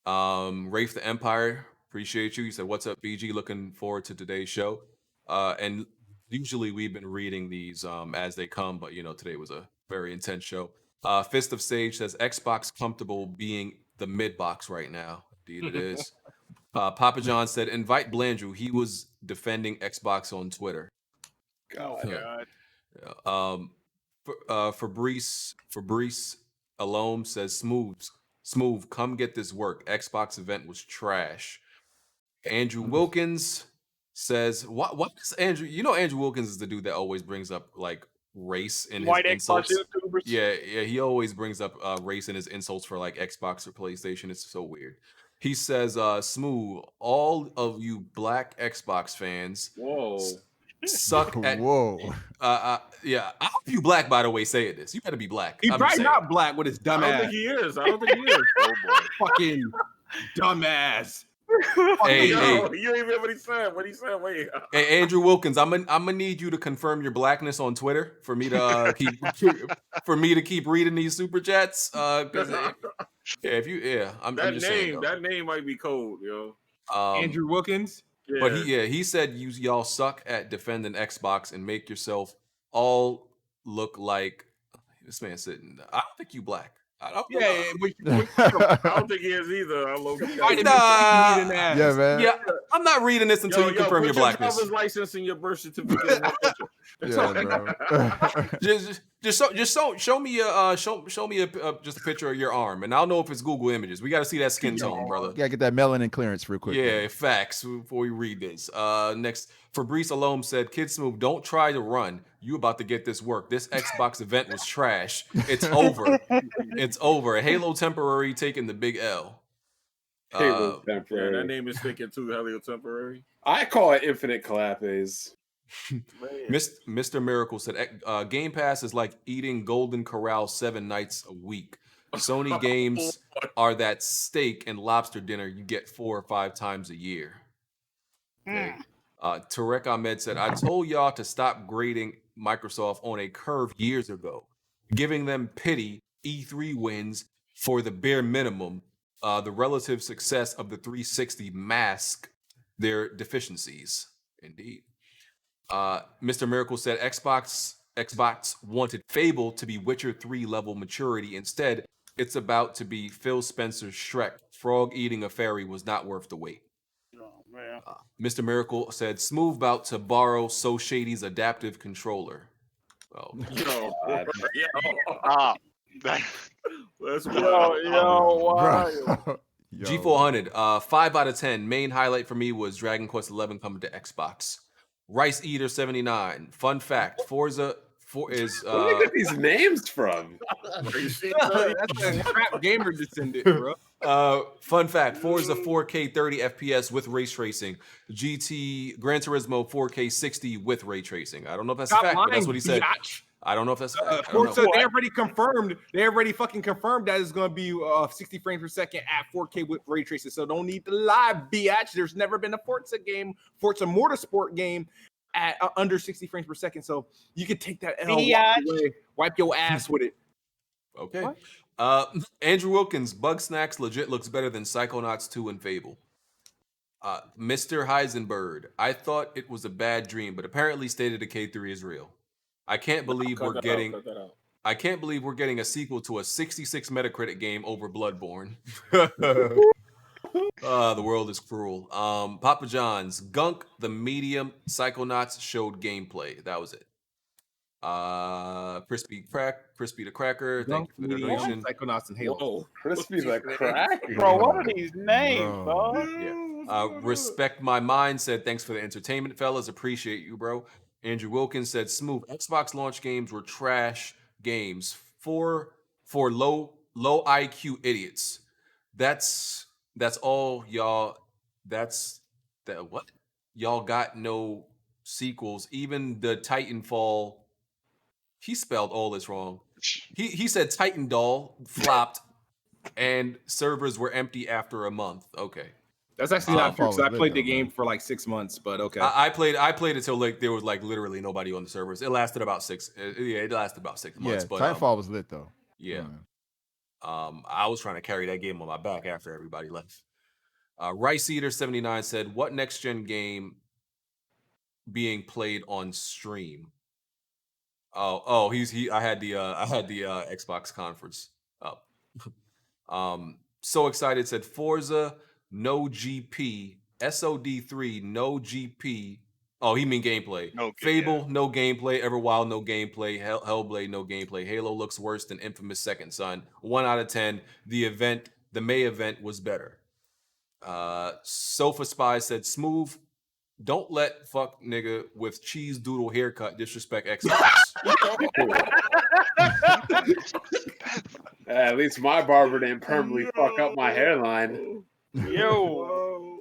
Speaker 1: Rafe the Empire, appreciate you. You said, "What's up, BG? Looking forward to today's show." And usually we've been reading these as they come, but today was a very intense show. Fist of Sage says, "Xbox comfortable being the mid box right now." Indeed, it is. Papa John said, "Invite Blandrew. He was defending Xbox on Twitter."
Speaker 6: Oh God.
Speaker 1: Yeah. Fabrice Alome says, Smoove, come get this work. Xbox event was trash. Andrew Wilkins says, what is Andrew? Andrew Wilkins is the dude that always brings up like race in his
Speaker 6: White
Speaker 1: insults.
Speaker 6: Xbox YouTubers.
Speaker 1: Yeah, he always brings up race in his insults for like Xbox or PlayStation. It's so weird. He says, Smoove, all of you black Xbox fans
Speaker 2: Whoa.
Speaker 1: suck at
Speaker 4: Whoa.
Speaker 1: yeah. I hope you black, by the way, saying this. You better be black.
Speaker 8: He's
Speaker 1: I'm
Speaker 8: probably
Speaker 1: just
Speaker 8: not black with his dumb
Speaker 2: I don't
Speaker 8: ass.
Speaker 2: think he is. Oh boy.
Speaker 8: Fucking dumbass.
Speaker 1: Hey,
Speaker 2: Yo, you ain't hear what he said. What he said? Wait.
Speaker 1: Hey, Andrew Wilkins, I'm gonna need you to confirm your blackness on Twitter for me to keep reading these super chats. Because I'm
Speaker 2: That
Speaker 1: just saying,
Speaker 2: name, that name might be cold, yo.
Speaker 8: Andrew Wilkins.
Speaker 1: But he said y'all suck at defending Xbox and make yourself all look like this man sitting. I don't think you black. I don't know.
Speaker 2: I don't think he is either.
Speaker 4: Yeah, man.
Speaker 1: Yeah, I'm not reading this until you confirm your blackness.
Speaker 2: Driver's license and your birth certificate. In one picture.
Speaker 4: Yeah, bro.
Speaker 1: just show me just a picture of your arm, and I'll know if it's Google Images. We got to see that skin tone, brother.
Speaker 4: You gotta get that melanin clearance real quick.
Speaker 1: Yeah, facts before we read this. Next, Fabrice Alome said, Kid Smoove, don't try to run. You about to get this work. This Xbox event was trash. It's over. It's over. Halo Temporary taking the big L.
Speaker 7: Halo
Speaker 2: Yeah,
Speaker 7: Temporary.
Speaker 2: that name is sticking too. Halo Temporary.
Speaker 7: I call it Infinite Calapes.
Speaker 1: Mr. Miracle said, Game Pass is like eating Golden Corral 7 nights a week. Sony games are that steak and lobster dinner you get 4 or 5 times a year. Okay. Tarek Ahmed said, I told y'all to stop grading Microsoft on a curve years ago, giving them pity E3 wins for the bare minimum. The relative success of the 360 mask their deficiencies. Indeed. Mr. Miracle said Xbox wanted Fable to be Witcher 3 level maturity. Instead, it's about to be Phil Spencer's Shrek. Frog eating a fairy was not worth the wait.
Speaker 6: Oh, man.
Speaker 1: Mr. Miracle said Smoove about to borrow So Shady's adaptive controller. Well,
Speaker 2: That's
Speaker 4: Bro.
Speaker 1: G400, 5 out of 10. Main highlight for me was Dragon Quest 11 coming to Xbox. Rice Eater 79. Fun fact: Forza is.
Speaker 7: Where do they get these names from?
Speaker 8: That's a crap gamer descendant, bro.
Speaker 1: Fun fact: Forza 4K 30 FPS with ray tracing. Gran Turismo 4K 60 with ray tracing. I don't know if that's a fact, but that's what he said.
Speaker 8: Biatch.
Speaker 1: I don't know if that's a fact.
Speaker 8: Forza, they already confirmed. They already fucking confirmed that it's going to be 60 frames per second at 4K with ray tracing. So don't need to lie, biatch. There's never been a Forza Motorsport game at under 60 frames per second. So you can take that L, walk away, wipe your ass with it.
Speaker 1: Okay. Andrew Wilkins, Bug Snacks legit looks better than Psychonauts 2 and Fable. Mr. Heisenberg, I thought it was a bad dream, but apparently State of Decay 3 is real. I can't believe we're getting a sequel to a 66 Metacritic game over Bloodborne. The world is cruel. Papa John's, Gunk, the medium, Psychonauts showed gameplay. That was it. Crispy the Cracker, thank you for the donation.
Speaker 8: Psychonauts and Halo.
Speaker 7: Crispy the Cracker.
Speaker 6: Bro, what are these names, dog?
Speaker 1: Yeah. Respect My Mind said, thanks for the entertainment, fellas. Appreciate you, bro. Andrew Wilkins said, Smoove, Xbox launch games were trash games for low IQ idiots. That's all y'all. What? Y'all got no sequels. Even the Titanfall. He spelled all this wrong. He said Titan Doll flopped and servers were empty after a month. Okay.
Speaker 5: That's actually not true because I played the game for like 6 months, but okay.
Speaker 1: I played it till like there was like literally nobody on the servers. It lasted about 6. It lasted about 6 months.
Speaker 4: Yeah,
Speaker 1: but
Speaker 4: Titanfall was lit though.
Speaker 1: Yeah. I was trying to carry that game on my back after everybody left. Rice Eater 79 said, "What next gen game being played on stream?" I had the Xbox conference up. So excited, said Forza. No GP, SOD3, no GP. Oh, he mean gameplay.
Speaker 3: Okay,
Speaker 1: Fable, no gameplay. Everwild, no gameplay. Hellblade, no gameplay. Halo looks worse than Infamous Second Son. 1 out of 10. The May event was better. Sofa Spy said, Smoove, don't let fuck nigga with cheese doodle haircut disrespect Xbox.
Speaker 7: At least my barber didn't permanently fuck up my hairline.
Speaker 6: Yo.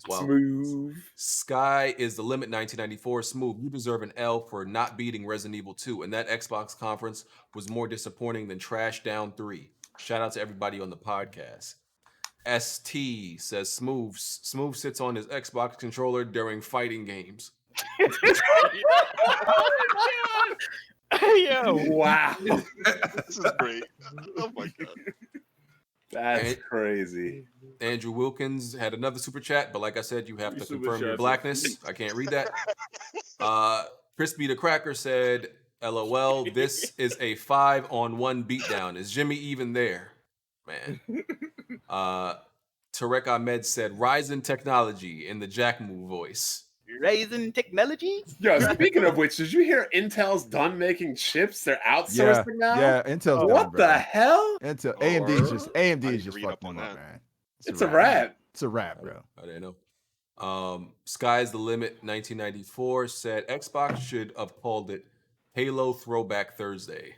Speaker 1: Well,
Speaker 7: Smoove.
Speaker 1: Sky is the limit 1994. Smoove, you deserve an L for not beating Resident Evil 2. And that Xbox conference was more disappointing than Trash Down 3. Shout out to everybody on the podcast. ST says Smoove sits on his Xbox controller during fighting games.
Speaker 6: Yo.
Speaker 7: Wow.
Speaker 3: This is great. Oh my god.
Speaker 7: That's
Speaker 1: And-
Speaker 7: crazy.
Speaker 1: Andrew Wilkins had another super chat, but like I said, you have
Speaker 2: Your
Speaker 1: to
Speaker 2: super
Speaker 1: confirm your
Speaker 2: chats are
Speaker 1: blackness. I can't read that. Crispy the Cracker said, LOL, this is a 5-on-1 beatdown. Is Jimmy even there? Man. Tarek Ahmed said, Ryzen technology in the Jack Move voice.
Speaker 6: Raising technology.
Speaker 7: Yo, speaking of which, did you hear Intel's done making chips? They're outsourcing now.
Speaker 4: Yeah, Intel's
Speaker 7: What
Speaker 4: done, bro.
Speaker 7: the hell?
Speaker 4: Intel,
Speaker 2: Oh,
Speaker 4: AMD is
Speaker 2: word?
Speaker 4: just
Speaker 3: I need to
Speaker 4: just
Speaker 3: read
Speaker 4: fucked
Speaker 3: up on
Speaker 4: them up,
Speaker 3: that.
Speaker 4: man.
Speaker 7: It's a wrap.
Speaker 4: It's a wrap, bro.
Speaker 1: I didn't know. Sky's the Limit 1994 said Xbox should have called it Halo Throwback Thursday.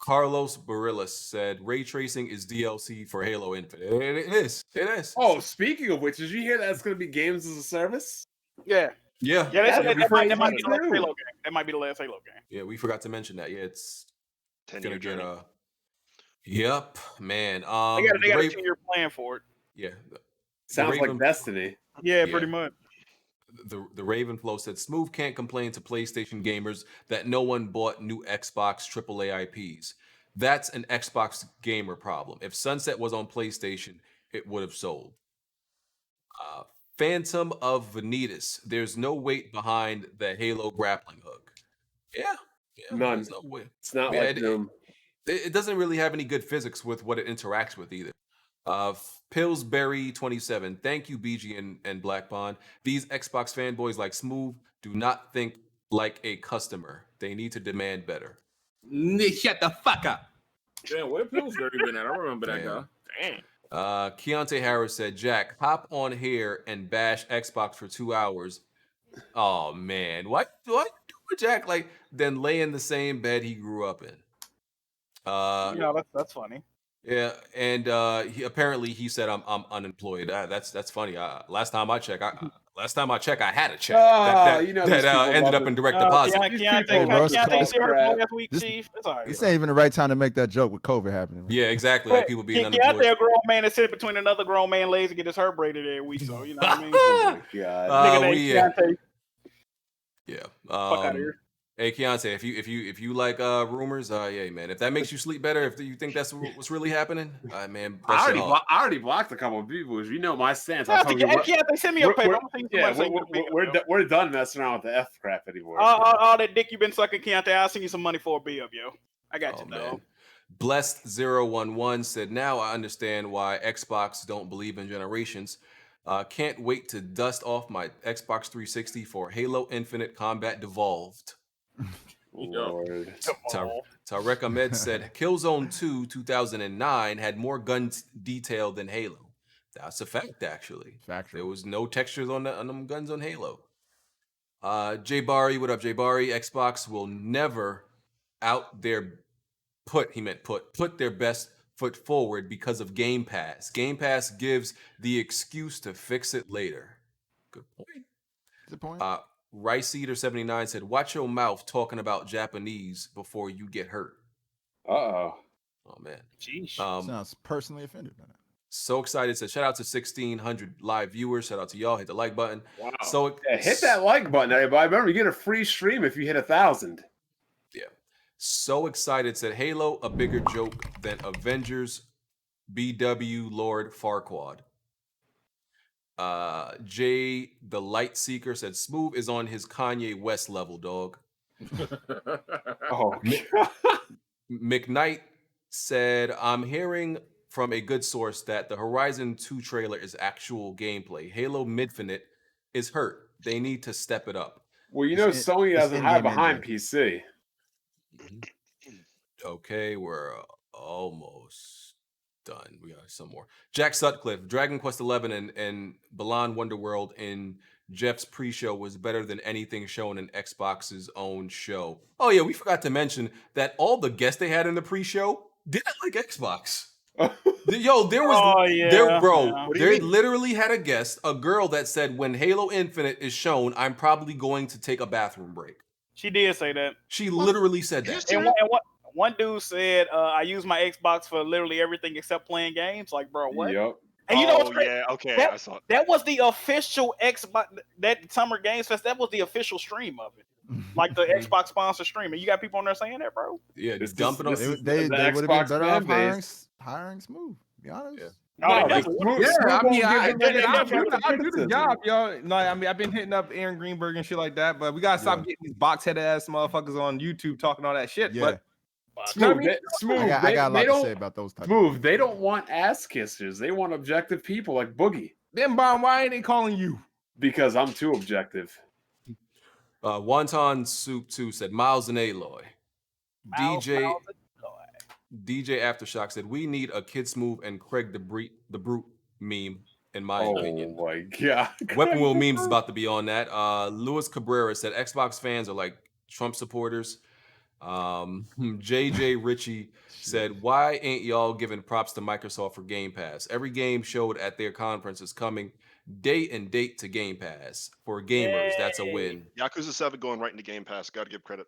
Speaker 1: Carlos Barillas said ray tracing is DLC for Halo Infinite. It is. It is.
Speaker 7: Oh, speaking of which, did you hear that's going to be games as a service?
Speaker 6: Yeah.
Speaker 1: Yeah.
Speaker 6: Yeah, they said
Speaker 7: That'd be
Speaker 6: that might be
Speaker 7: crazy
Speaker 6: the last
Speaker 7: too.
Speaker 6: Halo game. That might be the last Halo game.
Speaker 1: Yeah, we forgot to mention that. Yeah, it's
Speaker 3: 10-year
Speaker 1: gonna get
Speaker 3: journey.
Speaker 1: Yep, man.
Speaker 6: They got a
Speaker 1: the
Speaker 6: 10-year plan for it.
Speaker 1: yeah.
Speaker 7: Sounds
Speaker 1: Raven-
Speaker 7: like Destiny.
Speaker 6: Yeah,
Speaker 1: Yeah.
Speaker 6: pretty much.
Speaker 1: The Ravenflow said Smoove can't complain to PlayStation gamers that no one bought new Xbox AAA IPs. That's an Xbox gamer problem. If Sunset was on PlayStation, it would have sold. Phantom of Vanitas. There's no weight behind the Halo grappling hook. Yeah.
Speaker 7: None.
Speaker 1: There's no weight.
Speaker 7: It's not
Speaker 1: Yeah,
Speaker 7: like them.
Speaker 1: It doesn't really have any good physics with what it interacts with either. Pillsbury 27. Thank you, BG and Black Bond. These Xbox fanboys like Smoove do not think like a customer. They need to demand better.
Speaker 8: Shut the fuck up.
Speaker 2: Damn, where Pillsbury been at? I remember that
Speaker 1: Damn.
Speaker 2: guy. Damn.
Speaker 1: Keontae Harris said, Jack, hop on here and bash Xbox for 2 hours. Oh man, what do I do with Jack? Like, then lay in the same bed he grew up in.
Speaker 6: That's funny.
Speaker 1: Yeah, and he said I'm unemployed. That's funny. Last time I checked, I had a check that
Speaker 7: you know these people
Speaker 1: ended
Speaker 7: love
Speaker 1: up
Speaker 7: it.
Speaker 1: in direct deposit.
Speaker 6: Keontae see her
Speaker 7: crap.
Speaker 6: last week,
Speaker 4: This-
Speaker 6: Chief. It's all right.
Speaker 4: This ain't even the right time to make that joke with COVID happening.
Speaker 1: Yeah, exactly. Like people being
Speaker 6: Keontae,
Speaker 1: unemployed.
Speaker 6: a grown man that sits between another grown man legs and get his hair braided every week. So you know what I mean.
Speaker 7: Oh my god.
Speaker 6: Nigga named Keontae.
Speaker 1: Yeah.
Speaker 6: Fuck out of here.
Speaker 1: Hey, Keontae, if you like rumors, yeah, man. If that makes you sleep better, if you think that's what's really happening, man, bless
Speaker 7: I
Speaker 1: your heart.
Speaker 7: already blocked a couple of people. You know my stance. I
Speaker 6: Hey,
Speaker 7: told you what-
Speaker 6: Keontae, send me your paper. I'm gonna send you
Speaker 7: yeah,
Speaker 6: somebody send you the bill, yo.
Speaker 7: we're done messing around with the F crap anymore.
Speaker 6: All that dick you been sucking, Keontae, I'll send you some money for a bill, yo. I got
Speaker 1: Oh,
Speaker 6: you,
Speaker 1: man.
Speaker 6: dog.
Speaker 1: Blessed011 said, now I understand why Xbox don't believe in generations. Can't wait to dust off my Xbox 360 for Halo Infinite Combat Devolved.
Speaker 7: Lord.
Speaker 1: Tarek Ahmed said, Killzone 2 2009 had more gun detail than Halo. That's a fact, actually.
Speaker 4: Factual.
Speaker 1: There was no textures on them guns on Halo. Jay Bari, what up, Jay Bari? Xbox will never put their best foot forward because of Game Pass. Game Pass gives the excuse to fix it later. Good point.
Speaker 4: Good point.
Speaker 1: Rice Eater 79 said, watch your mouth talking about Japanese before you get hurt.
Speaker 7: Uh-oh.
Speaker 1: Oh, man.
Speaker 6: Jeez.
Speaker 4: Sounds personally offended by that.
Speaker 1: So excited. Said, shout out to 1,600 live viewers. Shout out to y'all. Hit the like button.
Speaker 2: Wow.
Speaker 1: So
Speaker 7: Yeah, hit that like button, everybody. Remember, you get a free stream if you hit 1,000.
Speaker 1: Yeah. So excited. Said, Halo, a bigger joke than Avengers, BW, Lord Farquaad. Jay, the Light Seeker, said, Smoove is on his Kanye West level, dog.
Speaker 7: Oh,
Speaker 1: McKnight said, I'm hearing from a good source that the Horizon 2 trailer is actual gameplay. Halo Midfinite is hurt. They need to step it up.
Speaker 7: well, you know,
Speaker 4: It's
Speaker 7: Sony
Speaker 4: it's
Speaker 7: doesn't hide
Speaker 4: in-game
Speaker 7: behind
Speaker 4: engine.
Speaker 7: PC.
Speaker 1: Okay, we're almost done. We got some more. Jack Sutcliffe, Dragon Quest XI and Balan WonderWorld in Jeff's pre-show was better than anything shown in Xbox's own show. Oh yeah, we forgot to mention that all the guests they had in the pre-show didn't like Xbox. Yo, there was they literally had a guest, a girl that said when Halo Infinite is shown, I'm probably going to take a bathroom break.
Speaker 6: She did say that.
Speaker 1: She literally said that.
Speaker 6: And one dude said, I use my Xbox for literally everything except playing games. Like, bro, what?
Speaker 7: Yep.
Speaker 6: And you know what's
Speaker 3: Oh
Speaker 6: crazy?
Speaker 3: yeah, okay,
Speaker 6: That-
Speaker 3: I saw it.
Speaker 6: That was the official Xbox, that Summer Games Fest. That was the official stream of it. Like the Xbox sponsor streaming. You got people on there saying that, bro?
Speaker 1: Yeah,
Speaker 7: This-
Speaker 1: dump it on.
Speaker 7: this is
Speaker 4: They
Speaker 7: the
Speaker 4: would have been
Speaker 7: Xbox
Speaker 4: better
Speaker 7: fan
Speaker 4: off
Speaker 7: base.
Speaker 4: hiring Smoove. Be honest.
Speaker 1: Yeah.
Speaker 6: Oh,
Speaker 7: No,
Speaker 6: that's
Speaker 7: but
Speaker 6: what
Speaker 7: Smoove-
Speaker 8: Yeah,
Speaker 7: Smoove
Speaker 8: I
Speaker 7: won't
Speaker 8: mean,
Speaker 7: give
Speaker 8: I
Speaker 7: them
Speaker 8: do
Speaker 7: any
Speaker 8: the
Speaker 7: criticism.
Speaker 8: job, y'all. No, I mean, I've been hitting up Aaron Greenberg and shit like that, but we gotta stop getting these box-headed ass motherfuckers on YouTube talking all that shit.
Speaker 4: Yeah.
Speaker 8: But
Speaker 7: Smooth, they,
Speaker 4: I
Speaker 7: Smooth,
Speaker 4: got a lot
Speaker 7: they
Speaker 4: to
Speaker 7: don't
Speaker 4: say about those type.
Speaker 7: move. They don't want ass kissers. They want objective people like Boogie.
Speaker 8: then, Bon, why ain't they calling you?
Speaker 7: Because I'm too objective.
Speaker 1: Wonton Soup 2 said Miles and Aloy. DJ Aftershock said we need a Kid Smoove and Craig the Brute meme, in my opinion.
Speaker 7: Oh my god.
Speaker 1: Weapon Wheel memes is about to be on that. Luis Cabrera said Xbox fans are like Trump supporters. JJ Ritchie said, why ain't y'all giving props to Microsoft for Game Pass? Every game showed at their conference is coming day and date to Game Pass. For gamers, that's a win.
Speaker 3: Yakuza 7 going right into Game Pass. Got to give credit.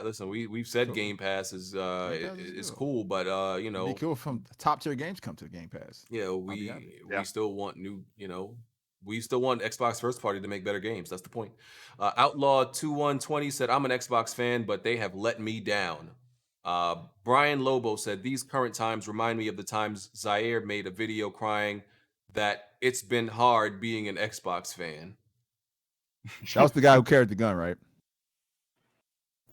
Speaker 1: Listen, we've said
Speaker 4: Cool.
Speaker 1: Game Pass is
Speaker 4: Pass is
Speaker 1: is
Speaker 4: good.
Speaker 1: cool, but you
Speaker 4: It'd
Speaker 1: know,
Speaker 4: be cool from top tier games come to the Game Pass.
Speaker 1: yeah,
Speaker 4: be
Speaker 1: we
Speaker 4: honest.
Speaker 3: Yeah.
Speaker 1: still want new, we still want Xbox first party to make better games. That's the point. Outlaw 2120 said, I'm an Xbox fan, but they have let me down. Brian Lobo said, these current times remind me of the times Zaire made a video crying that it's been hard being an Xbox fan.
Speaker 4: That was the guy who carried the gun, right?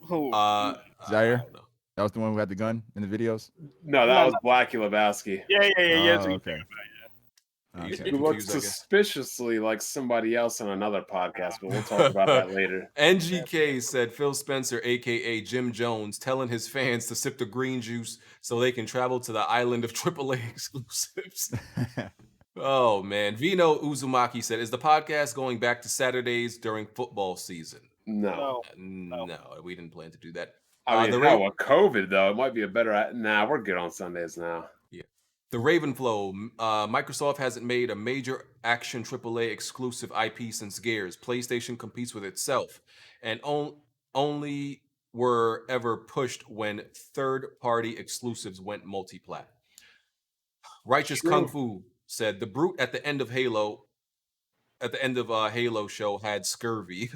Speaker 6: Who?
Speaker 1: I
Speaker 4: Zaire?
Speaker 1: don't know.
Speaker 4: That was the one who had the gun in the videos.
Speaker 7: No, that was Blackie Lebowski.
Speaker 6: Yeah.
Speaker 4: Oh,
Speaker 6: Okay.
Speaker 4: okay.
Speaker 1: He's
Speaker 4: Okay.
Speaker 7: Who looks
Speaker 1: confused, I guess.
Speaker 7: suspiciously like somebody else on another podcast, but we'll talk about that later.
Speaker 1: NGK said Phil Spencer, aka Jim Jones, telling his fans to sip the green juice so they can travel to the island of AAA exclusives. Oh man. Vino Uzumaki said, is the podcast going back to Saturdays during football season?
Speaker 7: No.
Speaker 6: No.
Speaker 1: No, we didn't plan to do that.
Speaker 7: I mean,
Speaker 1: the
Speaker 7: hell,
Speaker 1: Ra-
Speaker 7: with COVID though, it might be a better. Nah, we're good on Sundays now.
Speaker 1: The Ravenflow, Microsoft hasn't made a major action AAA exclusive IP since Gears. PlayStation competes with itself, and only were ever pushed when third-party exclusives went multi-plat. Righteous
Speaker 7: True.
Speaker 1: Kung Fu said the Brute at the end of Halo show had scurvy.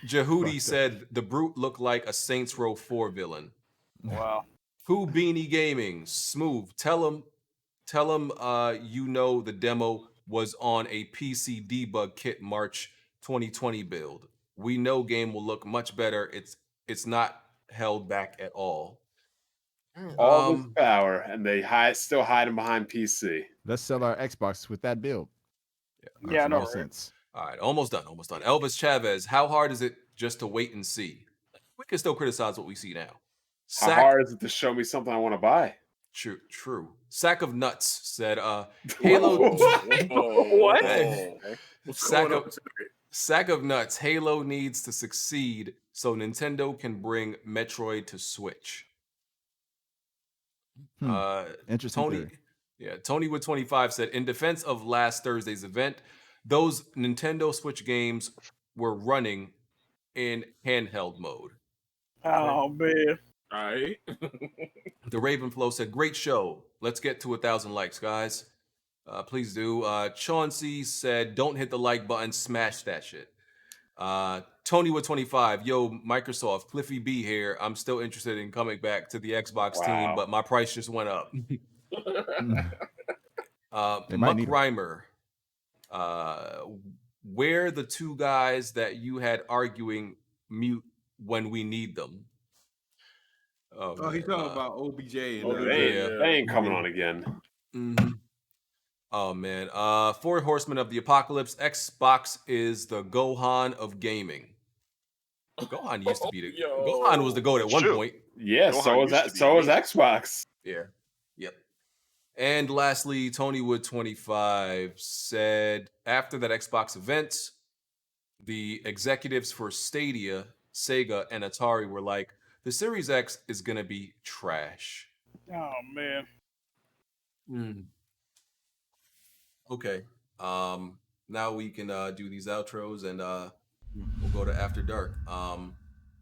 Speaker 1: Jehudi said the Brute looked like a Saints Row 4 villain.
Speaker 6: Wow.
Speaker 1: Who Beanie Gaming, Smoove, tell him the demo was on a PC debug kit March 2020 build. We know game will look much better. It's not held back at all.
Speaker 7: All this power, and they still hiding behind PC.
Speaker 4: Let's sell our Xbox with that build.
Speaker 6: Yeah, I know,
Speaker 4: no
Speaker 6: right?
Speaker 4: sense.
Speaker 1: All right, almost done. Elvis Chavez, how hard is it just to wait and see? We can still criticize what we see now.
Speaker 7: How hard is it to show me something I want to buy?
Speaker 1: True. Sack of Nuts said, Halo.
Speaker 6: What?
Speaker 1: Hey.
Speaker 2: What's
Speaker 1: Sack
Speaker 2: going on
Speaker 1: of,
Speaker 2: today?
Speaker 1: Sack of Nuts. Halo needs to succeed so Nintendo can bring Metroid to Switch.
Speaker 4: Interesting
Speaker 1: Tony,
Speaker 4: theory.
Speaker 1: Tony with 25 said, in defense of last Thursday's event, those Nintendo Switch games were running in handheld mode.
Speaker 6: Oh man.
Speaker 2: All right.
Speaker 1: The Ravenflow said, great show. Let's get to 1,000 likes, guys. Please do. Chauncey said, don't hit the like button, smash that shit. Tony with 25, yo, Microsoft, Cliffy B here. I'm still interested in coming back to the Xbox team, but my price just went up.
Speaker 4: They might
Speaker 1: Muck
Speaker 4: need 'em.
Speaker 1: Reimer, where the two guys that you had arguing mute when we need them?
Speaker 8: Oh, he's talking about OBJ and
Speaker 7: They ain't coming on again.
Speaker 1: Mhm. Oh man. Four Horsemen of the Apocalypse. Xbox is the Gohan of gaming. Gohan used to be the Gohan was the GOAT at one
Speaker 3: True.
Speaker 1: point.
Speaker 7: Yeah,
Speaker 3: Gohan
Speaker 7: so was
Speaker 3: used
Speaker 7: that.
Speaker 3: to be
Speaker 7: So was
Speaker 3: elite.
Speaker 7: Xbox.
Speaker 1: Yeah. Yep. And lastly, Tony Wood 25 said after that Xbox event, the executives for Stadia, Sega, and Atari were like, the Series X is gonna be trash.
Speaker 6: Oh man.
Speaker 1: Okay. Now we can do these outros and we'll go to After Dark.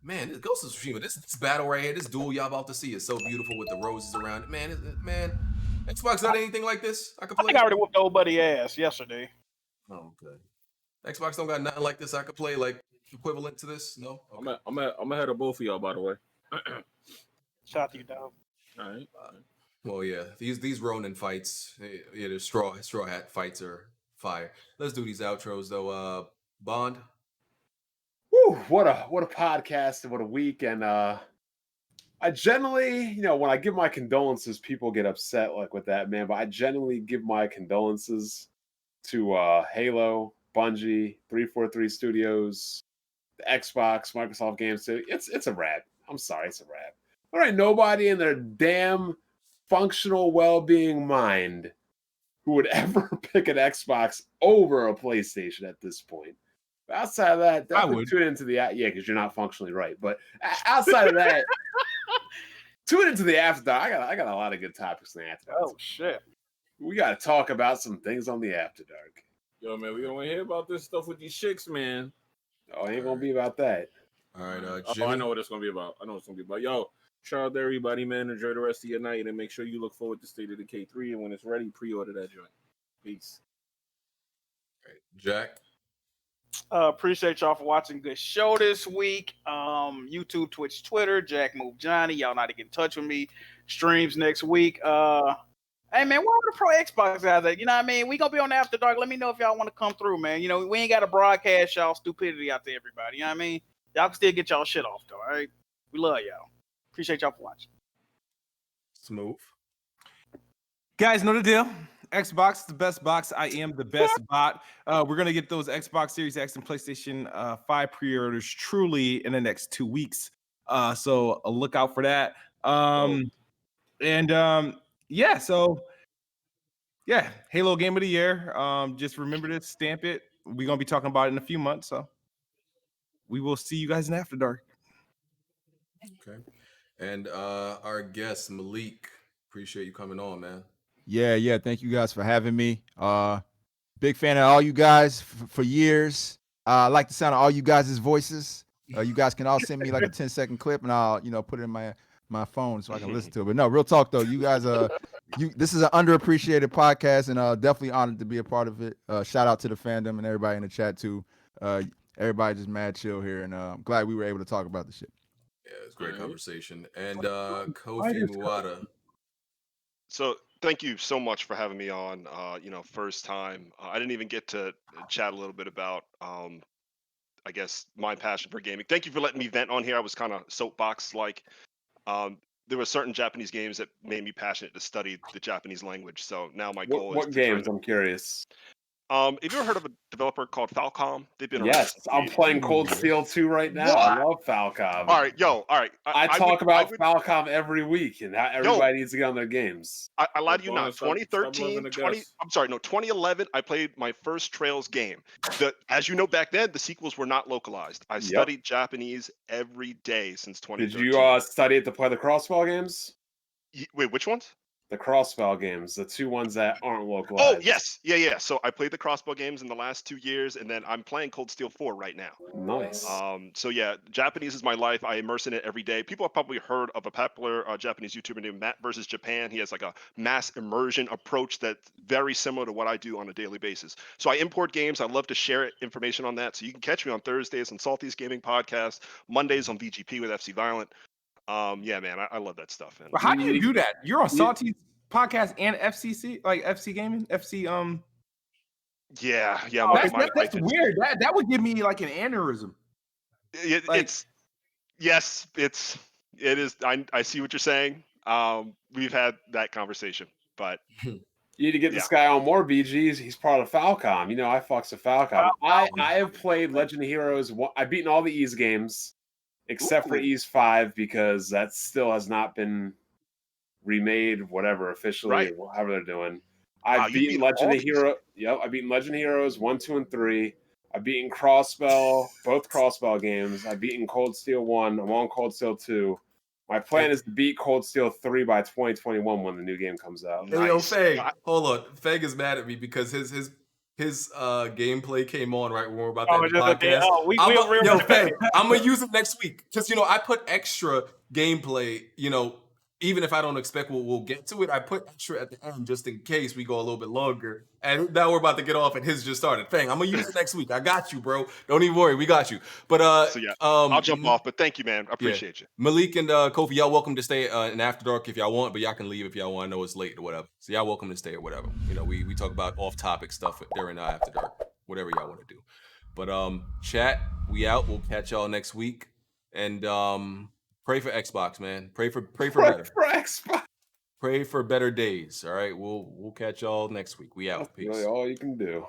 Speaker 1: Man, this Ghost of Tsushima, this battle right here, this duel y'all about to see is so beautiful with the roses around it. Man, Xbox got anything like this I could
Speaker 6: I
Speaker 1: play?
Speaker 6: think I already whooped old buddy ass yesterday.
Speaker 1: Oh, okay. Xbox don't got nothing like this I could play like equivalent to this. No. Okay.
Speaker 2: I'm ahead of both of y'all, by the way.
Speaker 6: Shout out to you, dog.
Speaker 2: All right.
Speaker 1: Well, yeah, these Ronin fights, yeah, the straw hat fights are fire. Let's do these outros though. Bond.
Speaker 7: Whew, what a podcast and what a week. And I generally, when I give my condolences, people get upset like with that, man. But I generally give my condolences to Halo, Bungie, 343 Studios, the Xbox, Microsoft Games. It's a wrap. I'm sorry, it's a wrap. There ain't nobody in their damn functional well-being mind who would ever pick an Xbox over a PlayStation at this point. But outside of that, definitely tune into the because you're not functionally right. But outside of that, tune into the After Dark. I got a lot of good topics in the After Dark.
Speaker 6: Oh shit,
Speaker 7: we got to talk about some things on the After Dark.
Speaker 2: Yo, man, we don't want to hear about this stuff with these chicks, man.
Speaker 7: Oh, it ain't gonna be about that.
Speaker 1: All right,
Speaker 2: I know what it's gonna be about. Yo, shout out to everybody, man. Enjoy the rest of your night, and make sure you look forward to State of Decay 3. And when it's ready, pre-order that joint. Peace.
Speaker 1: All right, Jack.
Speaker 6: Appreciate y'all for watching. Good show this week. YouTube, Twitch, Twitter, Jack Move Johnny. Y'all know how to get in touch with me. Streams next week. Hey man, where are the pro Xbox guys at? You know what I mean? We gonna be on the After Dark. Let me know if y'all want to come through, man. We ain't got to broadcast y'all stupidity out to everybody. You know what I mean? Y'all can still get y'all shit off though. All right. We love y'all. Appreciate y'all for watching.
Speaker 1: Smoove.
Speaker 8: Guys, know the deal. Xbox is the best box. I am the best bot. We're going to get those Xbox Series X and PlayStation 5 pre-orders truly in the next 2 weeks. So look out for that. Halo Game of the Year. Just remember to stamp it. We're going to be talking about it in a few months. So we will see you guys in After Dark.
Speaker 1: Okay. And our guest, Malik. Appreciate you coming on, man.
Speaker 4: Yeah. Thank you guys for having me. Big fan of all you guys for years. I like the sound of all you guys' voices. You guys can all send me like a 10-second clip, and I'll put it in my phone so I can listen to it. But no, real talk though, you guys this is an underappreciated podcast, and definitely honored to be a part of it. Shout out to the fandom and everybody in the chat too. Everybody just mad chill here, and I'm glad we were able to talk about this shit.
Speaker 1: Yeah, it's a great conversation. And Kofi Muwada.
Speaker 3: So thank you so much for having me on. First time. I didn't even get to chat a little bit about, I guess, my passion for gaming. Thank you for letting me vent on here. I was kind of soapbox like. There were certain Japanese games that made me passionate to study the Japanese language. So now my goal is
Speaker 7: what games? I'm curious.
Speaker 3: Have you ever heard of a developer called Falcom? They've been
Speaker 7: yes, I'm playing Cold Steel 2 right now. What? I love Falcom.
Speaker 3: All right.
Speaker 7: I talk about Falcom every week, and everybody needs to get on their games.
Speaker 3: I lied to you not. 2011, I played my first Trails game. As you know, back then, the sequels were not localized. I studied Japanese every day since 2013.
Speaker 7: Did you study it to play the Crossfell games?
Speaker 3: Wait, which ones?
Speaker 7: The Crossfell games, the 2 ones that aren't localized.
Speaker 3: Oh, yes. Yeah. So I played the Crossfell games in the last 2 years, and then I'm playing Cold Steel 4 right now.
Speaker 7: Nice.
Speaker 3: So yeah, Japanese is my life. I immerse in it every day. People have probably heard of a popular Japanese YouTuber named Matt versus Japan. He has like a mass immersion approach that's very similar to what I do on a daily basis. So I import games. I love to share information on that. So you can catch me on Thursdays on Salty's Gaming Podcast, Mondays on VGP with FC Violent. Yeah, man, I love that stuff. Man.
Speaker 8: But how do you do that? You're on Salty's podcast and FCC, like FC Gaming, FC.
Speaker 3: Yeah.
Speaker 8: That's weird. That would give me like an aneurysm.
Speaker 3: It is. I see what you're saying. We've had that conversation, but
Speaker 7: you need to get this guy on more BGs. He's part of Falcom. I fucks with Falcom. I have played Legend of Heroes. I've beaten all the Ys games except for Ys 5 because that still has not been remade, whatever, officially, or however they're doing. I've beaten Legend of Heroes. Yep, I've beaten Legend of Heroes 1, 2, and 3. I've beaten Crossbell, both Crossbell games. I've beaten Cold Steel 1. I'm on Cold Steel 2. My plan is to beat Cold Steel 3 by 2021 when the new game comes out.
Speaker 1: Hey, yo, Feg, hold on. Feg is mad at me because his gameplay came on right when we were about to end the podcast. Feg, I'm gonna use it next week because I put extra gameplay, even if I don't expect we'll get to it, I put extra at the end just in case we go a little bit longer. And now we're about to get off, and his just started. Fang, I'm gonna use it next week. I got you, bro. Don't even worry, we got you. But
Speaker 3: So yeah, I'll jump off. But thank you, man. I appreciate you.
Speaker 1: Malik and Kofi, y'all welcome to stay in After Dark if y'all want, but y'all can leave if y'all want. I know it's late or whatever. So y'all welcome to stay or whatever. You know, we talk about off-topic stuff during After Dark, whatever y'all want to do. But chat, we out. We'll catch y'all next week. And pray for Xbox, man. Pray for better.
Speaker 7: For Xbox.
Speaker 1: Pray for better days. All right. We'll catch y'all next week. We out.
Speaker 7: That's
Speaker 1: Peace.
Speaker 7: really all you can do.